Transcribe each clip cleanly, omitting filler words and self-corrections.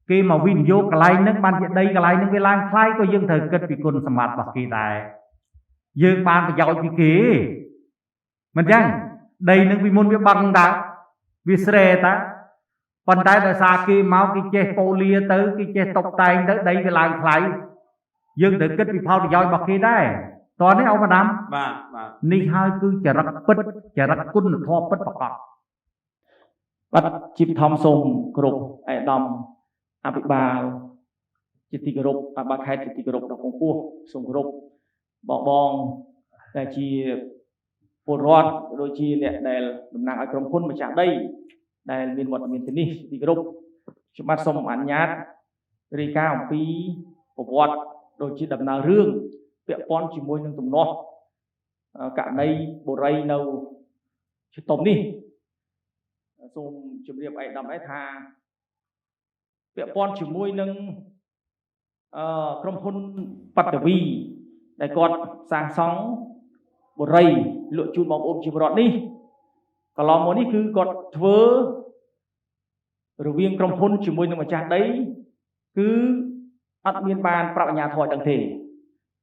khi mà vinh vô cái lại nước ban hiện đây cái lại nước về lang khai có dương thời kết vì quân sầm mặt bạc kỳ đại dương ban phải giàu vì kỳ mình chăng đây nước vì môn với bằng đã vì sre ta phần tay đời xa kia máu cái che polia tới cái che tộc tay tới đây về lang khai dương thời kết vì phao thì giàu bạc kỳ đại toàn đấy ông mà đám ni hai cứ chả rắc bứt chả rắc quân thọ bứt bạc bắt chip thom sông group ai đom áp baจิตติกรุปบาคายจิตติกรุปดอกปูส่งกรุปบอกบองแต่ชีปวดร้อนโดยชีเนี่ยได้ดำนางอากรมพ้นมาจากได้ได้มีหมดมีที่นี่จิตติกรุปชุมบัตสมอัญญาตรีก้าปีปวดโดยชีดำนางเรื่องเปียป้อนชีมวยนึงตุ่มนอกะในโบราณเราชุดตมนี่ส่งจุดเรียบไอ้ดำไอ้ทาเปียป้อนชีมวยนึงกรมพลปัตตวีได้กอดสร้างสองบทเรียนเลือกจูนมองอมชีวรอดนี่ก็ลองโมนี่คือกอดเวอร์หรือเวียงกรมพลชีมวยนึงมาจากได้คืออัดเมียนบานปรับญาถอยต่างเท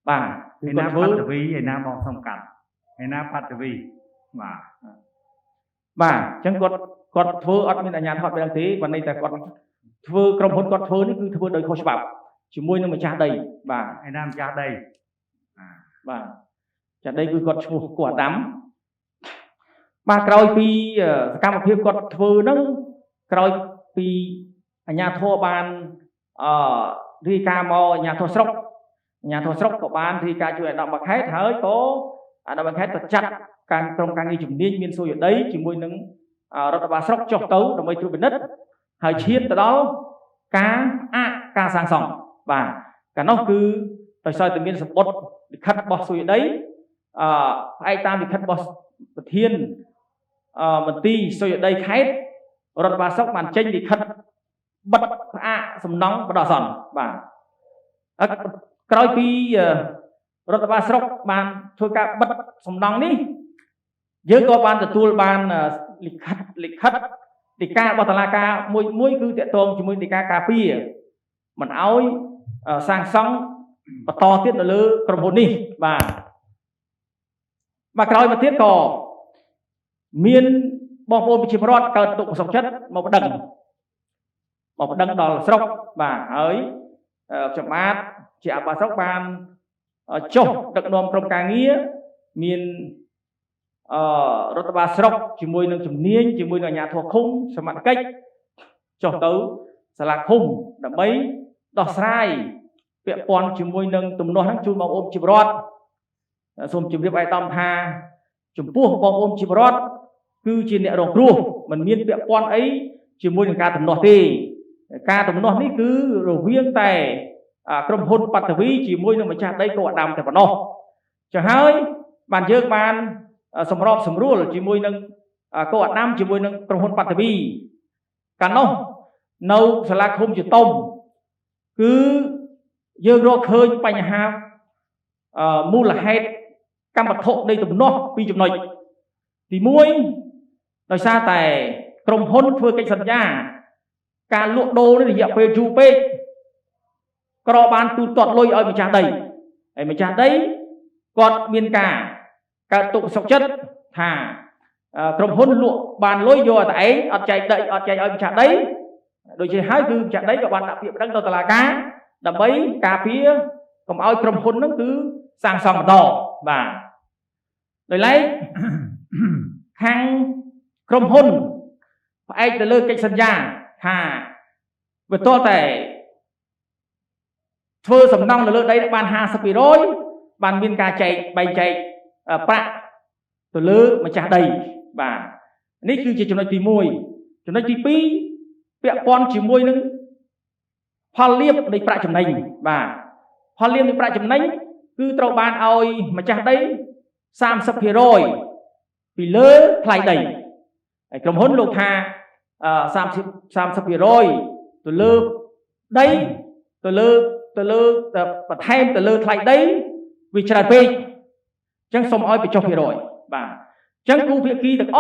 บ้างไอ้น้าปัตตวีไอ้น้ามองสำคัญไอ้น้าปัตตวีบ้างจังกอดเวอร์อัดเมียนญาถอยต่างเทวันนี้แต่กอดเวอร์กรมพลกอดเวอร์นี่คือเวอร์โดยข้อฉบับchỉ môi nó mà cha đầy và ai nam cha đầy và cha đây cứ gọt quả đám mà cày pi cam một phiên gọt thưa nó cày pi nhà thua ban đi ca mò nhà thua sốc của ban thì ca chuyện đọc bạc hết hơi có đọc bạc hết vật chặt càng trong càng nghi chủng niên miền xuôi ở đấy chỉ môi nâng rất là sốc cho tấu đồng mấy thứ bên đất hơi chiết từ đó cá sang sòng và cả nó cứ tại sao tự nhiên sập bột khát bọt xuôi đấy ai ta bị khát bọt thiên mình ti xuôi ở đây khét rồi bà sốc màn tranh bị khát bật sầm nóng và đỏ sòn và coi pi rồi bà sốc màn thôi cả bật sầm nóng đi dưới có ban từ tool ban lịch khát thì ca bọt là ca mũi cứ tiện tôm chỉ mũi thì ca pi mình áo sang sóng và to tiết là lư carbon đi và coi mà tiết cò miên bom bom chìm rót cơn tụng sọc chất một đằng đỏ sọc và ấy chậm mát chị bà sọc ban chốt đặc nôm trong càng nghĩa miên rất là sọc chỉ môi nâng chùm niên chỉ môi là nhà thuộc khung sầm mặt cách cho tấu sẽ là khung đậm mấy đỏ sai vẹn pon chỉ môi nâng tụm nó chun bom ôm chìm rót xôm chìm điệp ai tam tha chùm pua bom ôm chìm rót cứ chỉ nẹt rồng rùa mình miên vẹn pon ấy chỉ môi nâng ca tụm nó thì ca tụm nó ní cứ rồi viêng tài cầm hôn bát tử vi chỉ môi nâng mà chặt đây cọ đàm tại bản nó chẳng hơi bàn chơi bàn sầm rùa là chỉ môi nâng cọ đàm chỉ môi nâng cầm hôn bát tử vi cả nó nâu sẽ là không chỉ tôm cứ dương rô khơi bánh hào mua là hết cam bạc thộ đây tụm nó pi chụp này thì muối đời xa tại cầm hôn thưa cái sân nhà cả lụa đô đấy thì dạo về chu pê cọ bàn tu tọt lôi ở mình trà đấy còn miền cả tụ sọc chất thả cầm hôn lụa bàn lôi vô tại ở chạy ở mình trà đấy đôi khi hai cứ chặt đấy các bạn đặc biệt đang là cá đầm bấy cà phê còn ơi cầm hôn nó cứ sang sòng đỏ và rồi lấy hàng cầm hôn phải từ lơ cái sân nhà hà về to tẻ thưa sầm nong là lơ đấy bàn hà sập rồi bàn miên cà chạy bay chạy bạ từ lơ mà chả đầy và nít cứ chỉ cho nó tìm mùi cho nó tìm pi vẹn pon chỉ môi nâng hoa liệp để bạ chấm nành và hoa liệp để bạ chấm nành cứ trâu ban oi mà chả đấy sam sập rồi vì lỡ thay đầy cầm hôn lục hà sam sập rồi từ lơ đấy từ lơ và thêm từ lơ thay đấy vì chả phê chẳng xong oi bị cho phê rồi và chẳng cu phê kia được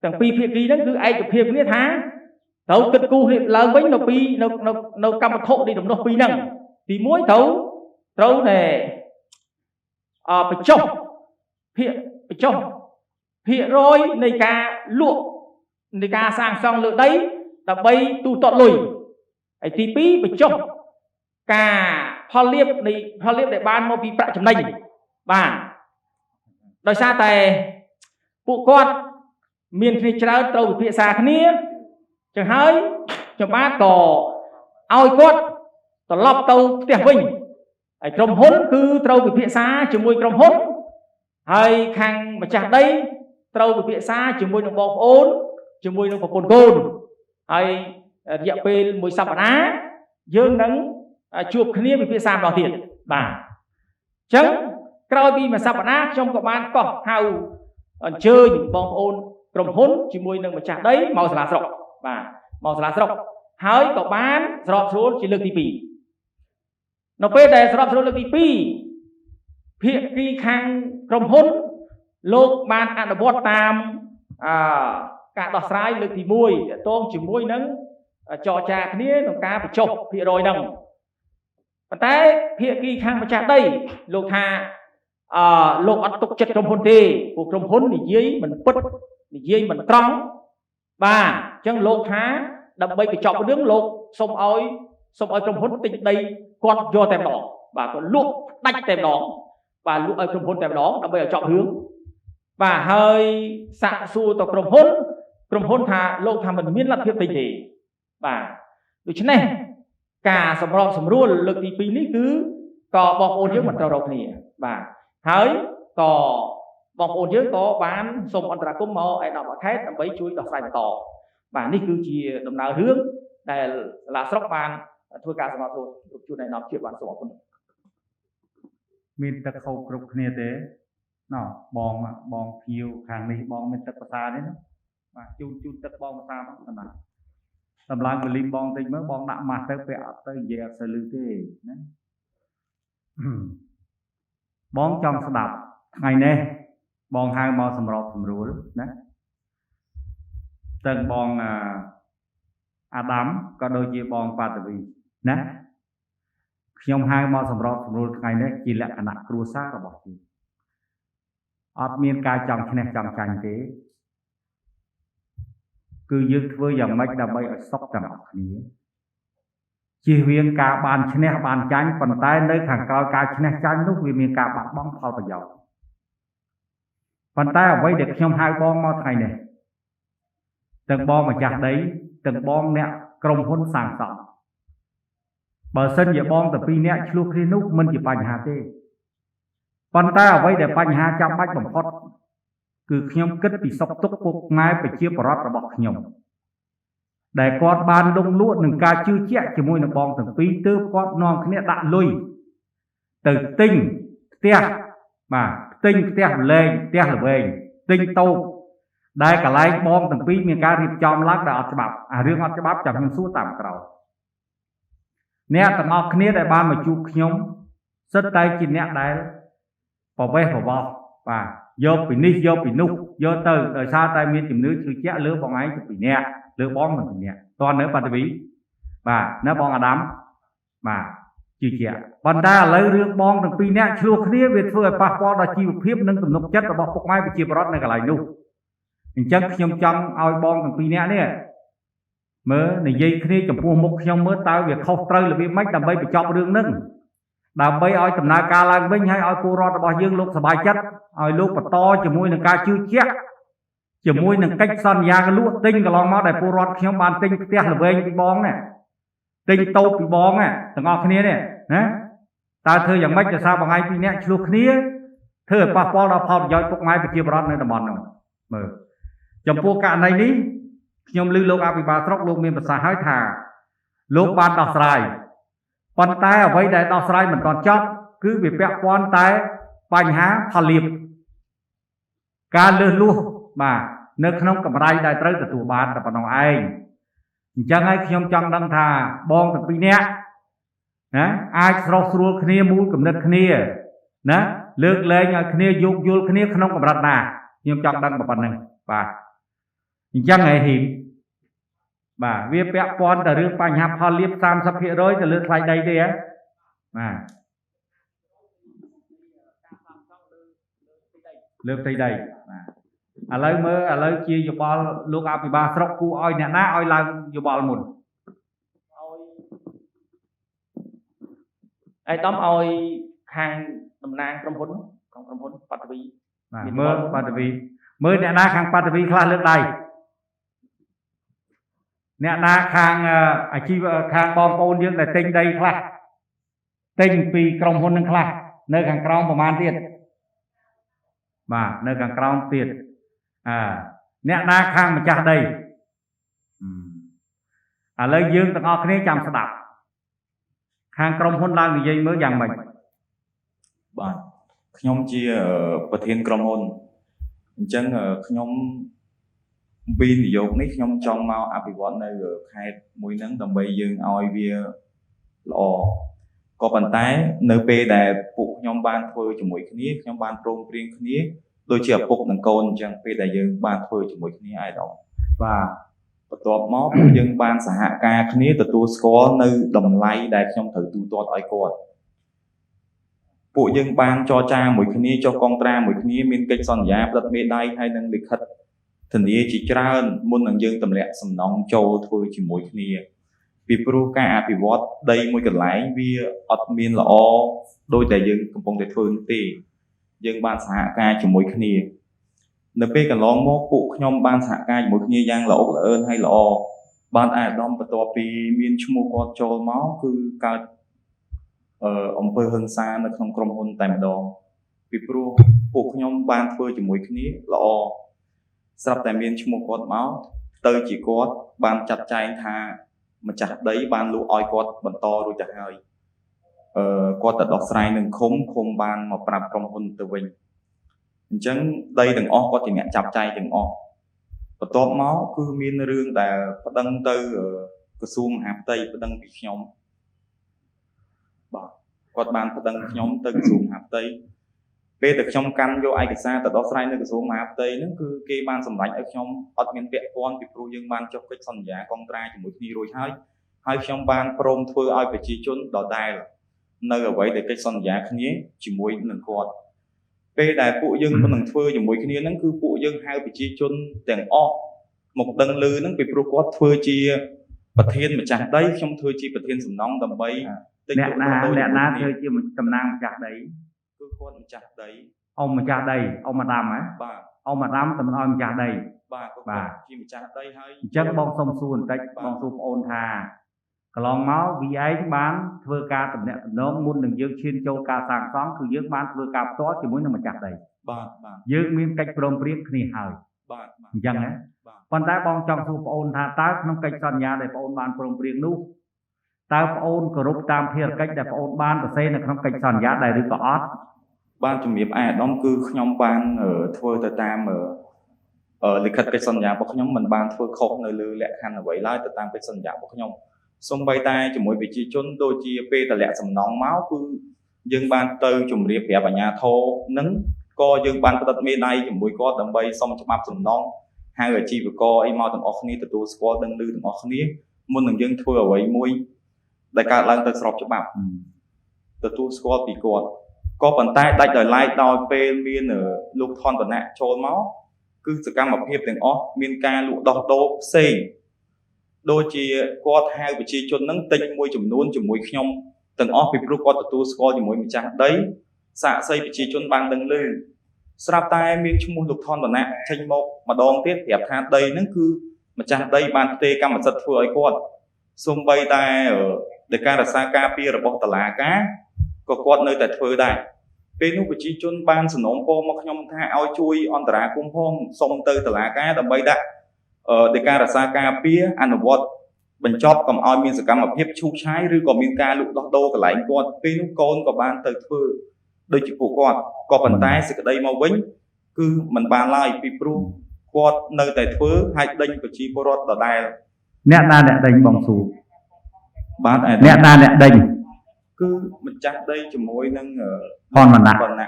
chẳng pi phê kia đó cứ ai được phê kia tháng thấu kết cu thì lớn với nó pi nó cầm thộ đi đồng nó pi năng thì mỗi thấu này phải trồng hiện rồi này ca lụa này ca sang xong lựa đấy là bay tu tọt lùi ấy thì pi phải trồng cả pha liếp để ban một bị bạ chấm nành bà đòi xa tài phụ con miền phía trái tàu phía xa khá nia chẳng hơi cho bác có ao con tàu lọc tàu tiệp vinh ấy trong hốn cứ tàu phía xa chỉ mùi trong hốn hay khang mà chạc đây tàu phía xa chỉ mùi nó bọc ôn chỉ mùi nó có cồn hay dạo phê mùi sắp bản á dương nắng chuộc khá nia phía xa đỏ thiệt bà chẳng Kalau bi mà sắp bản trong các bạn có hào chơi những bóng ôn trong hốn chỉ mùi nâng mà chạc đấy màu xả sọc và màu xả sọc hỏi các bạn sọc số chỉ lực tí phí nó bê đề sọc số lực tí phí phía khi khang trong hốn lúc bạn ăn bọt tam cả đọt sái lực tí mùi tôm chỉ mùi nâng cho chạc nia nó cá phải chọc phía rồi nâng và thế phía khi khang mà chạc đây lúc thà lục ăn tục chất trong hôn tê cuộc trong hôn thì dưới mình bứt thì dưới mình trống và chân lục há đập bay phải chọn đứng lục xong ơi trong hôn tình đây con do tem đỏ và còn lục đánh tem đỏ và lục ở trong hôn tem đỏ đập bay ở chọn hướng và hơi xạ xu tộc trong hôn thà lục thà mình miễn lặt phiếp tình thì và được chứ này cả sầm rọ sầm ruột lực thì pin ní cứ có bọc ôn trước mặt trâu đầu này vàហើយក៏បងប្អូនយើងក៏បានសូមអន្តរាគមន៍មកឯកឧត្តមខេត្តដើម្បីជួយដោះស្រាយបន្តបាទនេះគឺជាដំណើររឿងដែលសាលាស្រុកបានធ្វើការសម្របសម្រួលជួយណែនាំជាតិបានសូមអរគុណមានទឹកហូបគ្រប់គ្នាទេណោះបងភៀវខាងនេះបងមានទឹកភាសានេះណាបាទជូនទឹកបងភាសាផងសម្រាប់តម្លើងវលីបងតិចមើលបងដាក់ម៉ាស់ទៅពេលអត់ទៅនិយាយអត់សូវឮទេណាបងចង់ស្ដាប់ថ្ងៃនេះបងហៅមកសម្របសម្រួលណាទាំងបងអាដាមក៏ដូចជាបងប៉ាតាវីណាខ្ញុំហៅមកសម្របសម្រួលថ្ងៃនេះជាលក្ខណៈគ្រួសាររបស់ខ្ញុំអត់មានការចង់ឈ្នះចង់ចាញ់ទេគឺយើងធ្វើយ៉ាងម៉េចដើម្បីឲ្យសុខទាំងអស់គ្នាជៀសវាងការបានឈ្នះបានចាញ់ប៉ុន្តែនៅខាងក្រោយការឈ្នះចាញ់នោះវាមានការបាត់បង់ផលប្រយោជន៍ប៉ុន្តែអ្វីដែលខ្ញុំហៅបងមកថ្ងៃនេះទាំងបងម្ចាស់ដីទាំងបងអ្នកក្រុមហ៊ុនសាងសង់បើសិនជាបងតែពីរនាក់ឆ្លោះគ្នានោះមិនជាបញ្ហាទេប៉ុន្តែអ្វីដែលបញ្ហាចាំបាច់បំផុតគឺខ្ញុំគិតពីសុខទុក្ខពុកម៉ែប្រជាពលរដ្ឋរបស់ខ្ញុំដែលគាត់បានលងលក់នឹងការជឿជាក់ជាមួយនឹងបងទាំងពីរទើបគាត់នាំគ្នាដាក់លុយទៅទិញផ្ទះបាទទិញផ្ទះលែងផ្ទះល្វែងទិញតូបដែលកន្លែងបងទាំងពីរមានការរៀបចំឡើងដែលអត់ច្បាប់អារឿងអត់ច្បាប់ចាំខ្ញុំសួរតាមក្រោយអ្នកទាំងអស់គ្នាដែលបានមកជួបខ្ញុំសិតតែជាអ្នកដែលប្រវេសប្រវោបាទយកពីនេះយកពីនោះយកទៅដោយសារតែមានជំនឿជឿជាក់លើបងឯងទៅពីអ្នកលើបងមិនពីអ្នកតើនៅបាត់វីបាទនៅបងអាដាមបាទជឿជាក់ប៉ុន្តែឥឡូវរឿងបងទាំងពីរនាក់ឆ្លោះគ្នាវាធ្វើឲ្យប៉ះពាល់ដល់ជីវភាពនិងទំនុកចិត្តរបស់ពុកម៉ែប្រជាពលរដ្ឋនៅកន្លែងនោះអញ្ចឹងខ្ញុំចង់ឲ្យបងទាំងពីរនាក់នេះមើលនិយាយគ្នាចំពោះមុខខ្ញុំមើលតើវាខុសត្រូវរបៀបម៉េចដើម្បីបញ្ចប់រឿងហ្នឹងដើម្បីឲ្យដំណើរការឡើងវិញហើយឲ្យពលរដ្ឋរបស់យើងលោកសប្បាយចិត្តឲ្យលោកបន្តជាមួយនឹងការជឿជាក់ជាមួយនឹងកិច្ចសន្យាលក់ទិញកន្លងមកដែលពលរដ្ឋខ្ញុំបានទិញផ្ទះល្វែងពីបងណាទិញតូបពីបងណាទាំងអស់គ្នានេះណាតើធ្វើយ៉ាងម៉េចដោយសារបងឯងពីរនាក់ឆ្លោះគ្នាធ្វើឲ្យប៉ះពាល់ដល់ផលប្រយោជន៍ពុកម៉ែប្រជាពលរដ្ឋនៅតំបន់នោះមើលចំពោះករណីនេះខ្ញុំឮលោកអភិបាលស្រុកលោកមានប្រសាសន៍ហើយថាលោកបានដោះស្រាយប៉ុន្តែអ្វីដែលដោះស្រាយមិនទាន់ចប់គឺវាពាក់ព័ន្ធតែបញ្ហាផលលាភការលើសលួសបាទនៅក្នុងកម្រៃដែលត្រូវទទួលបានតែប៉ុណ្ណោះឯងអញ្ចឹងហើយខ្ញុំចង់ដឹងថាបងទាំងពីរនាក់ណាអាចស្រោះស្រួលគ្នាមូលគំនិតគ្នាណាលើកលែងឲ្យគ្នាយោគយល់គ្នាក្នុងកម្រិតណាខ្ញុំចង់ដឹងប៉ុណ្ណឹងបាទអញ្ចឹងហើយហ៊ី bà viết vẽ con từ rương bánh hạp hòn liếp 30% từ lượt lại đây đi á mà lượt đây đây lấy chia vô bò lúc áo bị ba sọc cu oi nè ná oi lang vô bò một ai tóm oi hàng tầm nang trong hốn bắt vi mơ bắt vi mơ nè ná hàng bắt vi khai lượt đây nè ná hàng chi hàng bom bồn dương là tinh đây khai tinh vì trong hốn nâng khai nơi hàng trongประมาณ tiền mà nơi càng cao tiền nè na khang mà chặt đây lấy dương tầng ở cái chăm sạch đạp hàng trong hôn lang thì dây mới dàng mình bạn nhóm chia ở thiên trong hôn chân nhóm pin thì dột nít nhóm trong mau áp dụng nơi khai mũi nắng tầm bây dương oi bia lò có bàn tay nơi p để phụ nhóm ban thôi cho mỗi cái nhóm ban trong riêng cái đôi chiếc phục nâng côn chẳng p để dương ban thôi cho mỗi cái ai đó và tọt móp dương ban xã hạ ca cái từ tu score nơi đồng lay để trong thử tu tọt ai cột phụ dương ban cho cha mỗi cái cho con tra mỗi cái miên cây son giá đất mê đai hay năng lịch hất thần ý chỉ ra hơn môn năng dương tầm lẹ sầm nóng châu thôi chỉ mỗi cái vì pro ca vì vót đây mỗi cái lái vì admin là o đôi đại dương công công đại phương tì dương ban xã ca chỉ mỗi cái np cả lon mô phụ nhom ban xã ca mỗi cái giang là ốc là ơn hay là o ban ai đom và to vì miên chung một cho máu cứ cao ông phơi hơn xa nó không cầm hôn tại đòn vì pro phụ nhom ban phơi chỉ mỗi cái là o sắp tại miên chung một con máu tới chỉ có ban chặt chay tha mà chặt đấy ban lũ oi quạt bẩn to rồi chặt hơi quạt tật đọt sai nâng khom ban mà prap trong hôn từ mình chẳng đây đừng o có thì mẹ chặt chay đừng o và to máu cứ miên rương tại phát đăng tư cái xuông hạp tây phát đăng bị nhóm quạt ban phát đăng nhóm từ xuông hạp tây bây giờ trong căn vô ai cái xa tật đọt sai nâng cái xuông hạp tây nó cứ kê ban sầm lạnh ở trong ọt miền vẹn con bị pro dương ban cho cái son giá con trai chỉ một khi rồi hai trong ban prom thưa ai phải chi chốn đỏ đai là nơi ở vậy để cái son giá khné chỉ mỗi lần con về đại phụ dương con lần thưa chỉ mỗi khné nó cứ phụ dương hai phải chi chốn tiền o một tầng lư nó bị pro quát thưa chi bật thiên mà chặt đấy trong thưa chi bật thiên sầm nóng tầm bay nè na thưa chi mình tầm năng chặt đấy cứ con chặt đấy ông mà chặt đây ông mà đam á ông mà đam tầm ông chặt đây bà khi mà chặt đây hay chắc bong sông xuân tách bong sông ôn thà cái lòng máu vì ấy bán thưa ca tầm nè nó muốn đừng dương chuyên châu ca sàng sóng cứ dương bán thưa ca tốt chỉ muốn mà chặt đây dương miếng cách prom priết thì hời chẳng á còn ta bong trong sông ôn thà ta nó cách son nhà để ôn bán prom priết nu ta ôn cờ rút tam thiệt cách để ôn bán và xây là không cách son giá đầy được có ban chủ miệp ai đom cứ nhóm ban ở thưa tờ tam ở lịch khất cái sân nhà của nhóm mình ban thưa khóc nơi lư lẹ khăn ở vậy lại tờ tam cái sân nhà của nhóm xong bay tay chỉ mỗi vị trí chốn đôi chi p tờ lẹ sầm nóng máu cứ dương ban tư chùm riệp hẹp ở nhà thô nứng co dương ban tật mê này chỉ mỗi co tầm bay xong chụp áp sầm nóng hai người chi vừa co ai mau tầm óc ní tờ tu squat đằng lư tầm óc ní muốn đừng dương thưa ở vậy môi đại cả lần tờ sọp chụp áp tờ tu squat bị quạt có bàn tay đại đời lại đòi pe miên ở lục thon và nạ trôi máu cứ sự cam một hiệp tiếng ó miên ca lụ đỏ đô xì đôi chỉ có hai vị trí chôn nắng tinh môi chùm nôn chùm môi nhom từng ó bị pro có tu score thì môi mình chặt đấy xạ xây vị trí chôn ban đằng lư sạp tay miên chung môi lục thon và nạ tranh một mà đòn tiết đẹp tha đây nó cứ mà chặt đây ban tê cam mà giật phơi ấy con xung bay tay ở để ca là sa ca pia là bọc tà lá cá có quạt nơi tại phơi đây bên lúc chỉ chôn ban sườn nón po mà nhom tha ao chui on tả cung phong sông tới tả lá cá đầm bay đã để ca là sa ca pía ăn vọt bình chóp còn ao miên sự cam mà hiếp chu trái rư còn miên ca lụ đo đô cả lại con bên lúc con có ban tới phơi đôi chỉ phụ con có bàn tay sự đây mau vĩnh cứ mình bàn lại pipru quạt nơi tại phơi hai đinh của chi porot ở đây nè na nè đinh bằng sù bán nè na nè đinh cứ mình chặt đây chỉ mỗi nâng còn mà nặng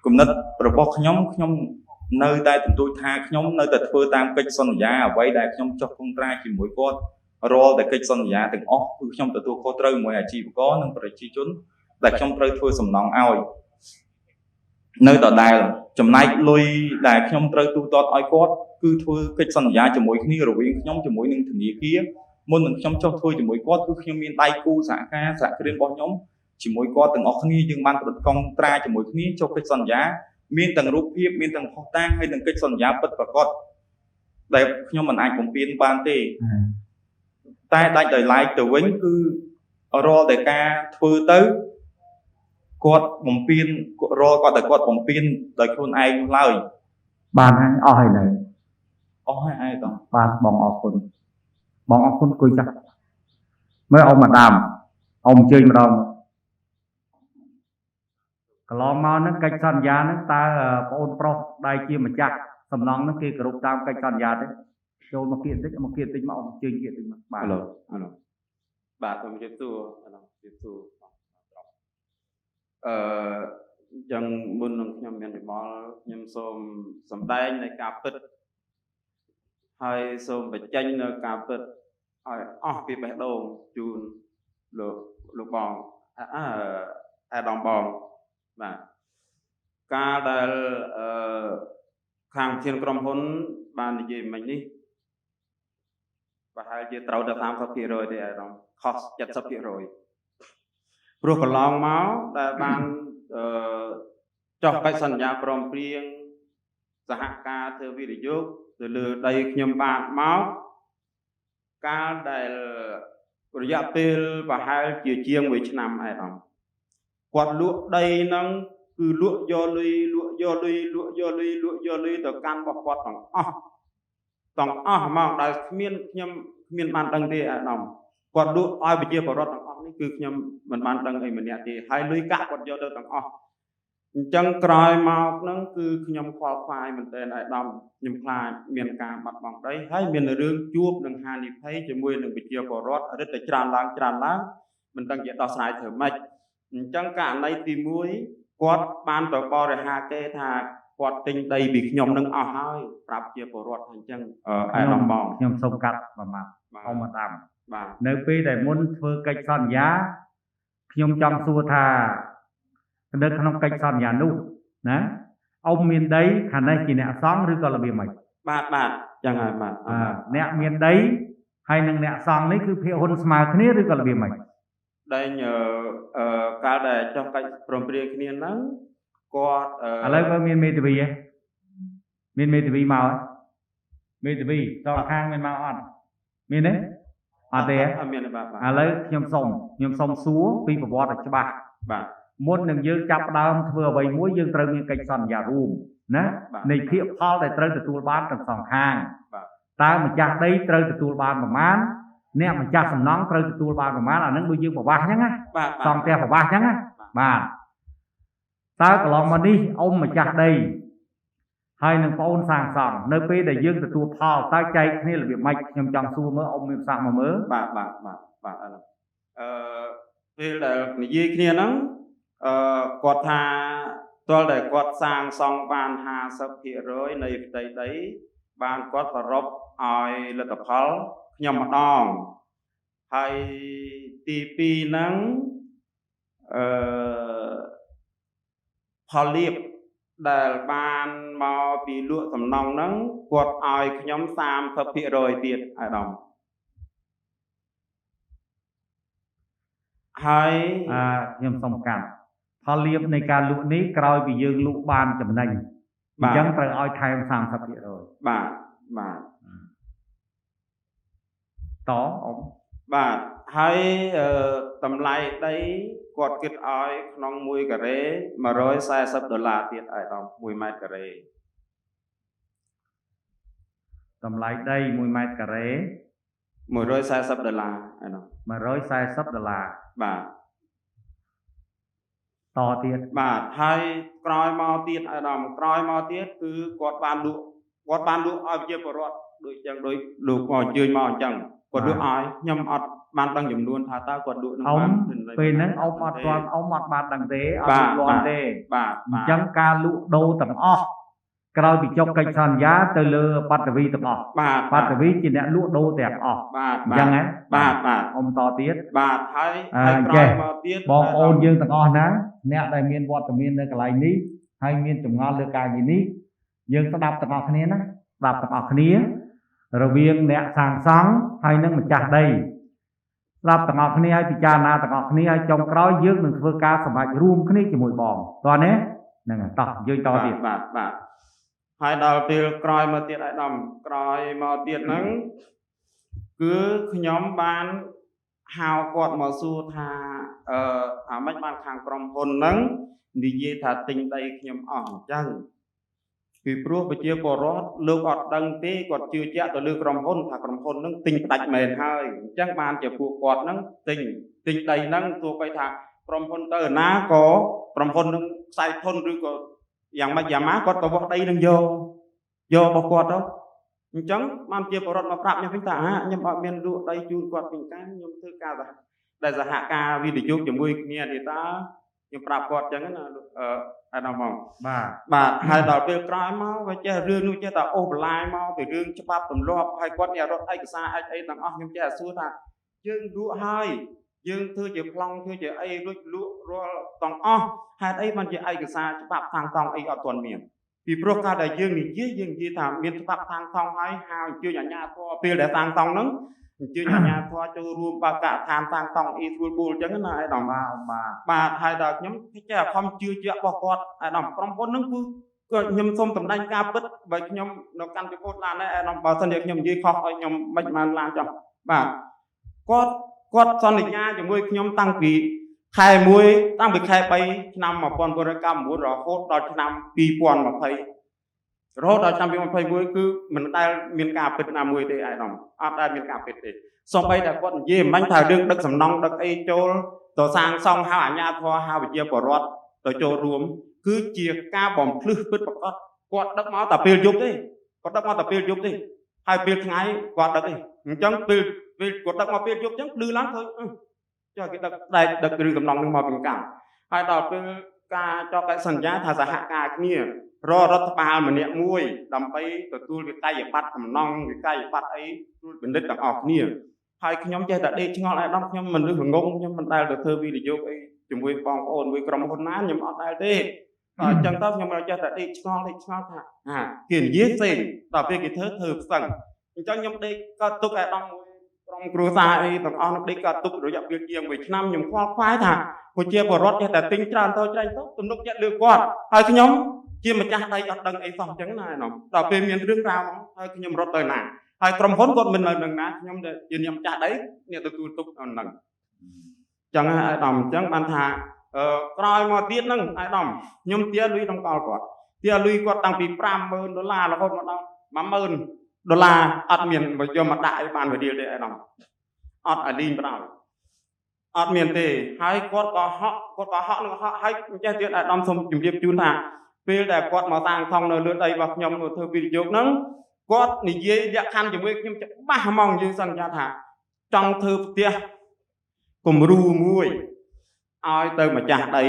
cùng nứt rồi bóc nhóm នៅតែទន្ទួចថាខ្ញុំនៅតែធ្វើតាមកិច្ចសន្យាអ្វីដែលខ្ញុំចុះកុងត្រាជាមួយគាត់រាល់តែកិច្ចសន្យាទាំងអស់គឺខ្ញុំទទួលខុសត្រូវជាមួយអាជីវករនិងប្រជាជនដែលខ្ញុំត្រូវធ្វើសំណងឲ្យនៅដដែលចំណែកលុយដែលខ្ញុំត្រូវទូទាត់ឲ្យគាត់គឺធ្វើកិច្ចសន្យាជាមួយគ្នារវាងខ្ញុំជាមួយនឹងធនាគារមុននឹងខ្ញុំចុះធ្វើជាមួយគាត់គឺខ្ញុំមានដៃគូសហការសហគ្រិនរបស់ខ្ញុំជាមួយគាត់ទាំងអស់គ្នាយើងបានប្រតិកុងត្រាជាមួយគ្នាចុះកិច្ចសន្យាមានទាំងរូបភាពមានទាំងផុសតាងហើយនឹងកិច្ចសន្យាពិតប្រាកដដែលខ្ញុំមិនអាចបំពេញបានទេតែដាច់ដោយឡែកទៅវិញគឺរាល់តែការធ្វើទៅគាត់បំពេញរាល់គាត់តែគាត់បំពេញដោយខ្លួនឯងឡើយ បានហើយអស់ហើយនៅ អស់ហើយឯងតោះ បាទបងអរគុណគួយចាស់មើលអ៊ំម៉ាដាមអ៊ំអញ្ជើញម្ដងកន្លងមកហ្នឹងកិច្ចសន្យាហ្នឹងតើបងអូនប្រុសដែលជាម្ចាស់សំណងហ្នឹងគេគោរពតាមកិច្ចសន្យាទេចូលមកគៀកតិចមកអ៊ំអញ្ជើញគៀកតិចមកបាទ បាទខ្ញុំជម្រាបសួរចឹងមុននឹងខ្ញុំមានវិបល់ខ្ញុំសូមសម្ដែងនៃការពិតហើយសូមបញ្ចេញនៅការពិតឲ្យអស់ពីបេះដូងជូនលោកបងអាដាមបងបាទការដែលខាងវិធានក្រុមហ៊ុនបាននិយាយមិញនេះប្រហែលជាត្រូវតែ 30% ទេអាដាមខុស 70% ព្រោះកន្លងមកដែលបានចុះកិច្ចសន្យាព្រមព្រៀងសហការធ្វើវិនិយោគទៅលើដីខ្ញុំបានមកកាលដែលរយៈពេលប្រហែលជាជាង1ឆ្នាំឯងគាត់លក់ដីហ្នឹងគឺលក់យកលុយទៅកាន់របស់គាត់ទាំងអស់មកដែលគ្មានបានដឹងទេអាដាមគាត់លក់ឲ្យប្រជាពលរដ្ឋទាំងអស់នេះគឺខ្ញុំមិនបានដឹងអីម្នាក់ទេហើយលុយកាក់គាត់យកទៅទាំងអស់អញ្ចឹងក្រោយមកហ្នឹងគឺខ្ញុំខ្វល់ខ្វាយមែនទែនអាដាមខ្ញុំខ្លាចមានការបាត់បង់ដីហើយមានរឿងជួបនឹងហានិភ័យជាមួយនឹងប្រជាពលរដ្ឋរឹតតែច្រើនឡើងមិនដឹងជាដោះស្រាយធ្វើម៉េចអញ្ចឹងករណីទី1គាត់បានទៅបរិហាគេថាគាត់ទិញដីពីខ្ញុំនឹងអស់ហើយប្រាប់ជាពលរដ្ឋអញ្ចឹងអាដាមបងខ្ញុំសូមកាត់ប្រមាថអ៊ំម៉ាដាម បាទ នៅពេលដែលមុនធ្វើកិច្ចសន្យាខ្ញុំចង់សួរថានៅក្នុងកិច្ចសន្យានោះណាអ៊ំមានដីខាងនេះជាអ្នកសង់ឬក៏របៀបម៉េច បាទចឹងហើយបាទ អ្នកមានដីហើយនឹងអ្នកសង់នេះគឺភាគហ៊ុនស្មើគ្នាឬក៏របៀបម៉េច ដែលកាលដែលចុះកិច្ចព្រមព្រៀងគ្នាហ្នឹងគាត់ឥឡូវបើមានមេធាវីហ៎មានមេធាវីមកហ៎មេធាវីតខាងមានមកអត់មានទេអត់ទេ អត់មានបាទ ឥឡូវខ្ញុំសុំសួរពីប្រវត្តិឲ្យច្បាស់ បាទ មុននឹងយើងចាប់ផ្ដើមធ្វើអ្វីមួយយើងត្រូវមានកិច្ចសន្យារួមណានៃភាគផលដែលត្រូវទទួលបានទាំងសងខាងតើម្ចាស់ដីត្រូវទទួលបានប្រមាណអ្នកម្ចាស់សំណង់ត្រូវទទួលបានប្រមាណអានឹងដូចយើងប្រវាស់អញ្ចឹងណាសងផ្ទះប្រវាស់អញ្ចឹងណាបាទតើកន្លងមកនេះអ៊ំម្ចាស់ដីហើយនឹងបងអូនសាងសង់នៅពេលដែលយើងទទួលផលតើចែកគ្នារបៀបម៉េចខ្ញុំចង់សួរមើលអ៊ំមានប្រសាសន៍មកមើលបាទពេលដែលនិយាយគ្នាហ្នឹងគាត់ថាតលដែលគាត់សាងសង់បាន 50% នៃផ្ទៃដីបានគាត់សរុបឲ្យលទ្ធផលខ្ញុំម្ដងហើយទី2ហ្នឹងផលលាភដែលបានមកពីលក់សំណង់ហ្នឹងគាត់ឲ្យខ្ញុំ 30% ទៀតអាដាមហើយខ្ញុំសុំកាត់ផលលាភនៃការលក់នេះក្រោយពីយើងលក់បានចំណេញអញ្ចឹងត្រូវឲ្យថែម 30% បាទតអ៊ំបាទហើយតម្លៃដីគាត់គិតឲ្យក្នុង1ការ៉េ$140ទៀតអាយដល់1ម៉ែត្រការ៉េតម្លៃដី1ម៉ែត្រការ៉េ$140អាយដល់$140បាទតទៀតបាទហើយក្រោយមកទៀតអាដាមក្រោយមកទៀតគឺគាត់បានលក់ឲ្យជាពលរដ្ឋដូចចឹងដូចលោកមកអញ្ជើញមកអញ្ចឹងគាត់លក់ឲ្យខ្ញុំអត់បានដឹងចំនួនថាតើគាត់លក់នឹងបានពេលហ្នឹងអ៊ំអត់បានដឹងទេអត់លក់ទេបាទអញ្ចឹងការលក់ដូរទាំងអស់ ក្រោយពីចុះកិច្ចសន្យាទៅលើបត្តវីទាំងអស់ បាទ បត្តវីជាអ្នកលក់ដូរទាំងអស់ បាទ អញ្ចឹងហ៎ បាទបាទ អ៊ំតទៀត បាទហើយ ចេ ក្រោ ះ យមកទៀត បងប្អូនយើងទាំងអស់ណាអ្នកដែលមានវត្តមាននៅកន្លែងនេះហើយមានចម្ងល់លើការងារនេះយើងស្ដាប់ទាំងអស់គ្នាណាស្ដាប់ទាំងអស់គ្នារវាងអ្នកសាងសង់ហើយនិងម្ចាស់ដីស្ដាប់ទាំងអស់គ្នាហើយពិចារណាទាំងអស់គ្នាហើយចុងក្រោយយើងនឹងធ្វើការសម្រេចរួមគ្នាជាមួយបងតោះណាហ្នឹងហើយតោះយើងតទៀត បាទហើយដល់ពេលក្រោយមកទៀតអាយដាមក្រោយមកទៀតហ្នឹងគឺខ្ញុំបានហៅគាត់មកសួរថាអាម៉េចបានខាងក្រុមហ៊ុនហ្នឹងនិយាយថាទិញដីខ្ញុំអស់អញ្ចឹងពីព្រោះប្រជាពលរដ្ឋលោកអត់ដឹងទេគាត់ជឿជាក់ទៅលើក្រុមហ៊ុនថាក្រុមហ៊ុនហ្នឹងទិញផ្ដាច់មែនហើយអញ្ចឹងបានជាពួកគាត់ហ្នឹងទិញដីហ្នឹងទោះបីថាក្រុមហ៊ុនទៅណាក៏ក្រុមហ៊ុនហ្នឹងខ្សែធនឬក៏យ៉ាងម៉េចយ៉ាងម៉ាគាត់ក៏វាស់ដីនឹងយករបស់គាត់ទៅអញ្ចឹងបានជាបរិវត្តមកប្រាប់ខ្ញុំវិញថាខ្ញុំអត់មានលក់ដីជូនគាត់ពីកាខ្ញុំធ្វើការដែលសហការវិនិយោគជាមួយគ្នាទេតាខ្ញុំប្រាប់គាត់អញ្ចឹងណាអាដាមហ្មង បាទហើយដល់ពេលក្រោយមកវាចេះរឿងនោះចេះតែអូសបន្លាយមកពីរឿងច្បាប់ទម្លាប់ហើយគាត់អ្នករត់ឯកសារអីទាំងអស់ខ្ញុំចេះតែសួរថាយើងលក់ហើយយើងធ្វើជាប្លង់ធ្វើជាអីរួចលក់រាល់ទាំងអស់ហេតុអីបានជាឯកសារច្បាប់ខាងតង់អីអត់ទាន់មានពីព្រោះកាលដែលយើងនិយាយថាមានច្បាប់ខាងតង់ហើយហៅអញ្ជើញអាជ្ញាធរពេលដែលខាងតង់ហ្នឹងអញ្ជើញអាជ្ញាធរចូលរួមបើកការដ្ឋានខាងតង់អ៊ីស្រួលប៊ូលអញ្ចឹងណាឯកឧត្តមបាទហើយដល់ខ្ញុំចេះខំជឿជាក់របស់គាត់ឯកឧត្តមក្រុមហ៊ុនហ្នឹងគឺខ្ញុំសូមតម្ដែងការពិតបើខ្ញុំនៅកាន់ពីពោតឡានដែរឯកឧត្តមបើសិនជាខ្ញុំនិយាយខុសឲ្យខ្ញុំមិនបានឡានចោះបាទគាត់សន្យាជាមួយខ្ញុំតាំងពីខែ1តាំងពីខែ3ឆ្នាំ1999រហូតដល់ឆ្នាំ2020រហូតដល់ឆ្នាំ2021គឺមិនដែលមានការពិតណាមួយទេឯកឧត្តមអត់ដែលមានការពិតទេសូម្បីតែគាត់និយាយមិនថារឿងដឹកសំណង់ដឹកអីចូលទៅសាងសង់ហៅអាជ្ញាធរហៅវិជាបរដ្ឋទៅចូលរួមគឺជាការបំភ្លឺពិតប្រាកដគាត់ដឹកមកតែពេលយប់ទេគាត់ដឹកមកតែពេលយប់ទេហើយពេលថ្ងៃគាត់ដឹកទេអញ្ចឹងពេលគាត់ដឹកមកពេលយប់អញ្ចឹងភ្លឺឡើងឃើញចុះគេដឹករឿងសំណង់នឹងមកពីកាំហើយដល់ពេលការចុះកិច្ចសន្យាថាសហការគ្នារដ្ឋបាលម្នាក់មួយដើម្បីទទួលវិក័យប័ត្រសំណង់វិក័យប័ត្រអីជួយបណ្ឌិតទាំងអស់គ្នាហើយខ្ញុំចេះតែដេកឆ្ងល់ឯកឧត្តមខ្ញុំមិនលឺងងខ្ញុំមិនដែលទៅធ្វើវិនិយោគអីជាមួយបងប្អូនមួយក្រុមហ៊ុនណាខ្ញុំអត់ដែលទេអញ្ចឹងទៅខ្ញុំចេះតែដេកឆ្ងល់ថាគេនិយាយផ្សេងដល់ពេលគេធ្វើផ្សឹងអញ្ចឹងខ្ញុំដេកក៏ទុកឯកឧត្តមក្រុមគ្រួសារអីទាំងអស់នោះដេកក៏ទុករយៈពេលជាង1ឆ្នាំខ្ញុំខ្វល់ខ្វាយថាប្រជាពលរដ្ឋចេះតែទិញច្រើនទៅទំនុកចិត្តលើគាត់ហើយខ្ញុំជាម្ចាស់ដីអត់ដឹងអីសោះអញ្ចឹងណាឯកឧត្តមដល់ពេលមានរឿងរ៉ាវមកហើយខ្ញុំរត់ទៅណាហើយក្រុមហ៊ុនគាត់មិននៅនឹងណាខ្ញុំជាអ្នកម្ចាស់ដីអ្នកទទួលទុកហ្នឹងអញ្ចឹងឯកឧត្តមអញ្ចឹងបានថាក្រោយមកទៀតហ្នឹងឯកឧត្តមខ្ញុំទាលុយដង្កល់គាត់ទាលុយគាត់តាំងពី$50,000រហូតមកដល់$10,000អត់មានយកមកដាក់អីបានវិរិយទេឯកឧត្តមអត់អាលីងបណ្ដោយអត់មានទេហើយគាត់ក៏ហក់នឹងហក់ហើយចេះទៀតឯកឧត្តមសូមជម្រាបជូនថាពេលដែលគាត់មកតាំងថងនៅលើដីរបស់ខ្ញុំទៅធ្វើវិនិយោគហ្នឹងគាត់និយាយលក្ខខណ្ឌជាមួយខ្ញុំច្បាស់ហ្មងយើងសន្យាថាចង់ធ្វើផ្ទះគំរូមួយឲ្យទៅម្ចាស់ដី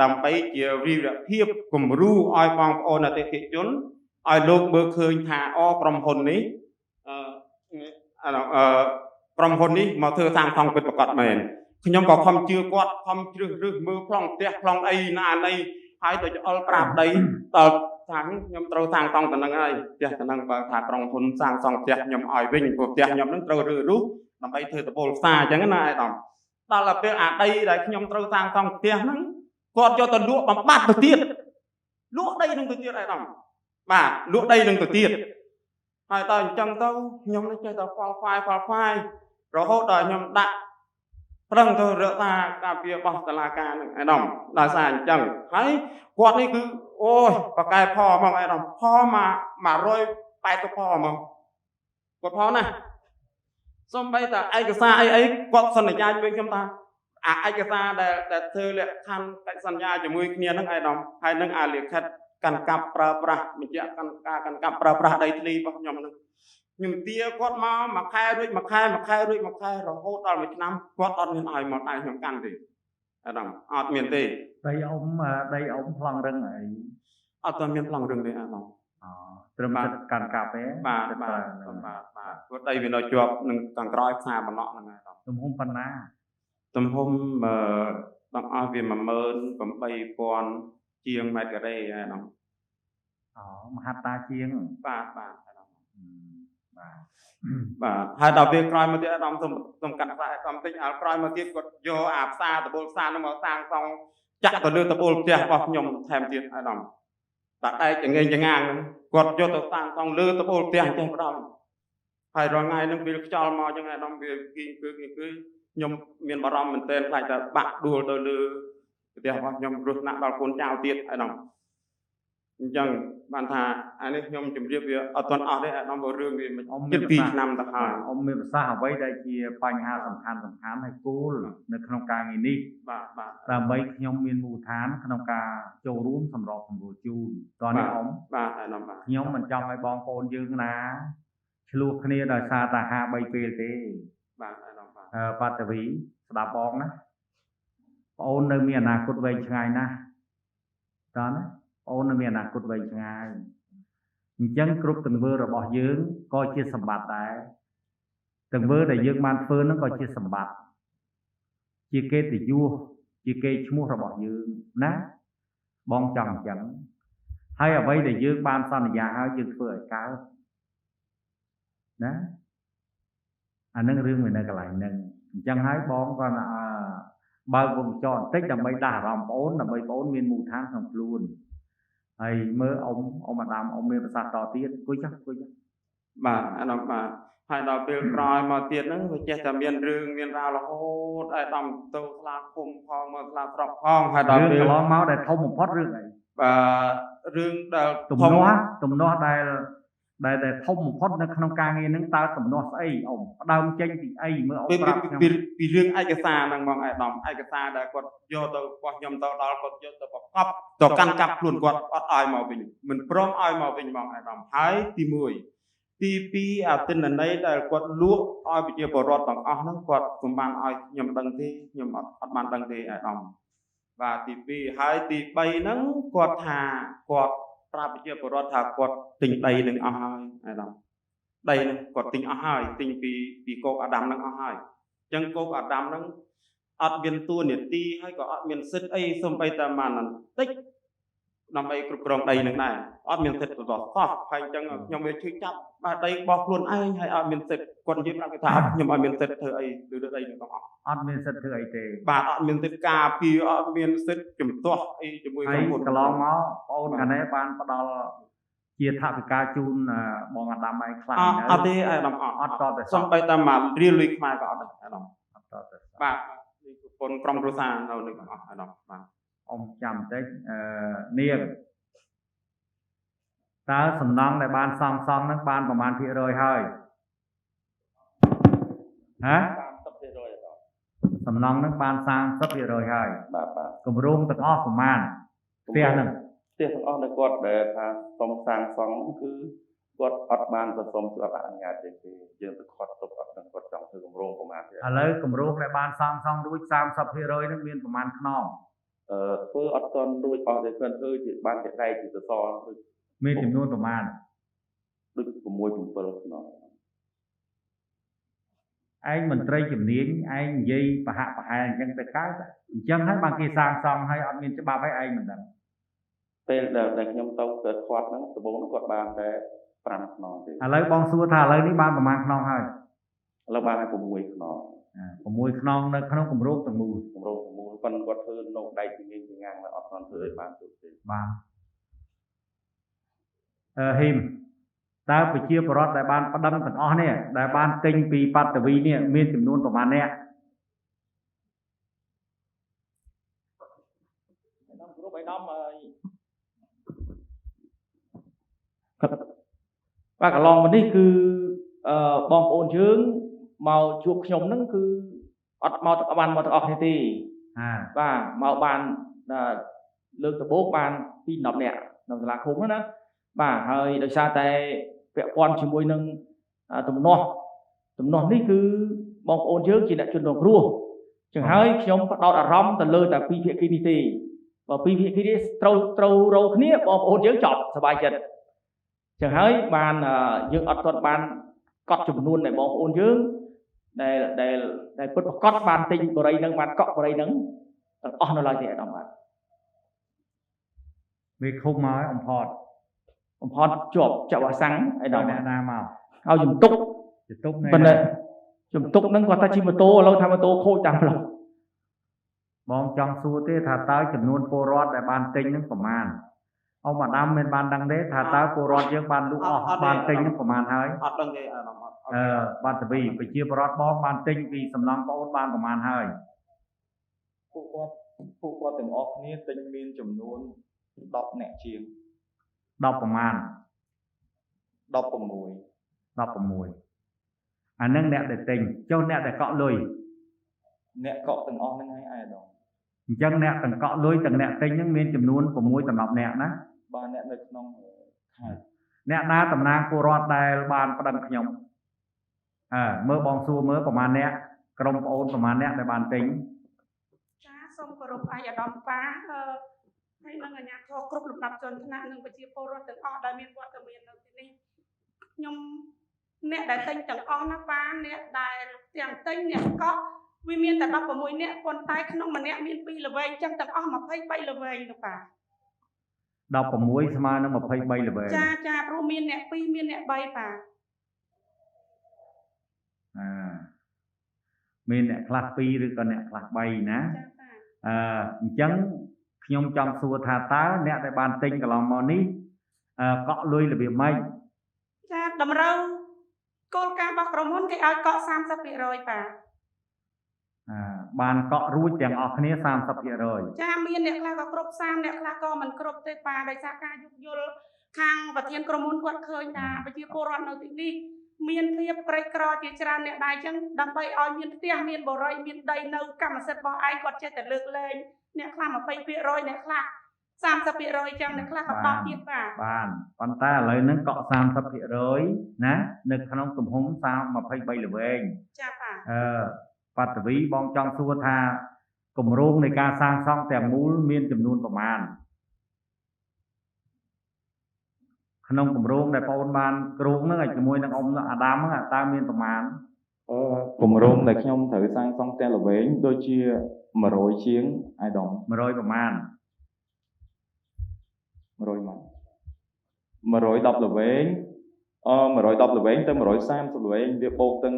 ដើម្បីជាវិរភាពគំរូឲ្យបងប្អូនអតិថិជនឲ្យលោកមើលឃើញថាក្រុមហ៊ុននេះក្រុមហ៊ុននេះមកធ្វើសាងសង់ពិតប្រាកដមែនខ្ញុំក៏ខំជឿគាត់ខំជ្រើសរើសមើលប្លង់ផ្ទះប្លង់អីណាណីហើយទៅច្អល់ប្រាប់ដីដល់ថាខ្ញុំត្រូវសាងសង់ទៅនឹងហើយផ្ទះទៅនឹងបើថាក្រុមហ៊ុនសាងសង់ផ្ទះខ្ញុំឲ្យវិញព្រោះផ្ទះខ្ញុំនឹងត្រូវរើសរូបដើម្បីធ្វើតពលផ្សារអញ្ចឹងណាឯកឧត្តមដល់ពេលអាដីដែលខ្ញុំត្រូវសាងសង់ផ្ទះហ្នឹងគាត់យកទៅលក់បំបត្តិទៅទៀតលក់ដីនឹងទៅទៀតឯកឧត្តមបាទលក់ដីនឹងទៅទៀតហើយតើអញ្ចឹងទៅខ្ញុំនឹងចេះតែខ្វល់ខ្វាយរហូតដល់ខ្ញុំដាក់ប្រឹងទៅរកថាការពារបោះតឡាការនឹងឯកឧត្តមដោយសារអញ្ចឹងហើយគាត់នេះគឺអូយបកែផហ្មងឯកឧត្តមផមក180ផហ្មងគាត់ផណាសំបីតែឯកសារអីគាត់សន្យាជាមួយខ្ញុំថាឯកសារដែលធ្វើលក្ខខណ្ឌកិច្ចសន្យាជាមួយគ្នានឹងឯកឧត្តមហើយនឹងអាលិខិតកាន់កាប់ប្រើប្រាស់បញ្ជាក់កាន់កាប់ប្រើប្រាស់ដីធ្លីរបស់ខ្ញុំនឹងខ្ញុំទាគាត់មកមួយខែរួចមួយខែរហូតដល់មួយឆ្នាំគាត់អត់មានឲ្យមកដៃខ្ញុំកាន់ទេអាដាមអត់មានទេដីអ៊ំប្លង់រឹងអីអត់ទាន់មានប្លង់រឹងទេអាដាម ត្រឹមចិត្តកាន់កាប់ទេ បាទគាត់ដីវានៅជាប់នឹងខាងក្រោយផ្សារបំណក់ហ្នឹងហើយ ទំហំប៉ុណ្ណា ទំហំទាំងអស់វា18000 ជាងម៉ែត្រការ៉េហើយហ្នឹង មហត្តាជាង បាទហើយដល់ពេលក្រោយមកទៀតអាដាមសុំកាត់ផ្សាយអាដាមតិចឲ្យក្រោយមកទៀតគាត់យកអាផ្សារតបូលផ្សារហ្នឹងមកសាងសង់ចាក់ទៅលើតបូលផ្ទះរបស់ខ្ញុំថែមទៀតអាដាមតាឯកចងេងចងាងគាត់យកទៅសាងសង់លើតបូលផ្ទះចេះម្ដងហើយរាល់ថ្ងៃហ្នឹងវាខ្យល់មកចឹងអាដាមវាគីងគឺខ្ញុំមានបារម្ភមែនទែនខ្លាចតែបាក់ដួលទៅលើផ្ទះរបស់ខ្ញុំគ្រោះថ្នាក់ដល់កូនចៅទៀតអាដាមអញ្ចឹងបានថាអានេះខ្ញុំជម្រាបវាអត់ទាន់អស់ទេអាដាមរឿងវាជិត2ឆ្នាំទៅហើយ មានប្រសាសន៍អ្វីដែលជាបញ្ហាសំខាន់ហើយគោលនៅក្នុងការងារនេះ បាទ ដើម្បីខ្ញុំមានមូលដ្ឋានក្នុងការចូលរួមសម្របសម្រួលជូនតោះនេះបាទអាដាមបាទ ខ្ញុំមិនចង់ឲ្យបងប្អូនយើងណាឆ្លោះគ្នាដោយសារតែហា3ពេលទេ បាទអាដាមបាទ បាតវីស្ដាប់បងណាបងអូននៅមានអនាគតវែងឆ្ងាយណាស់តើណាអូននៅមានអនាគតវែងឆ្ងាយអញ្ចឹងគ្រប់ទង្វើរបស់យើងក៏ជាសម្បត្តិដែរទង្វើដែលយើងបានធ្វើហ្នឹងក៏ជាសម្បត្តិជាកិត្តិយសជាកេរ្តិ៍ឈ្មោះរបស់យើងណាបងចង់អញ្ចឹងហើយអ្វីដែលយើងបានសន្យាហើយយើងធ្វើឲ្យកើតណាអានឹងរឿងវានៅកន្លែងហ្នឹងអញ្ចឹងហើយបងគាត់បើកវងចរបន្តិចដើម្បីដាស់អារម្មណ៍បងអូនដើម្បីបងអូនមានមូលដ្ឋានក្នុងខ្លួនហើយមើលអ៊ំអាដាមអ៊ំមានប្រសាសន៍តទៀតគួយចាស់បាទអាដាមបាទហើយដល់ពេលក្រោយមកទៀតហ្នឹងវាចេះតែមានរឿងមានរ៉ាវរហូតអាដាមទៅខ្លាឃុំផងមកខ្លាស្រុកផងហើយដល់ពេលកន្លងមកដែលធំបំផុតរឿងអីបាទរឿងដែលទំនាស់ដែលធំបំផុតនៅក្នុងការងារហ្នឹងតើទំនាស់ស្អីអ៊ំផ្ដើមចេញពីអីមើលអ៊ំប្រាប់ខ្ញុំពីរឿងឯកសារហ្នឹងបងអាដាមឯកសារដែលគាត់យកទៅរបស់ខ្ញុំទៅដល់គាត់យកទៅប្រកបទៅកាន់កាប់ខ្លួនគាត់អត់ឲ្យមកវិញមិនព្រមឲ្យមកវិញបងអាដាមហើយទី1ទី2អាទិន្នន័យដែលគាត់លក់ឲ្យប្រជាពលរដ្ឋទាំងអស់ហ្នឹងគាត់មិនបានឲ្យខ្ញុំដឹងទេខ្ញុំអត់បានដឹងទេអាដាមបាទទី2ហើយទី3ហ្នឹងគាត់ថាគាត់ប្រាប់ប្រជាពលរដ្ឋថាគាត់ទិញដីនឹងអស់ហើយអាដាមដីហ្នឹងគាត់ទិញអស់ហើយទិញពីកូកអាដាមហ្នឹងអស់ហើយអញ្ចឹងកូកអាដាមហ្នឹងអត់មានតួនាទីហើយក៏អត់មានសិទ្ធិអីសូម្បីតែប៉ុណ្ណឹងតិចដើម្បីគ្រប់គ្រងដីនឹងដែរអត់មានសិទ្ធិទៅដល់សោះហើយអញ្ចឹងខ្ញុំវាឈឺចាប់បាទដីរបស់ខ្លួនឯងហើយអត់មានសិទ្ធិគាត់និយាយប្រាប់គេថាខ្ញុំអត់មានសិទ្ធិធ្វើអីលើដីនឹងទាំងអស់អត់មានសិទ្ធិធ្វើអីទេបាទអត់មានសិទ្ធិការពារអត់មានសិទ្ធិជំទាស់អីជាមួយក្រុមហ៊ុនកន្លងមកបងអូនកាលនេះបានផ្ដល់ជាថវិកាជូនបងអាដាមឯងខ្លះអត់ទេអាដាមអត់តតែសំបីតែមករៀលលុយខ្មែរក៏អត់ដែរអាដាមអត់តតែបាទនេះប្រពន្ធក្រុមគ្រួសារនៅនឹងទាំងអស់អាដាមបាទអ៊ំចាំបន្តិចនាងតើសំណង់ដែលបានសង់ហ្នឹងបានប្រមាណភាគរយហើយហ៎ 30% សំណង់ហ្នឹងបាន 30% ហើយបាទគម្រោងទាំងអស់ប្រមាណផ្ទះហ្នឹងផ្ទះទាំងអស់ដែលគាត់ដែលថាសុំសាងសង់គឺគាត់អត់បានទៅសុំច្បាប់អនុញ្ញាតទេយើងទៅខាត់ទុកអត់ដឹងគាត់ចង់ធ្វើគម្រោងប្រមាណទេឥឡូវគម្រោងដែលបានសង់រួច 30% ហ្នឹងមានប្រមាណខ្នងធ្វើអត់ទាន់រួចអស់ទេគាត់ធ្វើជាបានចែកឯកជាសសរមានចំនួនប្រមាណដូច6 7ខ្នងឯងមន្ត្រីជំនាញឯងនិយាយប្រហាក់ប្រហែលអញ្ចឹងទៅកើតអញ្ចឹងហើយបើគេសាងសង់ហើយអត់មានច្បាប់ហើយឯងមិនដឹងពេលដែលខ្ញុំទៅគាត់ហ្នឹងដំបូងគាត់បានតែ5ខ្នងទេឥឡូវបងសួរថាឥឡូវនេះបានប្រមាណខ្នងហើយឥឡូវបានតែ6ខ្នង6ខ្នងនៅក្នុងគម្រោងទាំងមូលប៉ុន្តែគាត់ធ្វើនៅដៃពីងាងនៅអត់ទាន់ធ្វើឲ្យបានទូទេបាទហ៊ីមតើប្រជាពលរដ្ឋដែលបានប្តឹងទាំងអស់នេះដែលបានទិញពីបត្តវីនេះមានចំនួនប្រមាណអ្នកខ្ញុំគ្រប់ឲ្យដំបាទកន្លងមកនេះគឺបងប្អូនយើងមកជួបខ្ញុំហ្នឹងគឺអត់មកបានមកទាំងអស់គ្នាទេបាទមកបានលើកដំបូងបានពី10នាក់នៅសាលាឃុំហ្នឹងណាបាទហើយដោយសារតែពាក់ព័ន្ធជាមួយនឹងទំនាស់នេះគឺបងប្អូនយើងជាអ្នកជនរងគ្រោះចឹងហើយខ្ញុំផ្ដោតអារម្មណ៍ទៅលើតែពីភាគីនេះទេបើពីភាគីនេះត្រូវរោគ្នាបងប្អូនយើងចប់សប្បាយចិត្ត chẳng hơi bàn dương ọt con bàn cọt chùm luôn để bóng ôn dương để bật cọt bàn tinh của đây nâng bàn cọt của đây nâng nó lại thì đồng bạn វាឃុំមកឲ្យអំផត ผมพอจบจะว่าสังไอ้ดอก អ្នកណាមក เอาจุ่มตุก ទៅទុកនៅ เป็นเลยจุ่มตุกนั่งกว่าตาชิมโตเราทำโตโคจังหรอก បងចង់សួរទេថាតើចំនួនពលរដ្ឋដែលបានទិញនឹងប្រមាណអ៊ំអាដាមមានបានដឹងទេថាតើពលរដ្ឋយើងបានលក់អស់បានទិញនឹងប្រមាណហើយ អត់ដឹងទេអារម្មណ៍អត់ បាទតវីប្រជាពលរដ្ឋបងបានទិញពីសំណង់បងអូនបានប្រមាណហើយ ពួកគាត់ទាំងអស់គ្នាទិញមានចំនួន10អ្នកជាង 10ប្រមាណ 16 អានឹងអ្នកដែលទិញចុះអ្នកដែលកក់លុយ អ្នកកក់ទាំងអស់ហ្នឹងហើយអាយដង អញ្ចឹងអ្នកទាំងកក់លុយទាំងអ្នកទិញហ្នឹងមានចំនួន6សម្រាប់អ្នកណា បាទអ្នកនៅក្នុងខេត្ត អ្នកណាតំណាងពលរដ្ឋដែលបានប្តឹងខ្ញុំមើលបងសួរមើលប្រមាណអ្នកក្រុមប្អូនប្រមាណអ្នកដែលបានទិញ ចាសូមគោរពអាយឧត្តមប៉ាហើយនឹងអាជ្ញាធរគ្រប់លំដាប់ជាន់ថ្នាក់និងប្រជាពលរដ្ឋទាំងអស់ដែលមានវត្តមាននៅទីនេះខ្ញុំអ្នកដែលទិញទាំងអស់ណាប៉ាអ្នកដែលទាំងទិញអ្នកកក់វាមានតែ16នាក់ប៉ុន្តែក្នុងម្នាក់មាន2ល្វែងចឹងទាំងអស់23ល្វែងទៅប៉ា 16ស្មើនឹង23ល្វែង ចាព្រោះមានអ្នក2មានអ្នក3ប៉ា មានអ្នកខ្លះ2ឬក៏អ្នកខ្លះ3ណា ចាប៉ា អញ្ចឹងខ្ញុំចង់សួរថាតើអ្នកដែលបានទិញកន្លងមកនេះកក់លុយរបៀបម៉េច ចាតម្រូវគោលការណ៍របស់ក្រុមហ៊ុនគេឲ្យកក់ 30% ប៉ា បានកក់រួចទាំងអស់គ្នា 30% ចាមានអ្នកខ្លះក៏គ្រប់30អ្នកខ្លះក៏មិនគ្រប់ទេប៉ាដោយសារការយោគយល់ខាងប្រធានក្រុមហ៊ុនគាត់ឃើញថាប្រជាពលរដ្ឋនៅទីនេះមានភាពក្រីក្រជាច្រើនអ្នកដែរអញ្ចឹងដើម្បីឲ្យមានផ្ទះមានបរិយាមានដីនៅកម្មសិទ្ធិរបស់ឯងគាត់ចេះតែលើកលែងអ្នកខ្លះ 20% អ្នកខ្លះ 30% អញ្ចឹងអ្នកខ្លះក៏10ទៀតប៉ា បានប៉ុន្តែឥឡូវហ្នឹងកក់ 30% ណានៅក្នុងទំហំ23ល្វែង ចាប៉ា បាត់វីបងចង់សួរថាគម្រោងនៃការសាងសង់ទាំងមូលមានចំនួនប្រមាណក្នុងគម្រោងដែលបងបានគ្រោងហ្នឹងឲ្យជាមួយនឹងអ៊ំអាដាមហ្នឹងតើមានប្រមាណ គម្រោងដែលខ្ញុំត្រូវសាងសង់ផ្ទះល្វែងដូចជា100ជាងអាយដង 100ប្រមាណ 100មក110ល្វែង110ល្វែងទៅ130ល្វែងវាបូកទាំង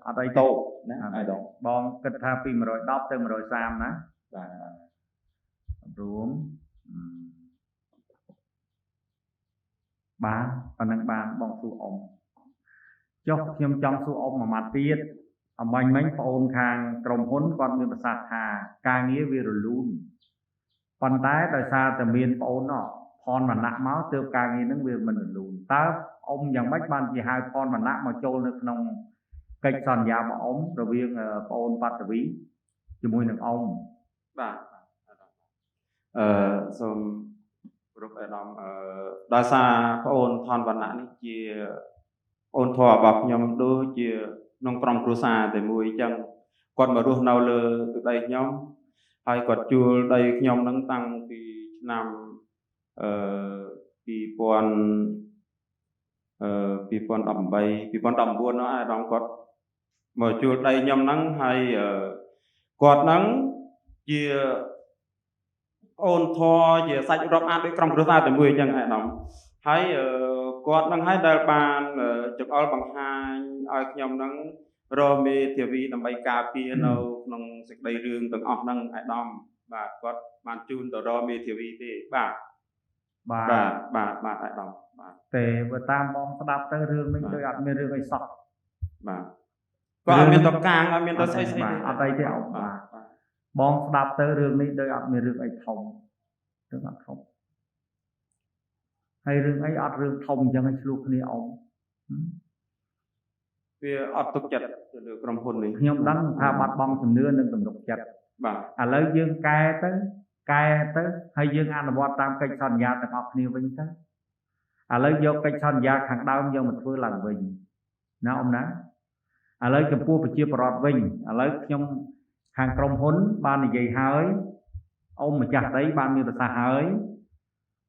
អត់អី តូបណាអាយដង បងគិតថាពី110ទៅ130ណា បាទ រួមបានប៉ុណ្ណឹងបានបងសួរអ៊ំចុះខ្ញុំចង់សួរអ៊ំមួយម៉ាត់ទៀតអំបញ្ញមិញបងអូនខាងក្រុមហ៊ុនគាត់មានប្រសាសន៍ថាការងារវារលូនប៉ុន្តែដោយសារតែមានបងអូនផនវណ្ណៈមកទើបការងារហ្នឹងវាមិនរលូនតើអ៊ំយ៉ាងម៉េចបានជាហៅផនវណ្ណៈមកចូលនៅក្នុងកិច្ចសន្យារបស់អ៊ំរវាងបងអូនបាត់វីជាមួយនឹងអ៊ំ បាទសូមគោរពអាដាមដោយសារបងអូនថនវណ្ណៈនេះជាអូនធររបស់ខ្ញុំដូចជាក្នុងក្រុមគ្រួសារតែមួយអញ្ចឹងគាត់មករស់នៅលើទឹកដីខ្ញុំហើយគាត់ជួលដីខ្ញុំនឹងតាំងពីឆ្នាំ2018 2019នោះអាដាមគាត់មកជួលដីខ្ញុំហ្នឹងហើយគាត់ហ្នឹងជាអូនធរជាសាច់រាប់អានដូចក្រុមគ្រួសារតែមួយអញ្ចឹងអាដាមហើយគាត់នឹងឲ្យដែលបានចង្អុលបង្ហាញឲ្យខ្ញុំនឹងរមេធាវីដើម្បីការពារនៅក្នុងសេចក្តីរឿងទាំងអស់ហ្នឹងអាដាមបាទគាត់បានជូនទៅរមេធាវីទេបាទអាដាមបាទ តែបើតាមបងស្ដាប់ទៅរឿងនេះដូចអត់មានរឿងអីសោះ បាទគាត់អត់មានតកាងអត់មានតស្អីទេ អត់អីទេអ៊ំបាទបងស្ដាប់ទៅរឿងនេះដូចអត់មានរឿងអីធំរឿងអត់ធំហើយរឿងអីអត់រឿងធំអញ្ចឹងឲ្យឆ្លោះគ្នាអ៊ំ វាអត់ទុកចិត្តទៅលើក្រុមហ៊ុននេះ ខ្ញុំដឹងថាបាត់បង់ជំនឿនិងទំនុកចិត្ត បាទ ឥឡូវយើងកែទៅហើយយើងអនុវត្តតាមកិច្ចសន្យាទាំងអស់គ្នាវិញទៅឥឡូវយកកិច្ចសន្យាខាងដើមយកមកធ្វើឡើងវិញណាអ៊ំណាឥឡូវចំពោះប្រជាពលរដ្ឋវិញឥឡូវខ្ញុំខាងក្រុមហ៊ុនបាននិយាយហើយអ៊ំម្ចាស់ដីបានមានប្រសាសន៍ហើយ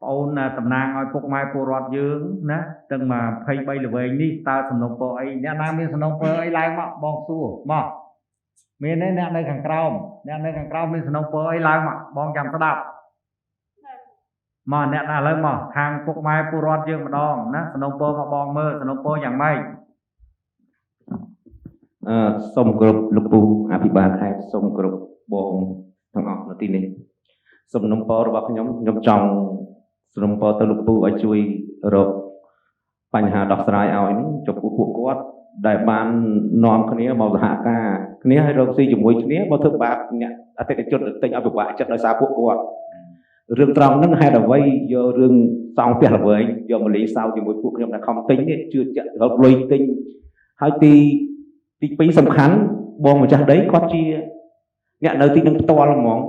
អូនតំណាងឲ្យពុកម៉ែពលរដ្ឋយើងណាទាំងមក23ល្វែងនេះតើសំណុំពរអីអ្នកណាមានសំណុំពរអីឡើងមកបងសួរមកមានទេអ្នកនៅខាងក្រោមមានសំណុំពរអីឡើងមកបងចាំស្ដាប់មកអ្នកណាឥឡូវមកខាងពុកម៉ែពលរដ្ឋយើងម្ដងណាសំណុំពរមកបងមើលសំណុំពរយ៉ាងម៉េច សូមគោរពលោកពូអភិបាលខេត្តសូមគោរពបងទាំងអស់នៅទីនេះសំណុំពររបស់ខ្ញុំចង់សំណុំពរទៅលោកពូឲ្យជួយរកបញ្ហាដោះស្រាយឲ្យនឹងចំពោះពួកគាត់ដែលបាននាំគ្នាមកសហការគ្នាឲ្យរកស៊ីជាមួយគ្នាបើធ្វើបាបអ្នកអតិថិជនទិញឲ្យពិបាកចិត្តដោយសារពួកគាត់រឿងត្រង់ហ្នឹងហេតុអ្វីយករឿងសងផ្ទះល្វែងយកមកលេងសើចជាមួយពួកខ្ញុំដែលខំទិញនេះជឿជាក់រកលុយទិញហើយទី2សំខាន់បងម្ចាស់ដីគាត់ជាអ្នកនៅទីនឹងផ្ទាល់ហ្មង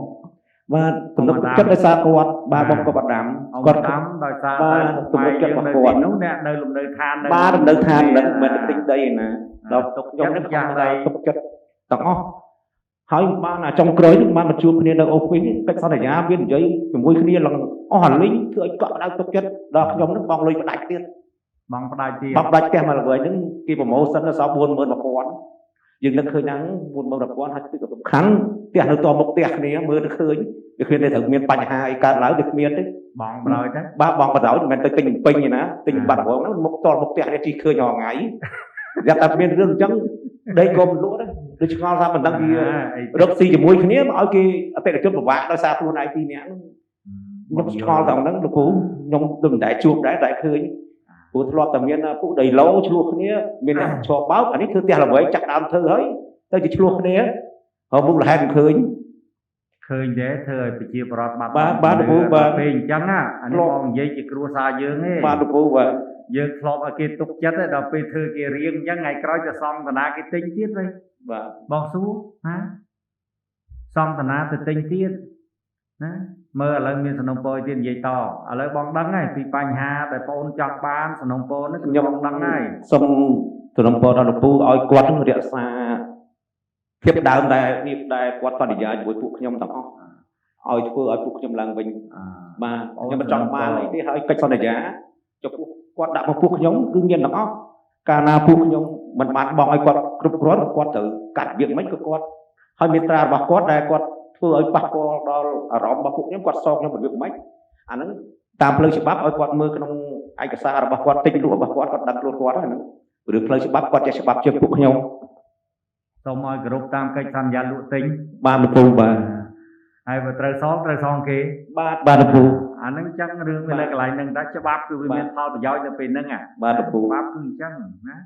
បាទទំនុកចិត្តដោយសារគាត់បាទបងក៏បដាំគាត់ដាំដោយសារតែទំនុកចិត្តរបស់គាត់នោះអ្នកនៅលំនៅឋានបាទលំនៅឋានមិនមែនទិញដីឯណាដល់ទុកខ្ញុំនឹងយ៉ាងไรទុកចិត្តទាំងអស់ហើយបានចុងក្រោយនឹងបានមកជួបគ្នានៅអូហ្វីសកិច្ចសន្យាមាននិយាយជាមួយគ្នាឡើងអស់អាលីងធ្វើឲ្យកក់ក្ដៅទុកចិត្តដល់ខ្ញុំនឹងបងលុយផ្ដាច់ទៀតបងផ្ដាច់ផ្ទះមកល្វើយហ្នឹងគេប្រម៉ូសិនដល់សល់ 41000 យើងនឹកឃើញហ្នឹង 41000 ហើយទីសំខាន់ផ្ទះនៅតមុខផ្ទះគ្នាមើលទៅឃើញវាគ្មានតែត្រូវមានបញ្ហាអីកើតឡើងវាគ្មានទេបងបដ ாய் ទេបាទបងបដ ாய் មិនមែនទៅទិញពេញទេណាទិញបាត់រងហ្នឹងមុខតមុខផ្ទះនេះជីឃើញរាល់ថ្ងៃយ៉ាងតែមានរឿងអញ្ចឹងដីកុំលក់ទេដូចឆ្ងល់ថាមិនដឹងវារកស៊ីជាមួយគ្នាមកឲ្យគេអតិថិជនពិបាកដោយសារខ្លួនឯងពីរនាក់ខ្ញុំឆ្ងល់ដល់ហ្នឹងលោកគ្រូខ្ញុំដូចមិនដែលជួបដែរតែឃើញព្រោះធ្លាប់តែមានពួកដីឡូឆ្លោះគ្នាមានអ្នកឈប់បោកអានេះធ្វើផ្ទះល្វែងចាក់ដើមធ្វើហើយទៅជាឆ្លោះគ្នាហើយមុខលហេតុមិនឃើញទេធ្វើឲ្យប្រជាប្រដ្ឋបាទលោកគ្រូបាទពេលអញ្ចឹងណាអានេះបងនិយាយជាគ្រួសារយើងទេបាទលោកគ្រូបាទយើងធ្លាប់ឲ្យគេទុកចិត្តដល់ពេលធ្វើគេរៀងអញ្ចឹងថ្ងៃក្រោយទៅសង្ឃតានាគេទិញទៀតវិញបាទបងសួរណាសង្ឃតានាទៅទិញទៀតណាមើលឥឡូវមានសំណុំពរទៀតនិយាយតឥឡូវបងដឹងហើយពីបញ្ហាដែលបងចង់បានសំណុំពរនេះខ្ញុំដឹងហើយសូមសំណុំពរដល់លោកពូឲ្យគាត់រក្សាភាពដើមដែលគាត់សន្យាជាមួយពួកខ្ញុំទាំងអស់ឲ្យធ្វើឲ្យពួកខ្ញុំឡើងវិញបាទខ្ញុំមិនចង់បានអីទេហើយកិច្ចសន្យាចំពោះគាត់ដាក់មកពួកខ្ញុំគឺមានទាំងអស់កាលណាពួកខ្ញុំមិនបានបងឲ្យគាត់គ្រប់គ្រាន់គាត់ត្រូវកាត់វាមិនក៏គាត់ហើយមេត្រារបស់គាត់ដែលគាត់ធ្វើឲ្យប៉ះពាល់ដល់អារម្មណ៍របស់ពួកខ្ញុំគាត់សងខ្ញុំរបៀបម៉េចអាហ្នឹងតាមផ្លូវច្បាប់ឲ្យគាត់មើលក្នុងឯកសាររបស់គាត់ទិញលក់របស់គាត់ដឹងខ្លួនគាត់ហ្នឹងឬផ្លូវច្បាប់គាត់ចេះច្បាប់ជាងពួកខ្ញុំសូមឲ្យគោរពតាមកិច្ចសន្យាលក់ទិញបាទលោកគ្រូបាទហើយបើត្រូវសងគេបាទលោកគ្រូអាហ្នឹងចឹងរឿងវានៅកន្លែងហ្នឹងតែច្បាប់គឺវាមានផលប្រយោជន៍នៅពេលហ្នឹងបាទលោកគ្រូច្បាប់គឺអញ្ចឹងណា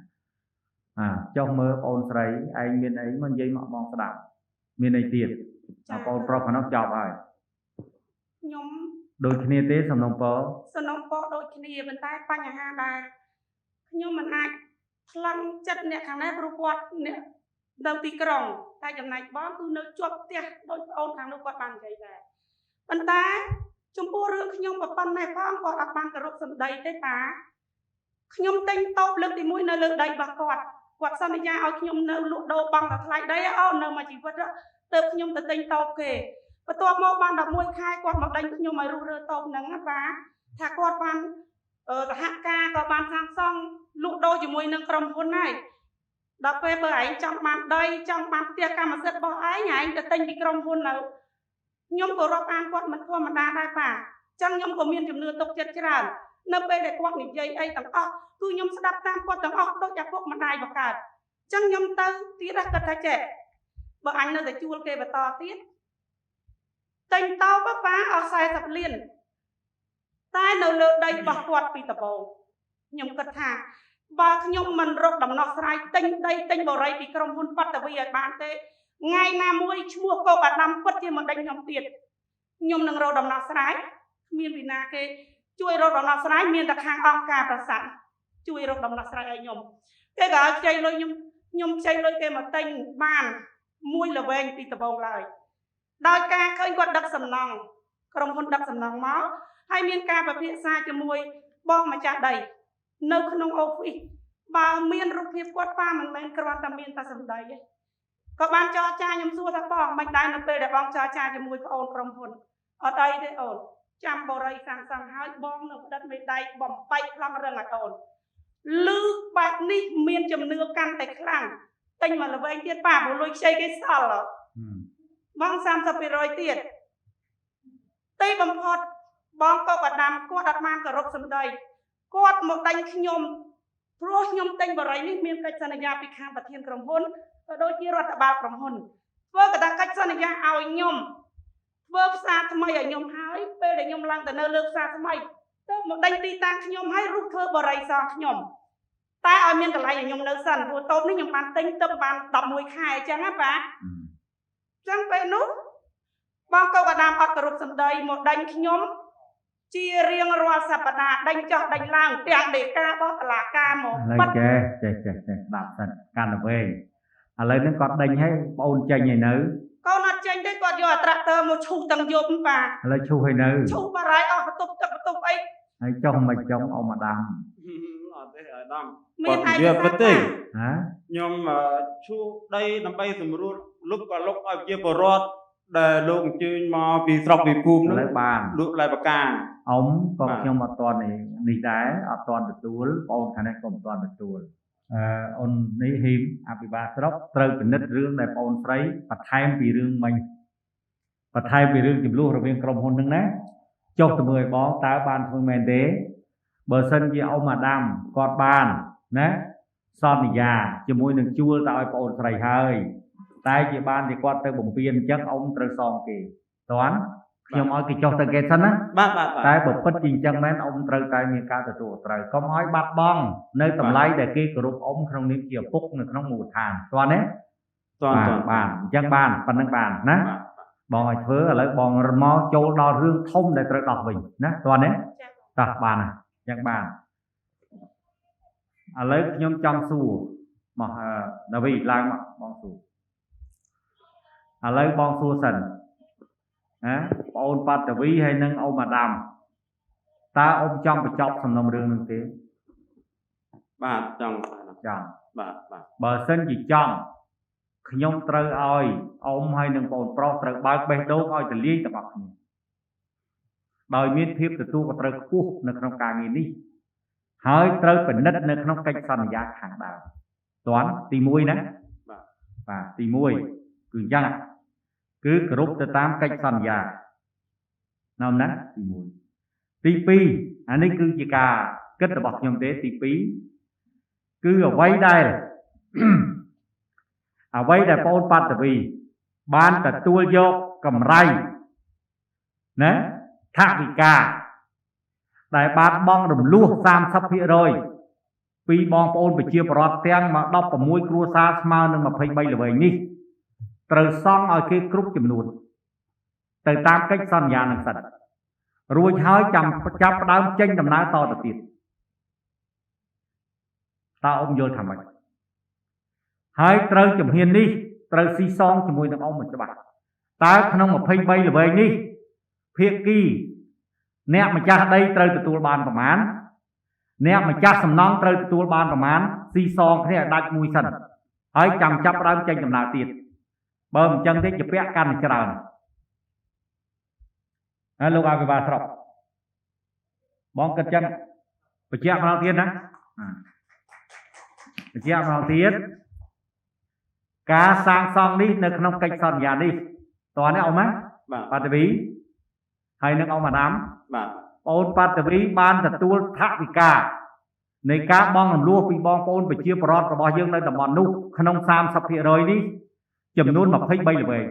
ចុះមើលបងអូនស្រីឯងមានអីមកនិយាយមកបងស្ដាប់មានអីទៀតបងប្រុសហ្នឹងចប់ហើយខ្ញុំដូចគ្នាទេសំណុំពរដូចគ្នាប៉ុន្តែបញ្ហាដែលខ្ញុំមិនអាចថ្លឹងចិត្តអ្នកខាងនេះព្រោះគាត់អ្នកនៅទីក្រុងតែចំណែកបងគឺនៅជាប់ផ្ទះដោយប្អូនខាងនោះគាត់បាននិយាយដែរប៉ុន្តែចំពោះរឿងខ្ញុំប៉ុណ្ណេះផងគាត់អត់បានគោរពសម្ដីទេប៉ាខ្ញុំទិញតូបលើកទី1នៅលើដីរបស់គាត់សន្យាឲ្យខ្ញុំនៅលក់ដូរបងតែថ្លៃដីអូននៅមួយជីវិតទៅខ្ញុំទៅទិញតូបគេបន្ទាប់មកបាន11ខែគាត់មកដេញខ្ញុំឲ្យរុះរើតូបហ្នឹងណាប៉ាថាគាត់បានសហការក៏បានសាងសង់លក់ដូរជាមួយនឹងក្រុមហ៊ុនហើយដល់ពេលបើឯងចង់បានដីចង់បានផ្ទះកម្មសិទ្ធិរបស់ឯងទៅទិញពីក្រុមហ៊ុននៅខ្ញុំក៏រាប់អានគាត់មិនធម្មតាដែរប៉ាអញ្ចឹងខ្ញុំក៏មានជំនឿទុកចិត្តច្រើននៅពេលដែលគាត់និយាយអីទាំងអស់គឺខ្ញុំស្ដាប់តាមគាត់ទាំងអស់ដូចតែពុកម្ដាយបង្កើតអញ្ចឹងខ្ញុំទៅទៀតគាត់ថាចេះបើអញនៅតែជួលគេបន្តទៀតទិញតោបប៉ាអស់40លានតែនៅលើដីរបស់គាត់ពីដំបូងខ្ញុំគិតថាបើខ្ញុំមិនរកដំណោះស្រាយទិញដីទិញបរិយាពីក្រុមហ៊ុនបតវីឲ្យបានទេថ្ងៃណាមួយឈ្មោះកោកអាដាមពិតជាមិនដេញខ្ញុំទៀតខ្ញុំនឹងរកដំណោះស្រាយគ្មានពីណាគេជួយរកដំណោះស្រាយមានតែខាងអង្គការប្រសាទជួយរកដំណោះស្រាយឲ្យខ្ញុំគេក៏ឲ្យខ្ចីលុយខ្ញុំខ្ចីលុយគេមកទិញបានមួយល្វែងពីដំបូងឡើយដោយការឃើញគាត់ដឹកសំណងក្រុមហ៊ុនដឹកសំណងមកហើយមានការពិភាក្សាជាមួយបងម្ចាស់ដីនៅក្នុងអូហ្វីសបើមានរូបភាពគាត់ប៉ាមិនមែនគ្រាន់តែមានតែសម្ដីទេក៏បានចរចាខ្ញុំសួរថាបងមិនដែរនៅពេលដែលបងចរចាជាមួយប្អូនក្រុមហ៊ុនអត់អីទេអូន ចាំបរិយសាងសង់ហើយបងនឹងផ្ដិតមេដៃបំបែកខ្លងរឹងអាកូនលឺបែបនេះមានជំនឿកាន់តែខ្លាំងទិញមកល្វែងទៀតប៉ាព្រោះលុយខ្ចីគេសល់បង 30% ទៀតទីបំផុតបងកបអាដាមគាត់អត់បានគោរពសម្ដីគាត់មកដេញខ្ញុំព្រោះខ្ញុំទិញបរិយនេះមានកិច្ចសន្យាពីខាងប្រធានក្រុមហ៊ុនក៏ដូចជារដ្ឋបាលក្រុមហ៊ុនធ្វើកតាកិច្ចសន្យាឲ្យខ្ញុំធ្វើផ្សារថ្មីឲ្យខ្ញុំហើយពេលដែលខ្ញុំឡើងទៅនៅលើផ្សារថ្មីទៅមកដេញទីតាំងខ្ញុំហើយរុះធ្វើបរិយសងខ្ញុំតែឲ្យមានកន្លែងឲ្យខ្ញុំនៅសិនព្រោះតូបនេះខ្ញុំបានទិញទៅបាន11ខែអញ្ចឹងណាប៉ាអញ្ចឹងពេលនោះបងកបអាដាមអត់គោរពសម្ដីមកដេញខ្ញុំជារៀងរាល់សប្តាហ៍ដេញចុះដេញឡើងទាំងដេការបស់តុលាការមកបាត់ចេះស្ដាប់សិនកាន់ទៅវិញឥឡូវហ្នឹងគាត់ដេញឲ្យបងអូនចេញឲ្យនៅកូនអត់ចេញទេគាត់យកអាត្រាក់ទ័រមកឈូសទាំងយប់ប៉ាឥឡូវឈូសឲ្យនៅឈូសបារាយអស់បន្ទប់ទឹកបន្ទប់អីហើយចុះមិនចង់អ៊ំអាដាមអត់ទេអាដាមគាត់និយាយពិតទេហ៎ខ្ញុំឈូសដីដើម្បីសម្រួលលុបក៏លុបឲ្យជាបរដ្ឋដែលលោកអញ្ជើញមកពីស្រុកពីភូមិនោះបានលក់ផ្លែបកាអ៊ំក៏ខ្ញុំអត់ទាន់នេះដែរអត់ទាន់ទទួលបងខាងនេះក៏មិនទាន់ទទួលអូននេះហ៊ីមអភិបាលស្រុកត្រូវពិនិត្យរឿងដែលបងស្រីបន្ថែមពីរឿងមិញបន្ថែមពីរឿងចំនួនរវាងក្រុមហ៊ុនហ្នឹងណាចុះទៅមើលឲ្យបងតើបានធ្វើមែនទេបើសិនជាអ៊ំអាដាមគាត់បានណាសន្យាជាមួយនឹងជួលទៅឲ្យបងស្រីហើយតែជាបានជាគាត់ទៅបំពេញអញ្ចឹងអ៊ំត្រូវសងគេតាន់ខ្ញុំឲ្យគេចុះទៅគេសិនណាបាទតែបើពិតជាអញ្ចឹងមែនអ៊ំត្រូវតែមានការទទួលត្រូវកុំឲ្យបាត់បង់នៅតម្លៃដែលគេគោរពអ៊ំក្នុងនាមជាឪពុកនៅក្នុងមូលដ្ឋានតាន់ទេតាន់បានអញ្ចឹងបានប៉ុណ្្នឹងបានណាបងឲ្យធ្វើឥឡូវបងមកចូលដល់រឿងធំដែលត្រូវដោះវិញណាតាន់ទេតោះបានអញ្ចឹងបានឥឡូវខ្ញុំចង់សួរមកដាវីឡើងមកបងសួរឥឡូវបងសួរសិនណាបងអូនប៉ាត់តាវីហើយនឹងអ៊ំអាដាមតើអ៊ំចង់បញ្ចប់សំណុំរឿងនឹងទេបាទចង់បាទបើសិនជាចង់ខ្ញុំត្រូវឲ្យអ៊ំហើយនឹងបងប្រុសត្រូវបើកបេះដូងឲ្យទលាយទាំងអស់គ្នាដោយមានភាពទទួលខុសត្រូវខ្ពស់នៅក្នុងការងារនេះហើយត្រូវពិនិត្យនៅក្នុងកិច្ចសន្យាខាងដើមតាន់ទី1ណាបាទទី1គឺអញ្ចឹងគឺគោរពទៅតាមកិច្ចសន្យាណាំណាទី1ទី2អានេះគឺជាការគិតរបស់ខ្ញុំទេទី2គឺអ្វីដែលបងប៉ាត់តាវីបានទទួលយកកម្រៃណាថវិកាដែលបានបង់រំលោះ 30% ពីបងប្អូនប្រជាពលរដ្ឋទាំង16គ្រួសារស្មើនឹង23ល្វែងនេះត្រូវសង់ឲ្យគេគ្រប់ចំនួនទៅតាមកិច្ចសន្យានឹងសិនរួចហើយចាប់ផ្ដើមចេញដំណើរតទៅទៀតតើអ៊ំយល់ថាម៉េចហើយត្រូវជំហាននេះត្រូវស៊ីសងជាមួយនឹងអ៊ំមិនច្បាស់តើក្នុង23ល្វែងនេះភាគីអ្នកម្ចាស់ដីត្រូវទទួលបានប្រមាណអ្នកម្ចាស់សំណង់ត្រូវទទួលបានប្រមាណស៊ីសងគ្នាឲ្យដាច់មួយសិនហើយចាប់ផ្ដើមចេញដំណើរទៀតបើមិនចឹងទេជាពាក់កាន់ច្រើនហើយលោកអភិបាលស្រុកបងគិតចឹងបញ្ជាក់ម្ដងទៀតណាបញ្ជាក់ម្ដងទៀតការសាងសង់នេះនៅក្នុងកិច្ចសន្យានេះតើនេះអ៊ំណាប៉ាតាវីហើយនឹងអ៊ំអាដាមបាទបងប៉ាតាវីបានទទួលថវិកានៃការបង់រំលោះពីបងប្អូនប្រជាពលរដ្ឋរបស់យើងនៅតំបន់នោះក្នុង 30% នេះចំនួន23ល្វែង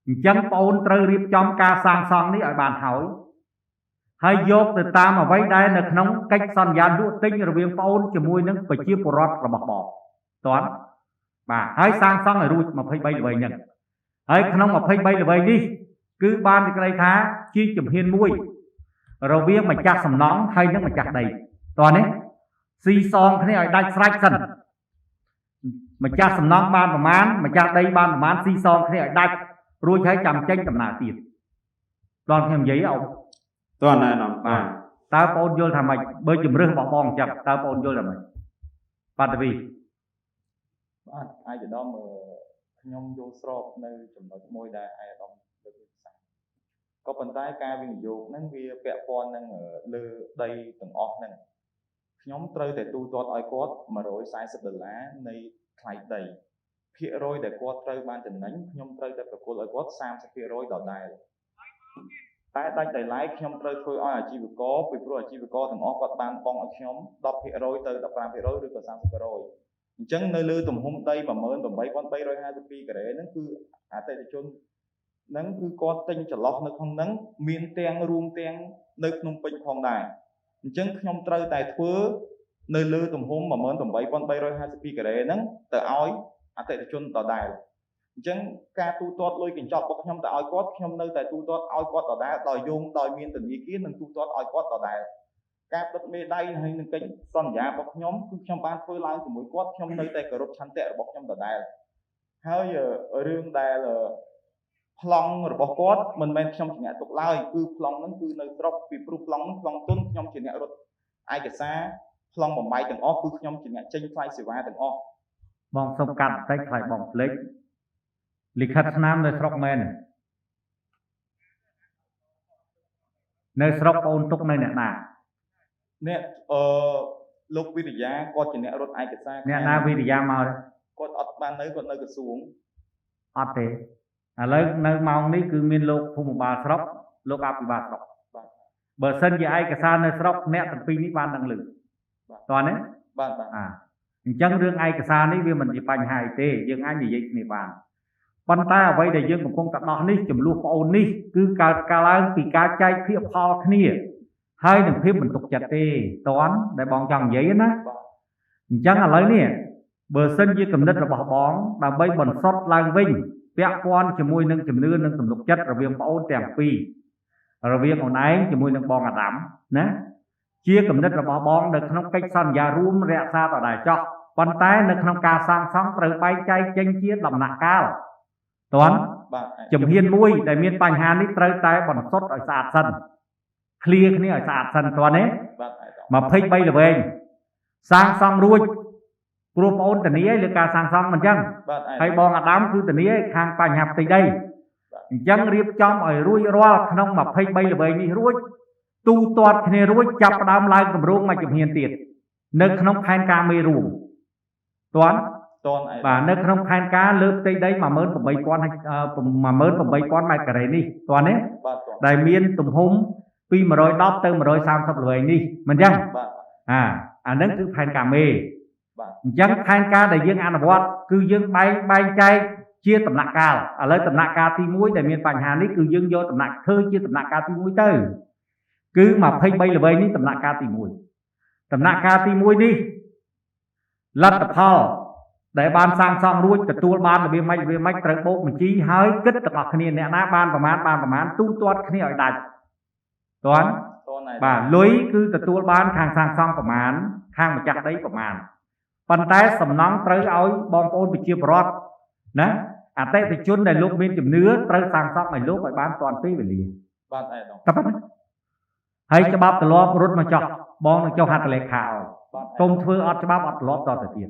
អញ្ចឹងបងអូនត្រូវរៀបចំការសាងសង់នេះឲ្យបានហើយយកទៅតាមអ្វីដែលនៅក្នុងកិច្ចសន្យាលក់ទិញរវាងបងអូនជាមួយនឹងប្រជាពលរដ្ឋរបស់បងតាន់បាទហើយសាងសង់ឲ្យរួច23ល្វែងហ្នឹងហើយក្នុង23ល្វែងនេះគឺបាននិយាយថាជាជំហានមួយរវាងម្ចាស់សំណង់ហើយនិងម្ចាស់ដីតើនេះស៊ីសងគ្នាឲ្យដាច់ស្រេចសិនម្ចាស់សំណង់បានប្រមាណម្ចាស់ដីបានប្រមាណស៊ីសងគ្នាឲ្យដាច់រួចហើយចាំចេញដំណើរទៀតដល់ខ្ញុំនិយាយអ៊ំតើណែនាំបាទតើបងអូនយល់ថាម៉េចបើជំរឿសរបស់បងអញ្ចឹងតើបងអូនយល់ថាម៉េចប៉ាតាវីបាទអាយដាមខ្ញុំយល់ស្របនៅចំណុចមួយដែលអាយដាមលើកឡើង ក៏ប៉ុន្តែការវិនិយោគហ្នឹងវាពាក់ព័ន្ធនឹងលើដីទាំងអស់ហ្នឹងខ្ញុំត្រូវតែទូទាត់ឲ្យគាត់$140នៃថ្លៃដីភាគរយដែលគាត់ត្រូវបានចំណេញខ្ញុំត្រូវតែប្រគល់ឲ្យគាត់30%ដដែលតែដាច់ដោយឡែកខ្ញុំត្រូវធ្វើឲ្យអាជីវករពីព្រោះអាជីវករទាំងអស់គាត់បានបង់ឲ្យខ្ញុំ10%ទៅ15%ឬក៏30%អញ្ចឹងនៅលើទំហំដី18352ការ៉េហ្នឹងគឺអតិថិជនហ្នឹងគឺគាត់ទិញចន្លោះនៅក្នុងហ្នឹងមានទាំងរួមទាំងនៅភ្នំពេញផងដែរអញ្ចឹងខ្ញុំត្រូវតែធ្វើនៅលើទំហំ18352ការ៉េហ្នឹងទៅឲ្យអតិថិជនដដែលអញ្ចឹងការទូទាត់លុយកញ្ចប់របស់ខ្ញុំទៅឲ្យគាត់ខ្ញុំនៅតែទូទាត់ឲ្យគាត់ដដែលដោយយោងដោយមានធនាគារនិងទូទាត់ឲ្យគាត់ដដែលការផ្ដិតមេដៃហើយនឹងកិច្ចសន្យារបស់ខ្ញុំគឺខ្ញុំបានធ្វើឡើងជាមួយគាត់ខ្ញុំនៅតែគោរពឆន្ទៈរបស់ខ្ញុំដដែលហើយរឿងដែលប្លង់របស់គាត់មិនមែនខ្ញុំជាអ្នកទុកឡើយគឺប្លង់ហ្នឹងគឺនៅស្រុកពីព្រោះប្លង់ហ្នឹងប្លង់ទុនខ្ញុំជាអ្នករត់ឯកសារប្លង់បំបីទាំងអស់គឺខ្ញុំជាអ្នកចេញថ្លៃសេវាទាំងអស់បងសុំកាត់បន្តិចថ្លៃបងភ្លេចលិខិតស្នាមនៅស្រុកមែននៅស្រុកអូនទុកនៅអ្នកណាអ្នកលោកវិរិយាគាត់ជាអ្នករត់ឯកសារអ្នកណាវិរិយាមកគាត់អត់បាននៅគាត់នៅក្រសួងអត់ទេឥឡូវនៅម៉ោងនេះគឺមានលោកភូមិបាលស្រុកលោកអភិបាលស្រុកបើសិនជាឯកសារនៅស្រុកអ្នកទាំងពីរនេះបានដឹងឮតើណាបាទអញ្ចឹងរឿងឯកសារនេះវាមិនជាបញ្ហាអីទេយើងអាចនិយាយគ្នាបានប៉ុន្តែអ្វីដែលយើងកំពុងតែដោះនេះចំនួនប្អូននេះគឺកើតឡើងពីការចែកភាគផលគ្នាហើយនឹងភាពមិនទុកចិត្តទេតើដែលបងចង់និយាយណាអញ្ចឹងឥឡូវនេះបើសិនជាគំនិតរបស់បងដើម្បីបន្សុទ្ធឡើងវិញពាក់ព័ន្ធជាមួយនឹងជំនឿនិងទំនុកចិត្តរវាងប្អូនទាំងពីររវាងអូនឯងជាមួយនឹងបងអាដាមណាជាគំនិតរបស់បងនៅក្នុងកិច្ចសន្យារួមរក្សាដដែលចោះប៉ុន្តែនៅក្នុងការសាងសង់ត្រូវបែងចែកចេញជាដំណាក់កាលតើជំហានមួយដែលមានបញ្ហានេះត្រូវតែបន្សុទ្ធឲ្យស្អាតសិនឃ្លាគ្នាឲ្យស្អាតសិនតើណា23ល្វែងសាងសង់រួចព្រោះបងអូនធានាលើការសាងសង់មិនអញ្ចឹងហើយបងអាដាមគឺធានាខាងបញ្ហាផ្ទៃដីអញ្ចឹងរៀបចំឲ្យរួចរាល់ក្នុង23ល្វែងនេះរួចទូទាត់គ្នារួចចាប់ផ្ដើមឡើងគម្រោងមួយជំហានទៀតនៅក្នុងផែនការមេរួមតើបាទនៅក្នុងផែនការលើផ្ទៃដី18000ម៉ែត្រការ៉េនេះតើណាដែលមានទំហំពី110ទៅ130ល្វែងនេះមិនអញ្ចឹងអាហ្នឹងគឺផែនការមេអញ្ចឹងផែនការដែលយើងអនុវត្តគឺយើងបែងចែកជាដំណាក់កាលឥឡូវដំណាក់កាលទី1ដែលមានបញ្ហានេះគឺយើងយកដំណាក់ធ្វើជាដំណាក់កាលទី1ទៅគឺ23ល្វែងនេះដំណាក់កាលទី1ដំណាក់កាលទី1នេះលទ្ធផលដែលបានសាងសង់រួចទទួលបានរបៀបម៉េចត្រូវបូកបញ្ជីហើយគិតទាំងអស់គ្នាអ្នកណាបានប្រមាណទូទាត់គ្នាឲ្យដាច់តើបាទលុយគឺទទួលបានខាងសាងសង់ប្រមាណខាងម្ចាស់ដីប្រមាណប៉ុន្តែសំណង់ត្រូវឲ្យបងប្អូនប្រជាពលរដ្ឋណាអតិថិជនដែលលោកមានជំនឿត្រូវសាងសង់ឲ្យលោកឲ្យបានទាន់ពេលវេលាបាទតែប៉ុណ្ណឹងហើយច្បាប់ទម្លាប់រត់មកចោះបងនឹងចុះហត្ថលេខាឲ្យកុំធ្វើអត់ច្បាប់អត់ទម្លាប់តទៅទៀត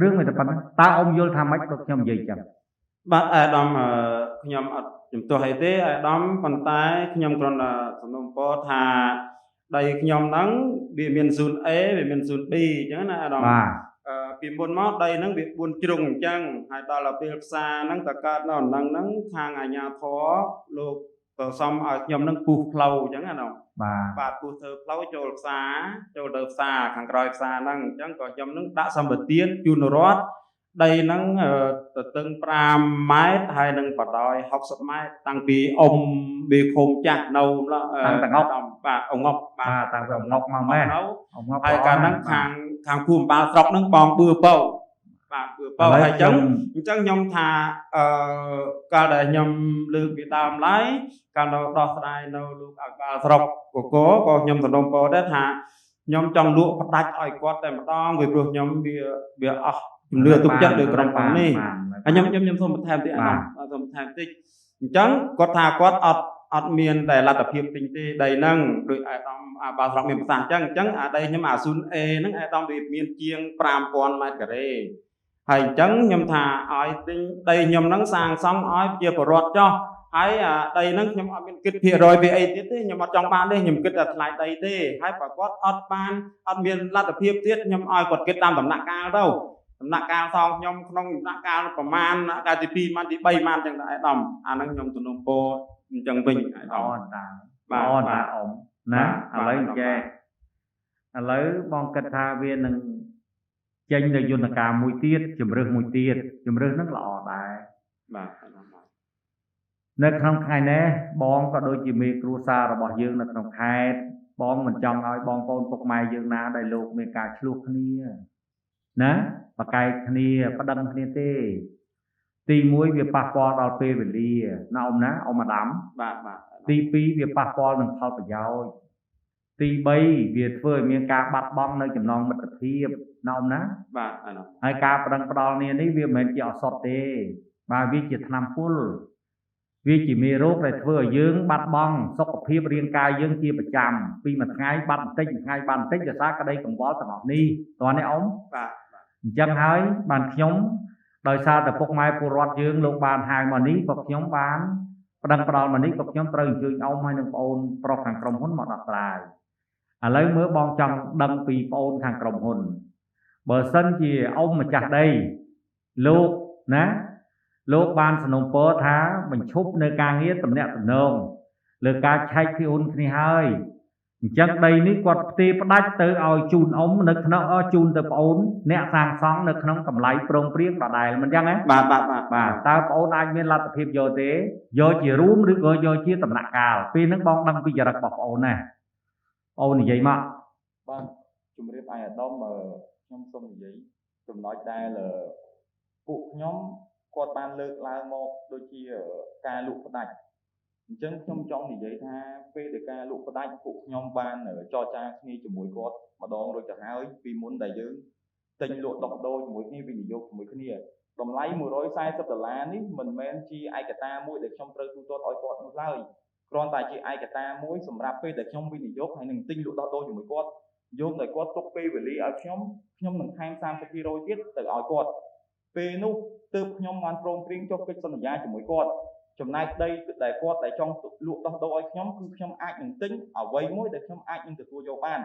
រឿងមិនតែប៉ុណ្ណឹងតើអ៊ំយល់ថាម៉េចដូចខ្ញុំនិយាយចឹងបាទអាដាមខ្ញុំអត់ជំទាស់អីទេអាដាមប៉ុន្តែខ្ញុំគ្រាន់តែសំណូមពរថាដីខ្ញុំហ្នឹងវាមាន zone A វាមាន zone B អញ្ចឹងណាអាដាមពីមុនមកដីហ្នឹងវា4ជ្រុងអញ្ចឹងហើយដល់ពេលផ្សារហ្នឹងតើកើតនៅហ្នឹងខាងអាជ្ញាធរលោកទៅសំឲ្យខ្ញុំនឹងពុះផ្លូវអញ្ចឹងណាបាទពុះធ្វើផ្លូវចូលផ្សារចូលទៅផ្សារខាងក្រោយផ្សារហ្នឹងអញ្ចឹងក៏ខ្ញុំនឹងដាក់សម្បទានជូនរដ្ឋដីហ្នឹងទៅតឹង5ម៉ែត្រហើយនឹងបដ 60ម៉ែត្រតាំងពីអ៊ំវាឃុំចាស់នៅតាំងងប់បាទអងប់បាទតាំងពីអងប់មកម៉ែអងប់ហើយកាលហ្នឹងខាងភូមិបាលស្រុកហ្នឹងបងបឿពៅបាទបឿពៅហើយអញ្ចឹងខ្ញុំថាកាលដែលខ្ញុំលើកពីដើមឡើយកាលនៅដោះស្រាយនៅលោកអភិបាលស្រុកកកក៏ខ្ញុំសំណូមពរដែរថាខ្ញុំចង់លក់ផ្ដាច់ឲ្យគាត់តែម្ដងពីព្រោះខ្ញុំវាអស់ជំនឿទុកចិត្តលើក្រុមហ៊ុននេះហើយខ្ញុំសូមបន្ថែមតិចសូមបន្ថែមតិចអញ្ចឹងគាត់ថាគាត់អត់មានតែលទ្ធភាពទិញទេដីហ្នឹងដោយអាដាមបាលស្រុកមានប្រសាសន៍អញ្ចឹងអាដីខ្ញុំអាស៊ុន A ហ្នឹងអាដាមវាមានជាង5000ម៉ែត្រការ៉េហើយអញ្ចឹងខ្ញុំថាឲ្យទិញដីខ្ញុំហ្នឹងសាងសង់ឲ្យជាបរិវត្តចោះ ហើយដីហ្នឹងខ្ញុំអត់មានគិតភាគរយពីអីទៀតទេខ្ញុំអត់ចង់បានទេខ្ញុំគិតតែថ្លៃដីទេហើយបើគាត់អត់មានលទ្ធភាពទៀតខ្ញុំឲ្យគាត់គិតតាមដំណាក់កាលទៅដំណាក់កាលសងខ្ញុំក្នុងដំណាក់កាលប្រមាណកាលទី2ម៉ានទី3ម៉ានអញ្ចឹងដែរអាដាមអាហ្នឹងខ្ញុំទំនុំពោអញ្ចឹងវិញអាដាម អូនតាអូនតាអ៊ំណាឥឡូវចេះឥឡូវបងគិតថាវានឹងចេញនៅយន្តការមួយទៀតជំរឿសមួយទៀតជំរឿសហ្នឹងល្អដែរ បាទ នៅក្នុងថ្ងៃនេះបងក៏ដូចជាមេគ្រួសាររបស់យើងនៅក្នុងខេត្តបងមិនចង់ឲ្យបងប្អូនពុកម៉ែយើងណាដែលលោកមានការឆ្លោះគ្នាណាប្រកែកគ្នាប្តឹងគ្នាទេទី1វាប៉ះពាល់ដល់ពេលវេលាណាអ៊ំណាអ៊ំអាដាម បាទ ទី2វាប៉ះពាល់នឹងផលប្រយោជន៍ទី3វាធ្វើឲ្យមានការបាត់បង់នៅចំណងមិត្តភាពណាអ៊ំណា បាទអាដាម ហើយការប្តឹងផ្ដាល់នេះវាមិនមែនជាអសតទេបាទវាជាថ្នាំពុលវាជាមេរោគដែលធ្វើឲ្យយើងបាត់បង់សុខភាពរាងកាយយើងជាប្រចាំពីមួយថ្ងៃបាត់បន្តិចមួយថ្ងៃបាត់បន្តិចដោយសារក្តីកង្វល់ទាំងអស់នេះតោះនេះអ៊ំ បាទ អញ្ចឹងហើយបានខ្ញុំដោយសារតែពុកម៉ែពលរដ្ឋយើងលោកបានហៅមកនេះក៏ខ្ញុំបានប្តឹងផ្ដាល់មកនេះក៏ខ្ញុំត្រូវអញ្ជើញអ៊ំហើយនឹងប្អូនប្រុសខាងក្រុមហ៊ុនមកដោះស្រាយឥឡូវមើលបងចង់ដឹងពីប្អូនខាងក្រុមហ៊ុនបើសិនជាអ៊ំម្ចាស់ដីលោកណាលោកបានសនំពរថាបញ្ឈប់នៅការងារតំណាក់តំណងលើការឆែកពីហ៊ុនគ្នាហើយអញ្ចឹងដីនេះគាត់ផ្ទេរផ្ដាច់ទៅឲ្យជូនអ៊ំនៅក្នុងជូនទៅប្អូនអ្នកសាងសង់នៅក្នុងតម្លៃប្រងព្រៀងដដែលមិនអញ្ចឹងហ៎ បាទ បាទតើប្អូនអាចមានលទ្ធភាពយកទេយកជារួមឬក៏យកជាដំណាក់កាលពេលហ្នឹងបងដឹងពីចរិតរបស់ប្អូនណាប្អូននិយាយមក បាទជំរាបអាយអាដាមខ្ញុំសូមនិយាយចំណុចដែលពួកខ្ញុំគាត់បានលើកឡើងមកដូចជាការលក់ផ្ដាច់អញ្ចឹងខ្ញុំចង់និយាយថាពេលដែលការលក់ផ្ដាច់ពួកខ្ញុំបានចរចាគ្នាជាមួយគាត់ម្ដងរួចទៅហើយពីមុនដែលយើងទិញលក់ដោះដូរជាមួយគ្នាវិនិយោគជាមួយគ្នាតម្លៃ$140នេះមិនមែនជាឯកតាមួយដែលខ្ញុំត្រូវទូទាត់ឲ្យគាត់នោះឡើយគ្រាន់តែជាឯកតាមួយសម្រាប់ពេលដែលខ្ញុំវិនិយោគហើយនឹងទិញលក់ដោះដូរជាមួយគាត់យកតែគាត់ទុកពេលវេលាឲ្យខ្ញុំនឹងថែម30%ទៀតទៅឲ្យគាត់ពេលនោះទើបខ្ញុំបានព្រមព្រៀងចុះកិច្ចសន្យាជាមួយគាត់ចំណែកដីដែលគាត់ដែលចង់លក់ដោះដូរឲ្យខ្ញុំគឺខ្ញុំអាចនឹងទិញអ្វីមួយដែលខ្ញុំអាចនឹងទទួលយកបាន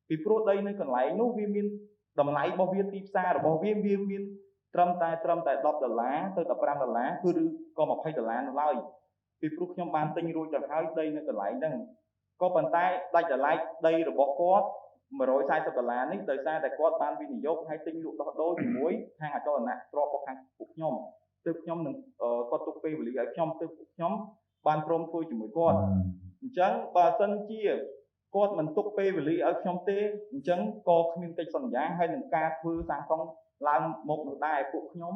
ពីព្រោះដីនៅកន្លែងនោះវាមានតម្លៃរបស់វាទីផ្សាររបស់វាមានត្រឹមតែ$10ទៅ$15គឺឬក៏$20នោះឡើយពីព្រោះខ្ញុំបានទិញរួចទៅហើយដីនៅកន្លែងហ្នឹងក៏ប៉ុន្តែដាច់ដライដីរបស់គាត់$140នេះដោយសារតែគាត់បានវិនិយោគឲ្យទិញលក់ដោះដូរជាមួយខាងអចលនៈទ្រព្យរបស់ខាងពួកខ្ញុំទើបខ្ញុំនឹងគាត់ទុកពេលវេលាឲ្យខ្ញុំទើបខ្ញុំបានព្រមធ្វើជាមួយគាត់អញ្ចឹងបើសិនជាគាត់មិនទុកពេលវេលាឲ្យខ្ញុំទេអញ្ចឹងក៏គ្មានកិច្ចសន្យាហើយនឹងការធ្វើសាងសង់ឡើងមកនោះដែរពួកខ្ញុំ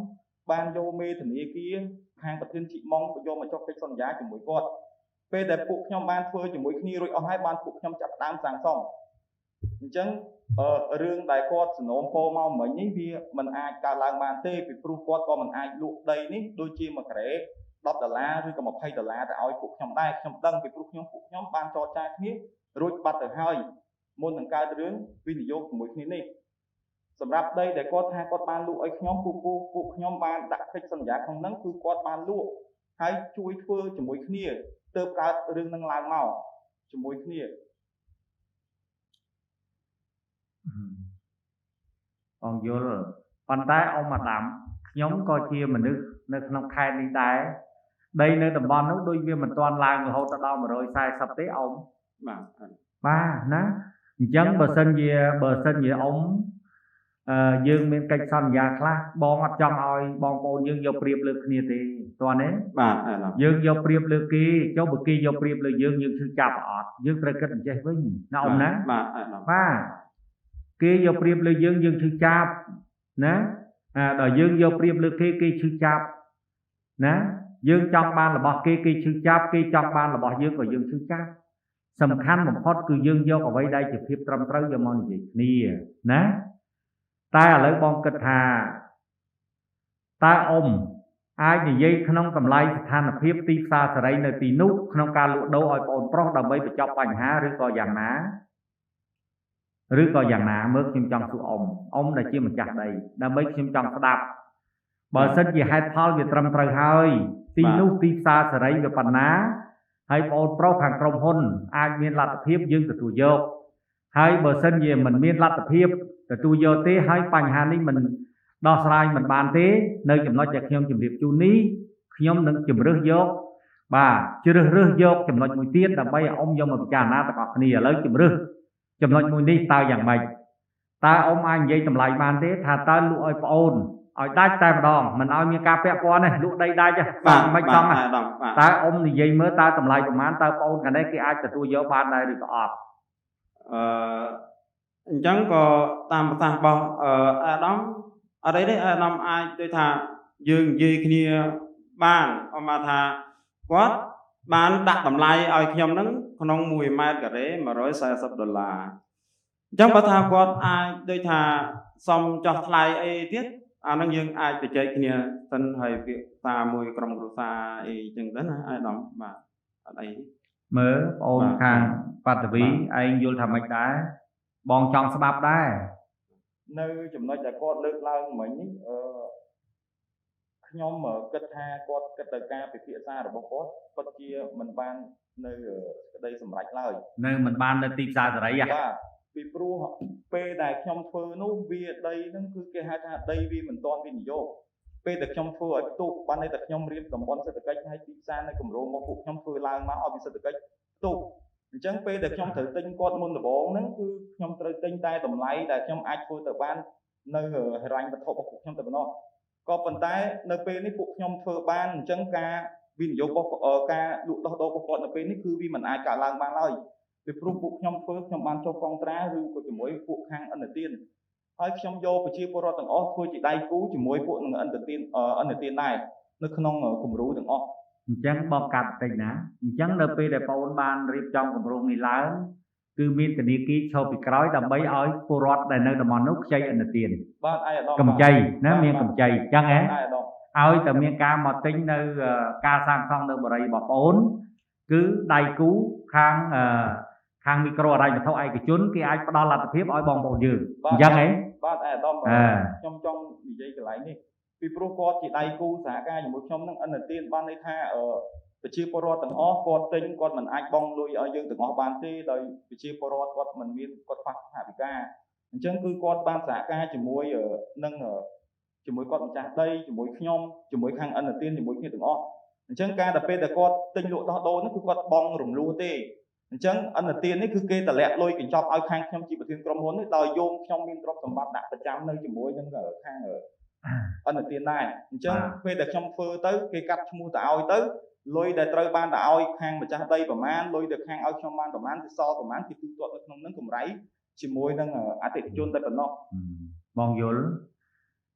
បានយកមេធនាគារខាងប្រធានជីម៉ុងយកមកចុះកិច្ចសន្យាជាមួយគាត់ពេលដែលពួកខ្ញុំបានធ្វើជាមួយគ្នារួចអស់ហើយបានពួកខ្ញុំចាប់ផ្ដើមសាងសង់អញ្ចឹងរឿងដែលគាត់សនំពោមកមិញនេះវាមិនអាចកើតឡើងបានទេពីព្រោះគាត់ក៏មិនអាចលក់ដីនេះដូចជា1ក្រែ$10ឬក៏$20ទៅឲ្យពួកខ្ញុំដែរខ្ញុំដឹងពីព្រោះពួកខ្ញុំបានចរចាគ្នារួចបាត់ទៅហើយមុននឹងកើតរឿងវិនិយោគជាមួយគ្នានេះសម្រាប់ដីដែលគាត់ថាគាត់បានលក់ឲ្យខ្ញុំពួកខ្ញុំបានដាក់កិច្ចសន្យាក្នុងហ្នឹងគឺគាត់បានលក់ហើយជួយធ្វើជាមួយគ្នាទើបកើតរឿងហ្នឹងឡើងមកជាមួយគ្នាបងយល់ប៉ុន្តែអ៊ំអាដាមខ្ញុំក៏ជាមនុស្សនៅក្នុងខេត្តនេះដែរដីនៅតំបន់នោះដូចវាមិនទាន់ឡើងរហូតដល់140ទេអ៊ំបាទណាអញ្ចឹងបើសិនជាអ៊ំយើងមានកិច្ចសន្យាខ្លះបងអត់ចង់ឲ្យបងប្អូនយើងយកប្រៀបលើគ្នាទេតើទេបាទយើងយកប្រៀបលើគេចុះបើគេយកប្រៀបលើយើងឈឺចាប់អត់យើងត្រូវគិតអញ្ចេះវិញណាអ៊ំណាបាទគេយកប្រៀបលើយើងឈឺចាប់ណាដល់យើងយកប្រៀបលើគេឈឺចាប់ណាយើងចង់បានរបស់គេឈឺចាប់គេចង់បានរបស់យើងក៏យើងឈឺចាប់សំខាន់បំផុតគឺយើងយកអ្វីដែលជាភាពត្រឹមត្រូវយកមកនិយាយគ្នាណាតែឥឡូវបងគិតថាតើអ៊ំអាចនិយាយក្នុងតម្លៃស្ថានភាពទីផ្សារសេរីនៅទីនោះក្នុងការលក់ដូរឲ្យបងប្រុសដើម្បីបញ្ចប់បញ្ហាឬក៏យ៉ាងណាមើលខ្ញុំចង់សួរអ៊ំដែលជាម្ចាស់ដីដើម្បីខ្ញុំចង់ស្ដាប់បើសិនជាហេតុផលវាត្រឹមត្រូវហើយ ទីនោះទីផ្សារសេរីវាប៉ុណ្ណាហើយបងប្រុសខាងក្រុមហ៊ុនអាចមានលទ្ធភាពយើងទទួលយកហើយបើសិនជាមិនមានលទ្ធភាពទទួលយកទេហើយបញ្ហានេះមិនដោះស្រាយមិនបានទេនៅចំណុចដែលខ្ញុំជម្រាបជូននេះខ្ញុំនឹងជម្រើសយកបាទជ្រើសរើសយកចំណុចមួយទៀតដើម្បីឲ្យអ៊ំយកមកពិចារណាទាំងអស់គ្នាឥឡូវជម្រើសចំណុចមួយនេះតើយ៉ាងម៉េចតើអ៊ំអាចនិយាយតម្លៃបានទេថាតើលក់ឲ្យប្អូនឲ្យដាច់តែម្ដងមិនឲ្យមានការពាក់ព័ន្ធទេលក់ដីដាច់បាទមិនចង់តើអ៊ំនិយាយមើលតើតម្លៃប្រហែលតើប្អូនខាងនេះគេអាចទទួលយកបានដែរឬក៏អត់អញ្ចឹងក៏តាមប្រសាសន៍របស់អាដាមអត់អីទេអាដាមអាចដូចថាយើងនិយាយគ្នាបានអមថាគាត់បានដាក់តម្លៃឲ្យខ្ញុំហ្នឹងក្នុង1ម៉ែត្រការ៉េ$140អញ្ចឹងបើថាគាត់អាចដូចថាសុំចោះថ្លៃអីទៀតអាហ្នឹងយើងអាចជជែកគ្នាសិនហើយពាក្យសារមួយក្រុមគ្រួសារអីចឹងទៅណាអាដាមបាទអត់អីមើលបងអូនខាងបតវីឯងយល់ថាម៉េចដែរបងចង់ស្ដាប់ដែរនៅចំណុចដែលគាត់លើកឡើងមិញនេះខ្ញុំគិតថាគាត់គិតទៅការពិភាក្សារបស់គាត់ពិតជាមិនបាននៅក្តីសម្រេចឡើយនៅមិនបាននៅទីផ្សារសេរីបាទពីព្រោះពេលដែលខ្ញុំធ្វើនោះវាដីហ្នឹងគឺគេហៅថាដីវាមិនទាន់វិនិយោគពេលដែលខ្ញុំធ្វើឲ្យផ្ទុកបានន័យថាខ្ញុំរៀបតំបន់សេដ្ឋកិច្ចឲ្យទីផ្សារនៅគម្រោងរបស់ពួកខ្ញុំធ្វើឡើងមកឲ្យវាសេដ្ឋកិច្ចផ្ទុកអញ្ចឹងពេលដែលខ្ញុំត្រូវទិញគាត់មុនដំបូងហ្នឹងគឺខ្ញុំត្រូវទិញតែតម្លៃដែលខ្ញុំអាចធ្វើទៅបាននៅហិរញ្ញវត្ថុរបស់ពួកខ្ញុំតែប៉ុណ្ណោះក៏ប៉ុន្តែនៅពេលនេះពួកខ្ញុំធ្វើបានអញ្ចឹងការវិនិយោគរបស់ការលក់ដោះដូររបស់គាត់នៅពេលនេះគឺវាមិនអាចកើតឡើងបានឡើយពីព្រោះពួកខ្ញុំធ្វើខ្ញុំបានចុះកងត្រាឬក៏ជាមួយពួកខាងឥណទានហើយខ្ញុំយកប្រជាពលរដ្ឋទាំងអស់ធ្វើជាដៃគូជាមួយពួកនឹងឥណទានដែរនៅក្នុងគំរូទាំងអស់អញ្ចឹងបងកាត់តិចណាអញ្ចឹងនៅពេលដែលបងអូនបានរៀបចំគម្រោងនេះឡើងគឺមានធនាគារឈរពីក្រោយដើម្បីឲ្យពលរដ្ឋដែលនៅតំបន់នោះខ្ចីឥណទានបាទអាយអាដាមកម្ចីណាមានកម្ចីអញ្ចឹងហ៎ឲ្យតែមានការមកទិញនៅការសាងសង់នៅបរិយារបស់បងអូនគឺដៃគូខាងមីក្រូហិរញ្ញវត្ថុឯកជនគេអាចផ្ដល់លទ្ធភាពឲ្យបងប្អូនយើងអញ្ចឹងហ៎បាទអាដាមខ្ញុំចង់និយាយកន្លែងនេះពីព្រោះគាត់ជាដៃគូសហការជាមួយខ្ញុំនឹងឥណទានបានន័យថាប្រជាពលរដ្ឋទាំងអស់គាត់ទិញគាត់មិនអាចបង់លុយឲ្យយើងទាំងអស់បានទេដោយប្រជាពលរដ្ឋគាត់មិនមានគាត់ខ្វះថវិកាអញ្ចឹងគឺគាត់បានសហការជាមួយនឹងជាមួយគាត់ម្ចាស់ដីជាមួយខ្ញុំជាមួយខាងឥណទានជាមួយគ្នាទាំងអស់អញ្ចឹងការដែលពេលដែលគាត់ទិញលក់ដោះដូរនេះគឺគាត់បង់រំលោះទេអញ្ចឹងឥណទាននេះគឺគេតម្លាក់លុយកញ្ចប់ឲ្យខាងខ្ញុំជាប្រធានក្រុមហ៊ុននេះដោយយកខ្ញុំមានទ្រព្យសម្បត្តិដាក់ប្រចាំនៅជាមួយនឹងខាងឥណទានដែរអញ្ចឹងពេលដែលខ្ញុំធ្វើទៅគេកាត់ឈ្មោះទៅឲ្យទៅលុយដែលត្រូវបានទៅឲ្យខាងម្ចាស់ដីប្រមាណលុយដែលខាងឲ្យខ្ញុំបានប្រមាណគឺសល់ប្រមាណគឺទូទាត់នៅក្នុងនឹងកម្រៃជាមួយនឹងអតិថិជនតែប៉ុណ្ណោះបងយល់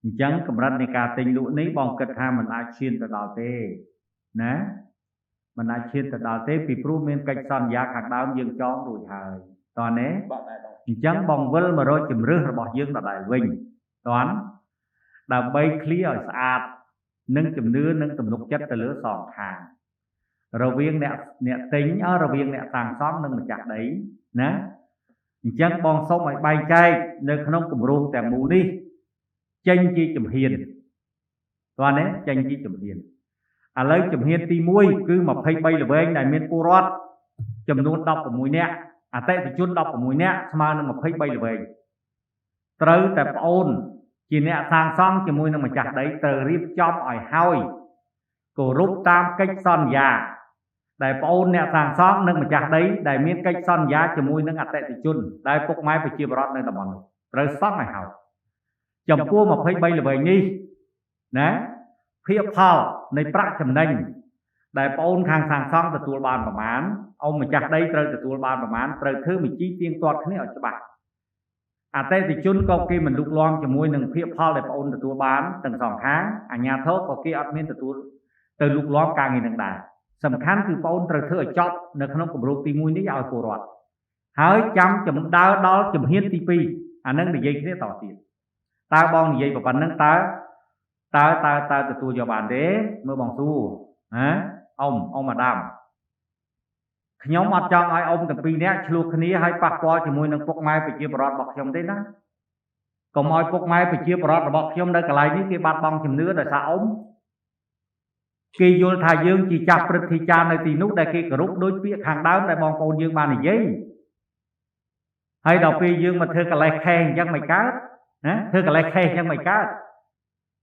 អញ្ចឹងកម្រិតនៃការទិញលក់នេះបងគិតថាมันអាចឈានទៅដល់ទេណាมันអាចឈានទៅដល់ទេពីព្រោះមានកិច្ចសន្យាខាងដើមយើងចងរួចហើយតើណាអញ្ចឹងបងវិលមករកជំរឿសរបស់យើងដដែលវិញតើដើម្បី clear ឲ្យស្អាតនិងជំនឿនិងទំនុកចិត្តទៅលើសងខាងរវាងអ្នកទិញរវាងអ្នកសាងសង់និងម្ចាស់ដីណាអញ្ចឹងបងសូមឲ្យបែងចែកនៅក្នុងគម្រោងទាំងមូលនេះចេញជាជំហានតើណាចេញជាជំហានឥឡូវជំហានទី1គឺ23ល្វែងដែលមានពលរដ្ឋចំនួន16នាក់អតិថិជន16នាក់ស្មើនឹង23ល្វែងត្រូវតែប្អូនជាអ្នកសាងសង់ជាមួយនឹងម្ចាស់ដីត្រូវរៀបចំឲ្យហើយគោរពតាមកិច្ចសន្យាដែលប្អូនអ្នកសាងសង់និងម្ចាស់ដីដែលមានកិច្ចសន្យាជាមួយនឹងអតិថិជនដែលពុកម៉ែប្រជាពលរដ្ឋនៅតំបន់នោះត្រូវសង់ឲ្យហើយចំពោះ23ល្វែងនេះណាភាពផលនៃប្រាក់ចំណេញដែលប្អូនខាងសាងសង់ទទួលបានប្រមាណអ៊ំម្ចាស់ដីត្រូវទទួលបានប្រមាណត្រូវធ្វើបញ្ជីទៀងទាត់គ្នាឲ្យច្បាស់អតិថិជនក៏គេមិនលូកលាន់ជាមួយនឹងភាពផលដែលប្អូនទទួលបានទាំងសងខាងអាជ្ញាធរក៏គេអត់មានទទួលទៅលូកលាន់ការងារនឹងដែរសំខាន់គឺប្អូនត្រូវធ្វើឲ្យចប់នៅក្នុងគម្រោងទី1នេះឲ្យពលរដ្ឋហើយចាំចំដើរដល់ជំហានទី2អានឹងនិយាយគ្នាតទៀតតើបងនិយាយប៉ុណ្ណឹងតើទទួលយកបានទេមើលបងសួរណាអ៊ំអាដាមខ្ញុំអត់ចង់ឲ្យអ៊ំទាំងពីរនាក់ឆ្លោះគ្នាហើយប៉ះពាល់ជាមួយនឹងពុកម៉ែប្រជាពលរដ្ឋរបស់ខ្ញុំទេណាកុំឲ្យពុកម៉ែប្រជាពលរដ្ឋរបស់ខ្ញុំនៅកន្លែងនេះគេបាត់បង់ជំនឿដោយសារអ៊ំ គេយល់ថាយើងជាចាស់ព្រឹទ្ធាចារ្យនៅទីនោះដែលគេគោរពដូចពាក្យខាងដើមដែលបងប្អូនយើងបាននិយាយហើយដល់ពេលយើងមកធ្វើកលេសខេអញ្ចឹងមិនកើតណាធ្វើកលេសខេអញ្ចឹងមិនកើត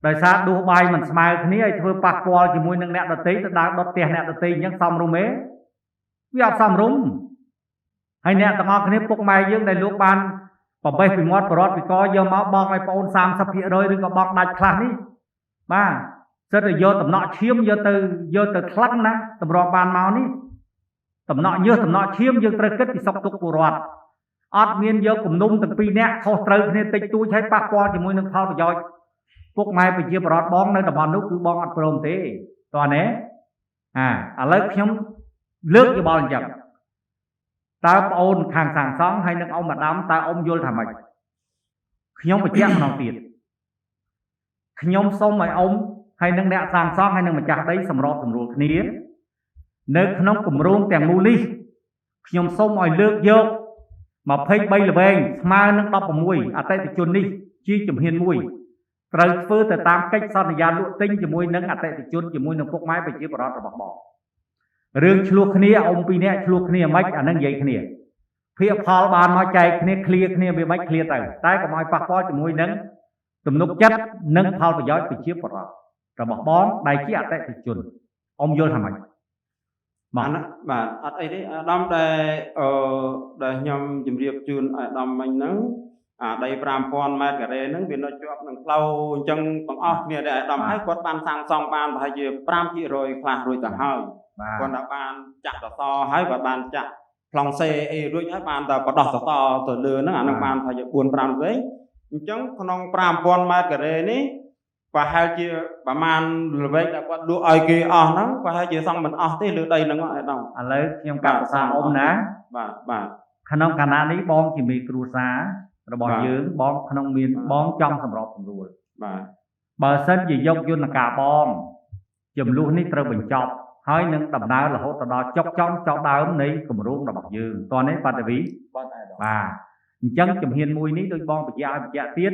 ដោយសារដួសបាយមិនស្មើគ្នាឲ្យធ្វើប៉ះពាល់ជាមួយនឹងអ្នកដទៃទៅដើរដុតផ្ទះអ្នកដទៃអញ្ចឹងសមរម្យទេវាអត់សមរម្យហើយអ្នកទាំងអស់គ្នាពុកម៉ែយើងដែលលោកបានប្របេះពីមាត់បរតវិកយកមកបង់ឲ្យបងអូន 30% ឬក៏បង់ដាច់ខ្លះនេះបាទសិតតែយកតំណក់ឈាមយកទៅថ្លឹងណាតម្រាប់បានមកនេះតំណក់ញើសតំណក់ឈាមយើងត្រូវគិតពីសុខទុក្ខពលរដ្ឋអត់មានយកគំនុំទាំងពីរនាក់ខុសត្រូវគ្នាតិចតួចហើយប៉ះពាល់ជាមួយនឹងផលប្រយោជន៍ពុកម៉ែប្រជាពលរដ្ឋបងនៅតំបន់នោះគឺបងអត់ព្រមទេតើណែឥឡូវខ្ញុំលើកយោបល់អញ្ចឹងតើប្អូនខាងសាងសង់ហើយនឹងអ៊ំម្ដាមតើអ៊ំយល់ថាម៉េចខ្ញុំបញ្ជាក់ម្ដងទៀតខ្ញុំសូមឲ្យអ៊ំហើយនឹងអ្នកសាងសង់ហើយនឹងម្ចាស់ដីសម្របសម្រួលគ្នានៅក្នុងគម្រោងទាំងមូលនេះខ្ញុំសូមឲ្យលើកយក23ល្វែងស្មើនឹង16អតិថិជននេះជាជំហានមួយត្រូវធ្វើទៅតាមកិច្ចសន្យាលក់ទិញជាមួយនឹងអតិថិជនជាមួយនឹងពុកម៉ែប្រជាពលរដ្ឋរបស់បងរឿងឆ្លោះគ្នាអ៊ំពីរនាក់ឆ្លោះគ្នាមិនអានឹងនិយាយគ្នាភាគផលបានមកចែកគ្នាឃ្លាគ្នាវាមិនឃ្លាទៅតែកុំឲ្យប៉ះពាល់ជាមួយនឹងទំនុកចិត្តនិងផលប្រយោជន៍ប្រជាពលរដ្ឋរបស់បងដែលជាអតិថិជនអ៊ំយល់ថាម៉េចបាទអត់អីទេអាដាមដែលខ្ញុំជម្រាបជូនអាដាមមិញហ្នឹងដី 5000 ម៉ែត្រការ៉េហ្នឹងវានៅជាប់នឹងផ្លូវអញ្ចឹងទាំងអស់គ្នាដែលអាដាមហើយគាត់បានសាងសង់បានប្រហែលជា 5% ខ្លះរួចទៅហើយគាត់ថាបានចាក់សសរហើយគាត់បានចាក់ប្លង់សេអីរួចហើយបានតែបដោះសសរទៅលើហ្នឹងអានឹងបានប្រហែលជា 4-5 វិញអញ្ចឹងក្នុង 5000 ម៉ែត្រការ៉េនេះប្រហែលជាប្រមាណល្វែងដែលគាត់លក់ឲ្យគេអស់ហ្នឹងប្រហែលជាសង់មិនអស់ទេលើដីហ្នឹងឯដល់ឥឡូវខ្ញុំកាត់ប្រសាអ៊ំណាបាទក្នុងខណៈនេះបងជាមេគ្រួសាររបស់យើងបងក្នុងមានបងចង់សម្របសម្រួលបាទបើសិនជាយកយន្តការបងចំនួននេះត្រូវបញ្ចប់ហើយនឹងដំណើររហូតដល់ចុកចំចោលដើមនៃគម្រោងរបស់យើងតោះនេះបាទវីបាទអញ្ចឹងជំហានមួយនេះដូចបងបញ្ជាក់ឲ្យបញ្ជាក់ទៀត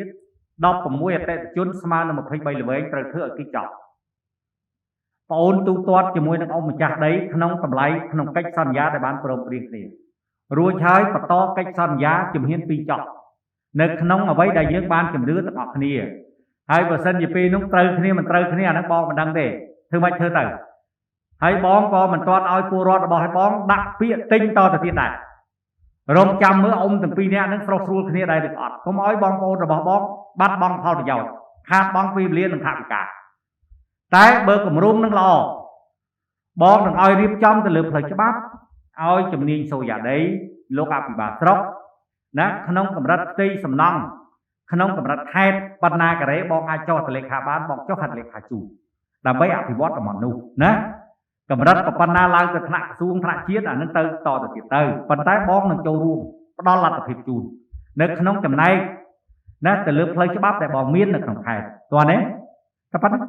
16អតិថិជនស្មើនឹង23ល្វែងត្រូវធ្វើឲ្យគេចប់បងអូនទូទាត់ជាមួយនឹងអ៊ំម្ចាស់ដីក្នុងតម្លៃក្នុងកិច្ចសន្យាដែលបានព្រមព្រៀងគ្នារួចហើយបន្តកិច្ចសន្យាជំហាន2ចប់នៅក្នុងអ្វីដែលយើងបានជំនឿទាំងអស់គ្នាហើយបើសិនជាពេលនោះត្រូវគ្នាមិនត្រូវគ្នាអាហ្នឹងបងមិនដឹងទេធ្វើម៉េចធ្វើទៅហើយបងក៏មិនទាន់ឲ្យពលរដ្ឋរបស់ឲ្យបងដាក់ពាក្យទិញតទៅទៀតដែររំចាំមើលអ៊ំទាំងពីរនាក់ហ្នឹងស្រស់ស្រួលគ្នាដែរឬអត់កុំឲ្យបងប្អូនរបស់បងបាត់បង់ផលប្រយោជន៍ខាតបង់ពេលវេលានិងថវិកាតែបើគម្រោងនឹងល្អបងនឹងឲ្យរៀបចំទៅលើផ្លូវច្បាប់ឲ្យជំនាញសូយ៉ាដីលោកអភិបាលស្រុកណាក្នុងកម្រិតផ្ទៃសំណង់ក្នុងកម្រិតខេត្តបណ្ណាការ៉េបងអាចចុះទៅលេខាបានបងចុះហត្ថលេខាជូនដើម្បីអភិវឌ្ឍតំបន់នោះណាកម្រិតប៉ុណ្ណាឡើងទៅថ្នាក់ក្រសួងថ្នាក់ជាតិអានឹងទៅតទៅទៀតទៅប៉ុន្តែបងនឹងចូលរួមផ្ដល់លទ្ធភាពជូននៅក្នុងចំណែកណាទៅលើផ្លូវច្បាប់ដែលបងមាននៅក្នុងខេត្តតើណាតែប៉ុណ្ណឹង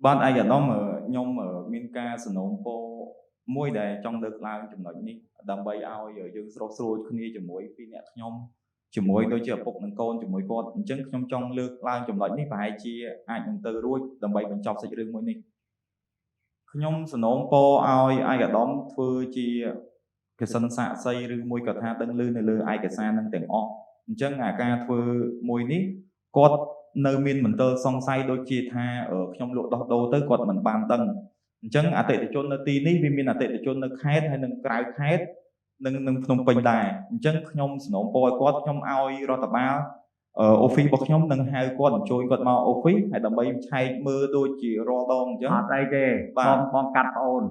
បាទឯកឧត្តមខ្ញុំមានការសំណូមពរមួយដែលចង់លើកឡើងចំណុចនេះដើម្បីឲ្យយើងស្រុះស្រួលគ្នាជាមួយពីអ្នកខ្ញុំជាមួយដូចជាឪពុកនិងកូនជាមួយគាត់អញ្ចឹងខ្ញុំចង់លើកឡើងចំណុចនេះប្រហែលជាអាចនឹងទៅរួចដើម្បីបញ្ចប់សាច់រឿងមួយនេះខ្ញុំសំណូមពរឲ្យឯកឧត្តមធ្វើជាកសិនសាកសីឬមួយក៏ថាដឹងឮនៅលើឯកសារនឹងទាំងអស់អញ្ចឹងអាការធ្វើមួយនេះគាត់នៅមានមន្ទិលសង្ស័យដូចជាថាខ្ញុំលក់ដោះដូរទៅគាត់មិនបានដឹងអញ្ចឹងអតិថិជននៅទីនេះវាមានអតិថិជននៅខេត្តហើយនិងក្រៅខេត្តនឹងភ្នំពេញដែរអញ្ចឹងខ្ញុំសំណូមពរឲ្យគាត់ខ្ញុំឲ្យរដ្ឋបាលoffice របស់ខ្ញុំនឹងហៅគាត់អញ្ជើញគាត់មក office ហើយដើម្បីឆែកមើលដូចជារាល់ដងអញ្ចឹងអត់អីទេបងកាត់ប្អូន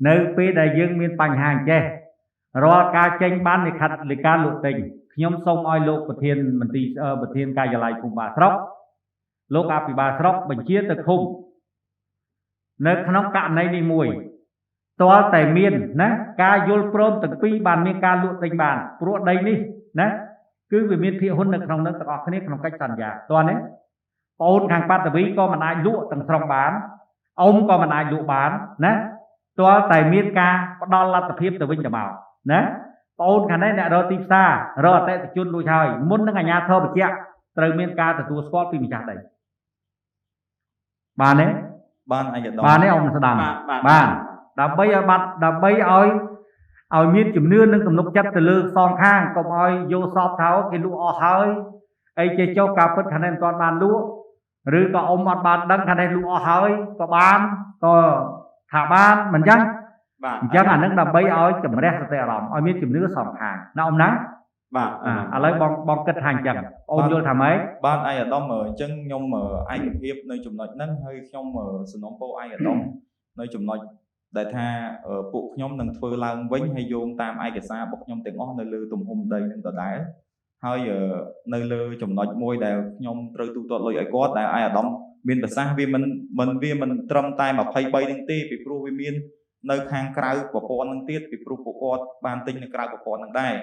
នៅពេលដែលយើងមានបញ្ហាអញ្ចេះរាល់ការចេញបានលិខិតលេខាលក់ទិញខ្ញុំសូមឲ្យលោកប្រធានមន្ត្រីប្រធានការិយាល័យភូមិបាលស្រុកលោកអភិបាលស្រុកបញ្ជាទៅឃុំនៅក្នុងករណីនេះមួយទាល់តែមានណាការយល់ព្រមទាំងពីរបានមានការលក់ទិញបានព្រោះដីនេះណាគឺវាមានភាគហ៊ុននៅក្នុងនោះទាំងអស់គ្នាក្នុងកិច្ចសន្យាតើណាបងអូនខាងបាត់វីក៏មិនអាចលក់ទាំងស្រុងបានអ៊ំក៏មិនអាចលក់បានណាទាល់តែមានការផ្ដល់លទ្ធភាពទៅវិញទៅមកណាបងអូនខាងនេះអ្នករកទីផ្សាររកអតិថិជនរួចហើយមុននឹងអាជ្ញាធរបញ្ជាក់ត្រូវមានការទទួលស្គាល់ពីម្ចាស់ដីបានទេ បានអាយដាម បានទេអ៊ំស្ដាំបានដើម្បីឲ្យបាត់ដើម្បីឲ្យមានជំនឿនិងទំនុកចិត្តទៅលើសងខាងកុំឲ្យយកសពថោគេលក់អស់ហើយអីចេះចុះការពិតខាងនេះមិនទាន់បានលក់ឬក៏អ៊ំអត់បានដឹងខាងនេះលក់អស់ហើយក៏បានក៏ថាបានមិនចឹង បាទ អញ្ចឹងអានឹងដើម្បីឲ្យជំរះសតិអារម្មណ៍ឲ្យមានជំនឿសងខាងណាអ៊ំណា បាទ ឥឡូវបងគិតថាអញ្ចឹងអូនយល់ថាម៉េច បានអាយដាមអញ្ចឹងខ្ញុំឯកភាពនៅចំណុចហ្នឹងហើយខ្ញុំសំណូមពរអាយដាមនៅចំណុចដែលថាពួកខ្ញុំនឹងធ្វើឡើងវិញហើយយោងតាមឯកសាររបស់ខ្ញុំទាំងអស់នៅលើទំហំដីនឹងដដែលហើយនៅលើចំណុចមួយដែលខ្ញុំត្រូវទូទាត់លុយឲ្យគាត់ដែលអាយដាមមានប្រសាសន៍វាមិនត្រឹមតែ23នឹងទេពីព្រោះវាមាននៅខាងក្រៅប្រព័ន្ធនឹងទៀតពីព្រោះពួកគាត់បានទិញនៅក្រៅប្រព័ន្ធនឹងដែរ